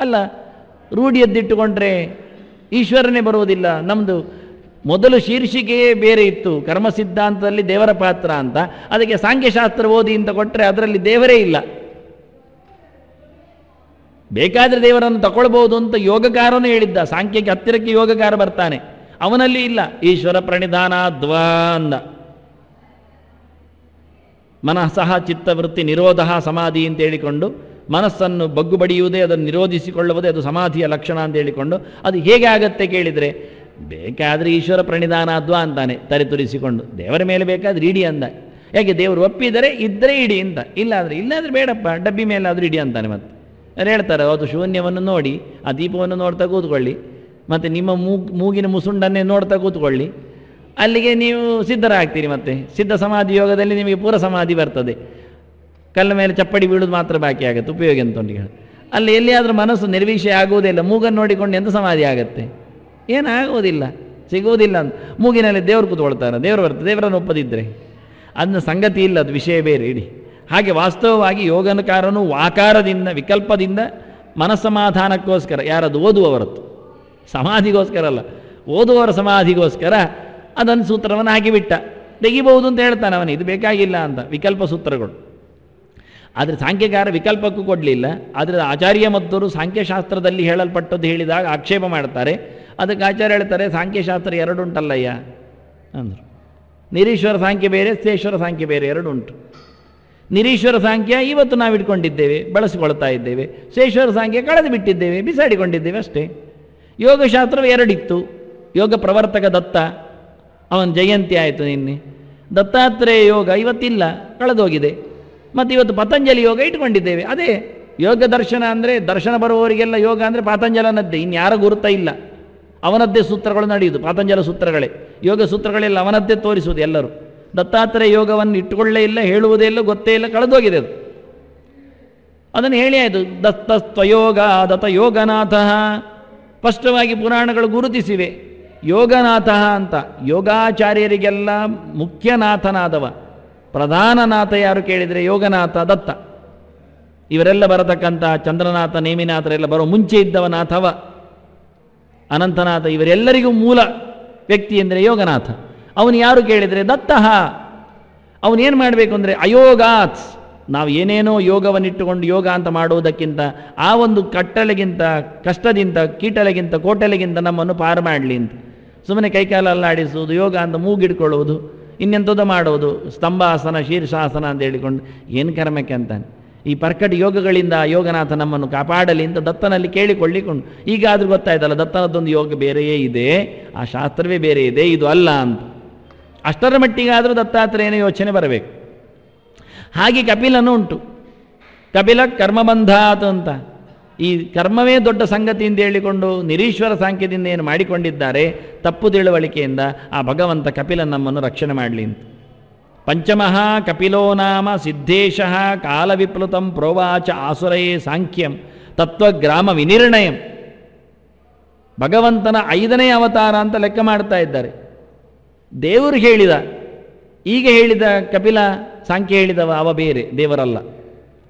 ಅಲ್ಲ. ರೂಢಿಯದ್ದಿಟ್ಟುಕೊಂಡ್ರೆ ಈಶ್ವರನೇ ಬರುವುದಿಲ್ಲ. ನಮ್ಮದು ಮೊದಲು ಶೀರ್ಷಿಕೆಯೇ ಬೇರೆ ಇತ್ತು, ಕರ್ಮ ಸಿದ್ಧಾಂತದಲ್ಲಿ ದೇವರ ಪಾತ್ರ ಅಂತ, ಅದಕ್ಕೆ ಸಾಂಖ್ಯಶಾಸ್ತ್ರ ಓದಿ ಅಂತ ಕೊಟ್ಟರೆ ಅದರಲ್ಲಿ ದೇವರೇ ಇಲ್ಲ. ಬೇಕಾದರೆ ದೇವರನ್ನು ತಗೊಳ್ಬೋದು ಅಂತ ಯೋಗಕಾರನೂ ಹೇಳಿದ್ದ. ಸಾಂಖ್ಯಕ್ಕೆ ಹತ್ತಿರಕ್ಕೆ ಯೋಗಕಾರ ಬರ್ತಾನೆ, ಅವನಲ್ಲಿ ಇಲ್ಲ. ಈಶ್ವರ ಪ್ರಣಿಧಾನ ದ್ವಂದ ಮನಃಸಹ ಚಿತ್ತವೃತ್ತಿ ನಿರೋಧ ಸಮಾಧಿ ಅಂತ ಹೇಳಿಕೊಂಡು ಮನಸ್ಸನ್ನು ಬಗ್ಗು ಬಡಿಯುವುದೇ, ಅದನ್ನು ನಿರೋಧಿಸಿಕೊಳ್ಳುವುದೇ ಅದು ಸಮಾಧಿಯ ಲಕ್ಷಣ ಅಂತ ಹೇಳಿಕೊಂಡು ಅದು ಹೇಗೆ ಆಗತ್ತೆ ಕೇಳಿದರೆ, ಬೇಕಾದರೆ ಈಶ್ವರ ಪ್ರಣಿಧಾನಾದ್ವಾ ಅಂತಾನೆ ತರಿತುರಿಸಿಕೊಂಡು, ದೇವರ ಮೇಲೆ ಬೇಕಾದ್ರೆ ಇಡಿ ಅಂದ. ಯಾಕೆ ದೇವರು ಒಪ್ಪಿದರೆ ಇದ್ದರೆ ಇಡಿ ಅಂತ, ಇಲ್ಲಾದರೆ ಬೇಡಪ್ಪ ಡಬ್ಬಿ ಮೇಲಾದರೂ ಇಡಿ ಅಂತಾನೆ. ಮತ್ತೆ ಅವ್ರು ಹೇಳ್ತಾರೆ, ಅದು ಶೂನ್ಯವನ್ನು ನೋಡಿ ಆ ದೀಪವನ್ನು ನೋಡ್ತಾ ಕೂತ್ಕೊಳ್ಳಿ, ಮತ್ತು ನಿಮ್ಮ ಮೂಗಿನ ಮುಸುಂಡನ್ನೇ ನೋಡ್ತಾ ಕೂತ್ಕೊಳ್ಳಿ, ಅಲ್ಲಿಗೆ ನೀವು ಸಿದ್ಧರಾಗ್ತೀರಿ. ಮತ್ತೆ ಸಿದ್ಧ ಸಮಾಧಿ ಯೋಗದಲ್ಲಿ ನಿಮಗೆ ಪೂರ ಸಮಾಧಿ ಬರ್ತದೆ. ಕಲ್ಲ ಮೇಲೆ ಚಪ್ಪಡಿ ಬೀಳೋದು ಮಾತ್ರ ಬಾಕಿ ಆಗುತ್ತೆ, ಉಪಯೋಗ ಅಂತ ಉಂಟು. ಅಲ್ಲಿ ಎಲ್ಲಿಯಾದರೂ ಮನಸ್ಸು ನಿರ್ವಿಷಯ ಆಗುವುದಿಲ್ಲ, ಮೂಗನ್ನು ನೋಡಿಕೊಂಡು ಎಂತ ಸಮಾಧಿ ಆಗುತ್ತೆ? ಏನಾಗುವುದಿಲ್ಲ, ಸಿಗುವುದಿಲ್ಲ ಅಂತ. ಮೂಗಿನಲ್ಲಿ ದೇವರು ಕೂತ್ಕೊಳ್ತಾರೆ, ದೇವರು ಬರ್ತದೆ. ದೇವರನ್ನು ಒಪ್ಪದಿದ್ದರೆ ಅದನ್ನ ಸಂಗತಿ ಇಲ್ಲ, ಅದು ವಿಷಯ ಬೇರೆ ಇಡೀ. ಹಾಗೆ ವಾಸ್ತವವಾಗಿ ಯೋಗನಕಾರನು ವಾಕಾರದಿಂದ ವಿಕಲ್ಪದಿಂದ ಮನಸ್ಸಮಾಧಾನಕ್ಕೋಸ್ಕರ, ಯಾರದು ಓದುವವರದ್ದು, ಸಮಾಧಿಗೋಸ್ಕರ ಅಲ್ಲ, ಓದುವವರ ಸಮಾಧಿಗೋಸ್ಕರ ಅದನ್ನು ಸೂತ್ರವನ್ನು ಹಾಕಿಬಿಟ್ಟ. ತೆಗಿಬಹುದು ಅಂತ ಹೇಳ್ತಾನೆ ಅವನು, ಇದು ಬೇಕಾಗಿಲ್ಲ ಅಂತ ವಿಕಲ್ಪ ಸೂತ್ರಗಳು. ಆದರೆ ಸಾಂಖ್ಯಕಾರ ವಿಕಲ್ಪಕ್ಕೂ ಕೊಡಲಿಲ್ಲ. ಆದರೆ ಆಚಾರ್ಯ ಮಧ್ವರು ಸಾಂಖ್ಯಶಾಸ್ತ್ರದಲ್ಲಿ ಹೇಳಲ್ಪಟ್ಟದ್ದು ಹೇಳಿದಾಗ ಆಕ್ಷೇಪ ಮಾಡ್ತಾರೆ. ಅದಕ್ಕೆ ಆಚಾರ್ಯ ಹೇಳ್ತಾರೆ, ಸಾಂಖ್ಯಶಾಸ್ತ್ರ ಎರಡು ಉಂಟಲ್ಲಯ್ಯ ಅಂದರು. ನಿರೀಶ್ವರ ಸಾಂಖ್ಯ ಬೇರೆ, ಸ್ಥೇಶ್ವರ ಸಾಂಖ್ಯ ಬೇರೆ, ಎರಡು ಉಂಟು. ನಿರೀಶ್ವರ ಸಾಂಖ್ಯ ಇವತ್ತು ನಾವು ಇಟ್ಕೊಂಡಿದ್ದೇವೆ, ಬಳಸಿಕೊಳ್ತಾ ಇದ್ದೇವೆ. ಶೇಶ್ವರ ಸಾಂಖ್ಯ ಕಳೆದು ಬಿಟ್ಟಿದ್ದೇವೆ, ಬಿಸಾಡಿಕೊಂಡಿದ್ದೇವೆ ಅಷ್ಟೇ. ಯೋಗಶಾಸ್ತ್ರವು ಎರಡಿತ್ತು. ಯೋಗ ಪ್ರವರ್ತಕ ದತ್ತ, ಅವನ ಜಯಂತಿ ಆಯಿತು ನಿನ್ನೆ. ದತ್ತಾತ್ರೇಯ ಯೋಗ ಇವತ್ತಿಲ್ಲ, ಕಳೆದೋಗಿದೆ. ಮತ್ತು ಇವತ್ತು ಪತಂಜಲಿ ಯೋಗ ಇಟ್ಕೊಂಡಿದ್ದೇವೆ. ಅದೇ ಯೋಗ ದರ್ಶನ ಅಂದರೆ, ದರ್ಶನ ಬರುವವರಿಗೆಲ್ಲ ಯೋಗ ಅಂದರೆ ಪಾತಂಜಲನದ್ದೇ, ಇನ್ಯಾರ ಗುರುತ ಇಲ್ಲ. ಅವನದ್ದೇ ಸೂತ್ರಗಳು ನಡೆಯುವುದು, ಪಾತಂಜಲ ಸೂತ್ರಗಳೇ. ಯೋಗ ಸೂತ್ರಗಳೆಲ್ಲ ಅವನದ್ದೇ ತೋರಿಸುವುದು ಎಲ್ಲರೂ. ದತ್ತಾತ್ರೇಯ ಯೋಗವನ್ನು ಇಟ್ಟುಕೊಳ್ಳೇ ಇಲ್ಲ, ಹೇಳುವುದೇ ಇಲ್ಲ, ಗೊತ್ತೇ ಇಲ್ಲ, ಕಳೆದೋಗಿದೆ ಅದು. ಅದನ್ನು ಹೇಳಿ ಆಯಿತು. ದತ್ತಸ್ತ್ವಯೋಗ ದತ್ತ ಯೋಗನಾಥ, ಸ್ಪಷ್ಟವಾಗಿ ಪುರಾಣಗಳು ಗುರುತಿಸಿವೆ. ಯೋಗನಾಥ ಅಂತ, ಯೋಗಾಚಾರ್ಯರಿಗೆಲ್ಲ ಮುಖ್ಯನಾಥನಾದವ, ಪ್ರಧಾನನಾಥ ಯಾರು ಕೇಳಿದರೆ ಯೋಗನಾಥ ದತ್ತ. ಇವರೆಲ್ಲ ಬರತಕ್ಕಂಥ ಚಂದ್ರನಾಥ ನೇಮಿನಾಥರೆಲ್ಲ ಬರೋ ಮುಂಚೆ ಇದ್ದವ ನಾಥವ, ಅನಂತನಾಥ, ಇವರೆಲ್ಲರಿಗೂ ಮೂಲ ವ್ಯಕ್ತಿ ಅಂದರೆ ಯೋಗನಾಥ. ಅವನು ಯಾರು ಕೇಳಿದರೆ ದತ್ತಃ. ಅವನೇನು ಮಾಡಬೇಕು ಅಂದರೆ ಅಯೋಗಾತ್, ನಾವು ಏನೇನೋ ಯೋಗವನ್ನಿಟ್ಟುಕೊಂಡು ಯೋಗ ಅಂತ ಮಾಡುವುದಕ್ಕಿಂತ, ಆ ಒಂದು ಕಟ್ಟಳೆಗಿಂತ, ಕಷ್ಟದಿಂದ, ಕೀಟಲೆಗಿಂತ, ಕೋಟಲೆಗಿಂತ ನಮ್ಮನ್ನು ಪಾರು ಮಾಡಲಿ ಅಂತ. ಸುಮ್ಮನೆ ಕೈಕಾಲ ಅಲ್ಲಾಡಿಸುವುದು, ಯೋಗ ಅಂತ ಮೂಗಿಡ್ಕೊಳ್ಳುವುದು, ಇನ್ನೆಂಥದ್ದು ಮಾಡುವುದು, ಸ್ತಂಭಾಸನ ಶೀರ್ಷಾಸನ ಅಂತ ಹೇಳಿಕೊಂಡು ಏನು ಕರ್ಮಕ್ಕೆ ಅಂತಾನೆ. ಈ ಪರ್ಕಟ ಯೋಗಗಳಿಂದ ಯೋಗನಾಥ ನಮ್ಮನ್ನು ಕಾಪಾಡಲಿ ಅಂತ ದತ್ತನಲ್ಲಿ ಕೇಳಿಕೊಳ್ಳಿಕೊಂಡು, ಈಗಾದರೂ ಗೊತ್ತಾಯ್ತಲ್ಲ ದತ್ತನದ್ದೊಂದು ಯೋಗ ಬೇರೆಯೇ ಇದೆ, ಆ ಶಾಸ್ತ್ರವೇ ಬೇರೆ ಇದೆ, ಇದು ಅಲ್ಲ ಅಂತ. ಅಷ್ಟರ ಮಟ್ಟಿಗಾದರೂ ದತ್ತಾತ್ರೇಯನ ಯೋಚನೆ ಬರಬೇಕು. ಹಾಗೆ ಕಪಿಲನು ಉಂಟು. ಕಪಿಲ ಕರ್ಮಬಂಧಾತ್ ಅಂತ, ಈ ಕರ್ಮವೇ ದೊಡ್ಡ ಸಂಗತಿ ಅಂತ ಹೇಳಿಕೊಂಡು ನಿರೀಶ್ವರ ಸಾಂಖ್ಯದಿಂದ ಏನು ಮಾಡಿಕೊಂಡಿದ್ದಾರೆ ತಪ್ಪು ತಿಳುವಳಿಕೆಯಿಂದ, ಆ ಭಗವಂತ ಕಪಿಲ ನಮ್ಮನ್ನು ರಕ್ಷಣೆ ಮಾಡಲಿ ಅಂತ. ಪಂಚಮಃ ಕಪಿಲೋ ನಾಮ ಸಿದ್ಧೇಶಃ ಕಾಲವಿಪ್ಲುತಂ ಪ್ರೋವಾಚ ಆಸುರಯೇ ಸಾಂಖ್ಯಂ ತತ್ವಗ್ರಾಮ ವಿನಿರ್ಣಯಂ. ಭಗವಂತನ 5ನೇ ಅವತಾರ ಅಂತ ಲೆಕ್ಕ ಮಾಡ್ತಾ ಇದ್ದಾರೆ. ದೇವರು ಹೇಳಿದ, ಈಗ ಹೇಳಿದ ಕಪಿಲ ಸಾಂಖ್ಯ ಹೇಳಿದವ ಅವ ಬೇರೆ, ದೇವರಲ್ಲ.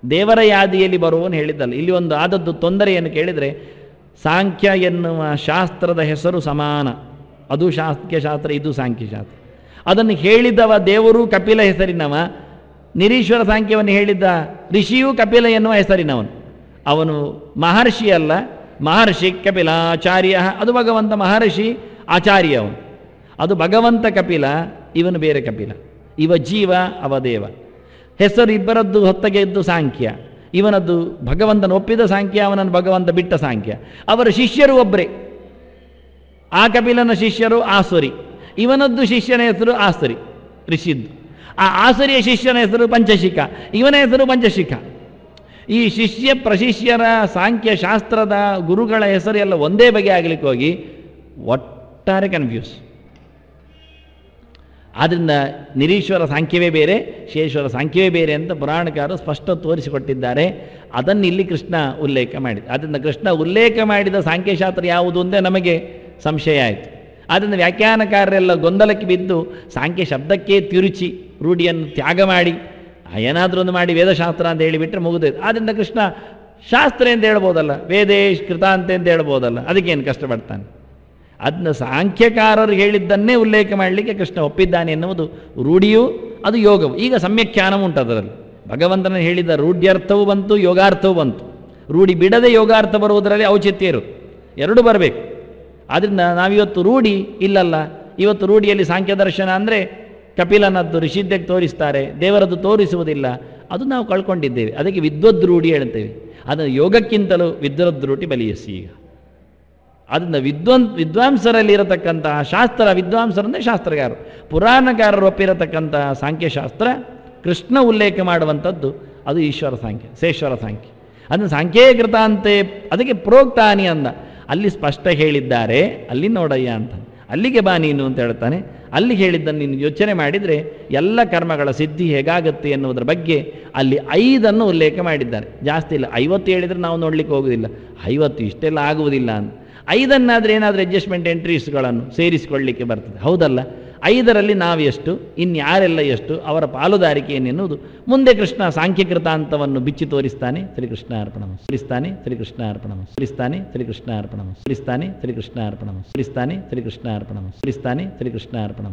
ದೇವರ ಯಾದಿಯಲ್ಲಿ ಬರುವವನು ಹೇಳಿದ್ದಲ್ಲ. ಇಲ್ಲಿ ಒಂದು ಆದದ್ದು ತೊಂದರೆಯನ್ನು ಕೇಳಿದರೆ, ಸಾಂಖ್ಯ ಎನ್ನುವ ಶಾಸ್ತ್ರದ ಹೆಸರು ಸಮಾನ. ಅದು ಸಾಂಖ್ಯಶಾಸ್ತ್ರ, ಇದು ಸಾಂಖ್ಯಶಾಸ್ತ್ರ. ಅದನ್ನು ಹೇಳಿದವ ದೇವರು ಕಪಿಲ ಹೆಸರಿನವ, ನಿರೀಶ್ವರ ಸಾಂಖ್ಯವನ್ನು ಹೇಳಿದ್ದ ಋಷಿಯೂ ಕಪಿಲ ಎನ್ನುವ ಹೆಸರಿನವನು. ಅವನು ಮಹರ್ಷಿ ಅಲ್ಲ, ಮಹರ್ಷಿ ಕಪಿಲಾಚಾರ್ಯ. ಅದು ಭಗವಂತ ಮಹರ್ಷಿ, ಆಚಾರ್ಯ ಅವನು. ಅದು ಭಗವಂತ ಕಪಿಲ, ಇವನು ಬೇರೆ ಕಪಿಲ. ಇವ ಜೀವ, ಅವ ದೇವ. ಹೆಸರು ಇಬ್ಬರದ್ದು ಹೊತ್ತಗೆ ಇದ್ದು ಸಾಂಖ್ಯ. ಇವನದ್ದು ಭಗವಂತನ ಒಪ್ಪಿದ ಸಾಂಖ್ಯ, ಅವನನ್ನು ಭಗವಂತ ಬಿಟ್ಟ ಸಾಂಖ್ಯ. ಅವರ ಶಿಷ್ಯರು ಒಬ್ಬರೇ. ಆ ಕಪಿಲನ ಶಿಷ್ಯರು ಆಸುರಿ, ಇವನದ್ದು ಶಿಷ್ಯನ ಹೆಸರು ಆಸುರಿ, ಋಷಿದ್ದು. ಆ ಆಸುರಿಯ ಶಿಷ್ಯನ ಹೆಸರು ಪಂಚಶಿಖ, ಇವನ ಹೆಸರು ಪಂಚಶಿಖ. ಈ ಶಿಷ್ಯ ಪ್ರಶಿಷ್ಯರ ಸಾಂಖ್ಯ ಶಾಸ್ತ್ರದ ಗುರುಗಳ ಹೆಸರು ಎಲ್ಲ ಒಂದೇ ಬಗೆ ಆಗಲಿಕ್ಕೆ ಹೋಗಿ ಒಟ್ಟಾರೆ ಕನ್ಫ್ಯೂಸ್. ಆದ್ದರಿಂದ ನಿರೀಶ್ವರ ಸಾಂಖ್ಯವೇ ಬೇರೆ, ಶೇಶ್ವರ ಸಾಂಖ್ಯವೇ ಬೇರೆ ಅಂತ ಪುರಾಣಕಾರರು ಸ್ಪಷ್ಟ ತೋರಿಸಿಕೊಟ್ಟಿದ್ದಾರೆ. ಅದನ್ನು ಇಲ್ಲಿ ಕೃಷ್ಣ ಉಲ್ಲೇಖ ಮಾಡಿದ. ಆದ್ದರಿಂದ ಕೃಷ್ಣ ಉಲ್ಲೇಖ ಮಾಡಿದ ಸಾಂಖ್ಯಶಾಸ್ತ್ರ ಯಾವುದು ಅಂತ ನಮಗೆ ಸಂಶಯ ಆಯಿತು. ಆದ್ದರಿಂದ ವ್ಯಾಖ್ಯಾನಕಾರರೆಲ್ಲ ಗೊಂದಲಕ್ಕೆ ಬಿದ್ದು ಸಾಂಖ್ಯ ಶಬ್ದಕ್ಕೆ ತಿರುಚಿ ರೂಢಿಯನ್ನು ತ್ಯಾಗ ಮಾಡಿ ಏನಾದರೂ ಒಂದು ಮಾಡಿ ವೇದಶಾಸ್ತ್ರ ಅಂತ ಹೇಳಿಬಿಟ್ರೆ ಮುಗಿದೋಯ್ತು. ಆದ್ದರಿಂದ ಕೃಷ್ಣ ಶಾಸ್ತ್ರ ಅಂತ ಹೇಳ್ಬೋದಲ್ಲ, ವೇದೇಶ್ ಕೃತಾಂತೆ ಅಂತ ಹೇಳ್ಬೋದಲ್ಲ, ಅದಕ್ಕೇನು ಕಷ್ಟಪಡ್ತಾನೆ? ಅದನ್ನ ಸಾಂಖ್ಯಕಾರರು ಹೇಳಿದ್ದನ್ನೇ ಉಲ್ಲೇಖ ಮಾಡಲಿಕ್ಕೆ ಕೃಷ್ಣ ಒಪ್ಪಿದ್ದಾನೆ ಎನ್ನುವುದು ರೂಢಿಯೂ ಅದು ಯೋಗವು. ಈಗ ಸಮ್ಯಖ್ಯಾನವೂ ಉಂಟು ಅದರಲ್ಲಿ. ಭಗವಂತನ ಹೇಳಿದ ರೂಢ್ಯರ್ಥವೂ ಬಂತು, ಯೋಗಾರ್ಥವೂ ಬಂತು. ರೂಢಿ ಬಿಡದೆ ಯೋಗಾರ್ಥ ಬರುವುದರಲ್ಲಿ ಔಚಿತ್ಯ ಇರುತ್ತೆ, ಎರಡೂ ಬರಬೇಕು. ಆದ್ದರಿಂದ ನಾವಿವತ್ತು ರೂಢಿ ಇಲ್ಲಲ್ಲ, ಇವತ್ತು ರೂಢಿಯಲ್ಲಿ ಸಾಂಖ್ಯ ದರ್ಶನ ಅಂದರೆ ಕಪಿಲನದ್ದು ಋಷಿದ್ಯಕ್ಕೆ ತೋರಿಸ್ತಾರೆ, ದೇವರದ್ದು ತೋರಿಸುವುದಿಲ್ಲ. ಅದು ನಾವು ಕಳ್ಕೊಂಡಿದ್ದೇವೆ. ಅದಕ್ಕೆ ವಿದ್ವದ್ ರೂಢಿ ಹೇಳ್ತೇವೆ. ಅದನ್ನು ಯೋಗಕ್ಕಿಂತಲೂ ವಿದ್ವದ್ ರೂಢಿ ಬಲಿಯಸಿ. ಈಗ ಅದರಿಂದ ವಿದ್ವಾಂಸರಲ್ಲಿ ಇರತಕ್ಕಂತಹ ಶಾಸ್ತ್ರ, ವಿದ್ವಾಂಸರಂದರೆ ಶಾಸ್ತ್ರಗಾರರು, ಪುರಾಣಕಾರರು ಒಪ್ಪಿರತಕ್ಕಂತಹ ಸಾಂಖ್ಯಶಾಸ್ತ್ರ ಕೃಷ್ಣ ಉಲ್ಲೇಖ ಮಾಡುವಂಥದ್ದು ಅದು ಈಶ್ವರ ಸಾಂಖ್ಯ, ಶೇಶ್ವರ ಸಾಂಖ್ಯ. ಅದನ್ನು ಸಾಂಖ್ಯೇ ಕೃತಾಂತೆ, ಅದಕ್ಕೆ ಪ್ರೋಕ್ತಾನಿ ಅಂದ. ಅಲ್ಲಿ ಸ್ಪಷ್ಟ ಹೇಳಿದ್ದಾರೆ, ಅಲ್ಲಿ ನೋಡಯ್ಯ ಅಂತ, ಅಲ್ಲಿಗೆ ಬಾ ನೀನು ಅಂತ ಹೇಳ್ತಾನೆ. ಅಲ್ಲಿ ಹೇಳಿದ್ದನ್ನು ನೀನು ಯೋಚನೆ ಮಾಡಿದರೆ ಎಲ್ಲ ಕರ್ಮಗಳ ಸಿದ್ಧಿ ಹೇಗಾಗುತ್ತೆ ಎನ್ನುವುದರ ಬಗ್ಗೆ ಅಲ್ಲಿ 5 ಉಲ್ಲೇಖ ಮಾಡಿದ್ದಾರೆ. ಜಾಸ್ತಿ ಇಲ್ಲ, 50 ಹೇಳಿದರೆ ನಾವು ನೋಡಲಿಕ್ಕೆ ಹೋಗುವುದಿಲ್ಲ, 50 ಇಷ್ಟೆಲ್ಲ ಆಗುವುದಿಲ್ಲ ಅಂತ. 5 ಏನಾದರೂ ಅಡ್ಜಸ್ಟ್ಮೆಂಟ್ ಎಂಟ್ರೀಸ್ಗಳನ್ನು ಸೇರಿಸಿಕೊಳ್ಳಲಿಕ್ಕೆ ಬರ್ತದೆ, ಹೌದಲ್ಲ? 5ರಲ್ಲಿ ನಾವು ಎಷ್ಟು, ಇನ್ಯಾರೆಲ್ಲ ಎಷ್ಟು, ಅವರ ಪಾಲುದಾರಿಕೆ ಏನೆನ್ನುವುದು ಮುಂದೆ ಕೃಷ್ಣ ಸಾಂಖ್ಯಕೃತಾಂತವನ್ನು ಬಿಚ್ಚಿ ತೋರಿಸ್ತಾನೆ. ಶ್ರೀಕೃಷ್ಣ ಅರ್ಪಣಂ. ಶ್ರೀಸ್ತಾನೆ ಶ್ರೀಕೃಷ್ಣ ಅರ್ಪಣಂ. ಶ್ರೀಸ್ತಾನೆ ಶ್ರೀಕೃಷ್ಣ ಅರ್ಪಣಂ. ಶ್ರೀಸ್ತಾನೆ ಶ್ರೀಕೃಷ್ಣ ಅರ್ಪಣಂ. ಶ್ರೀಸ್ತಾನೆ ಶ್ರೀಕೃಷ್ಣ ಅರ್ಪಣಂ. ಶ್ರೀಸ್ತಾನೆ ಶ್ರೀಕೃಷ್ಣ ಅರ್ಪಣಂ.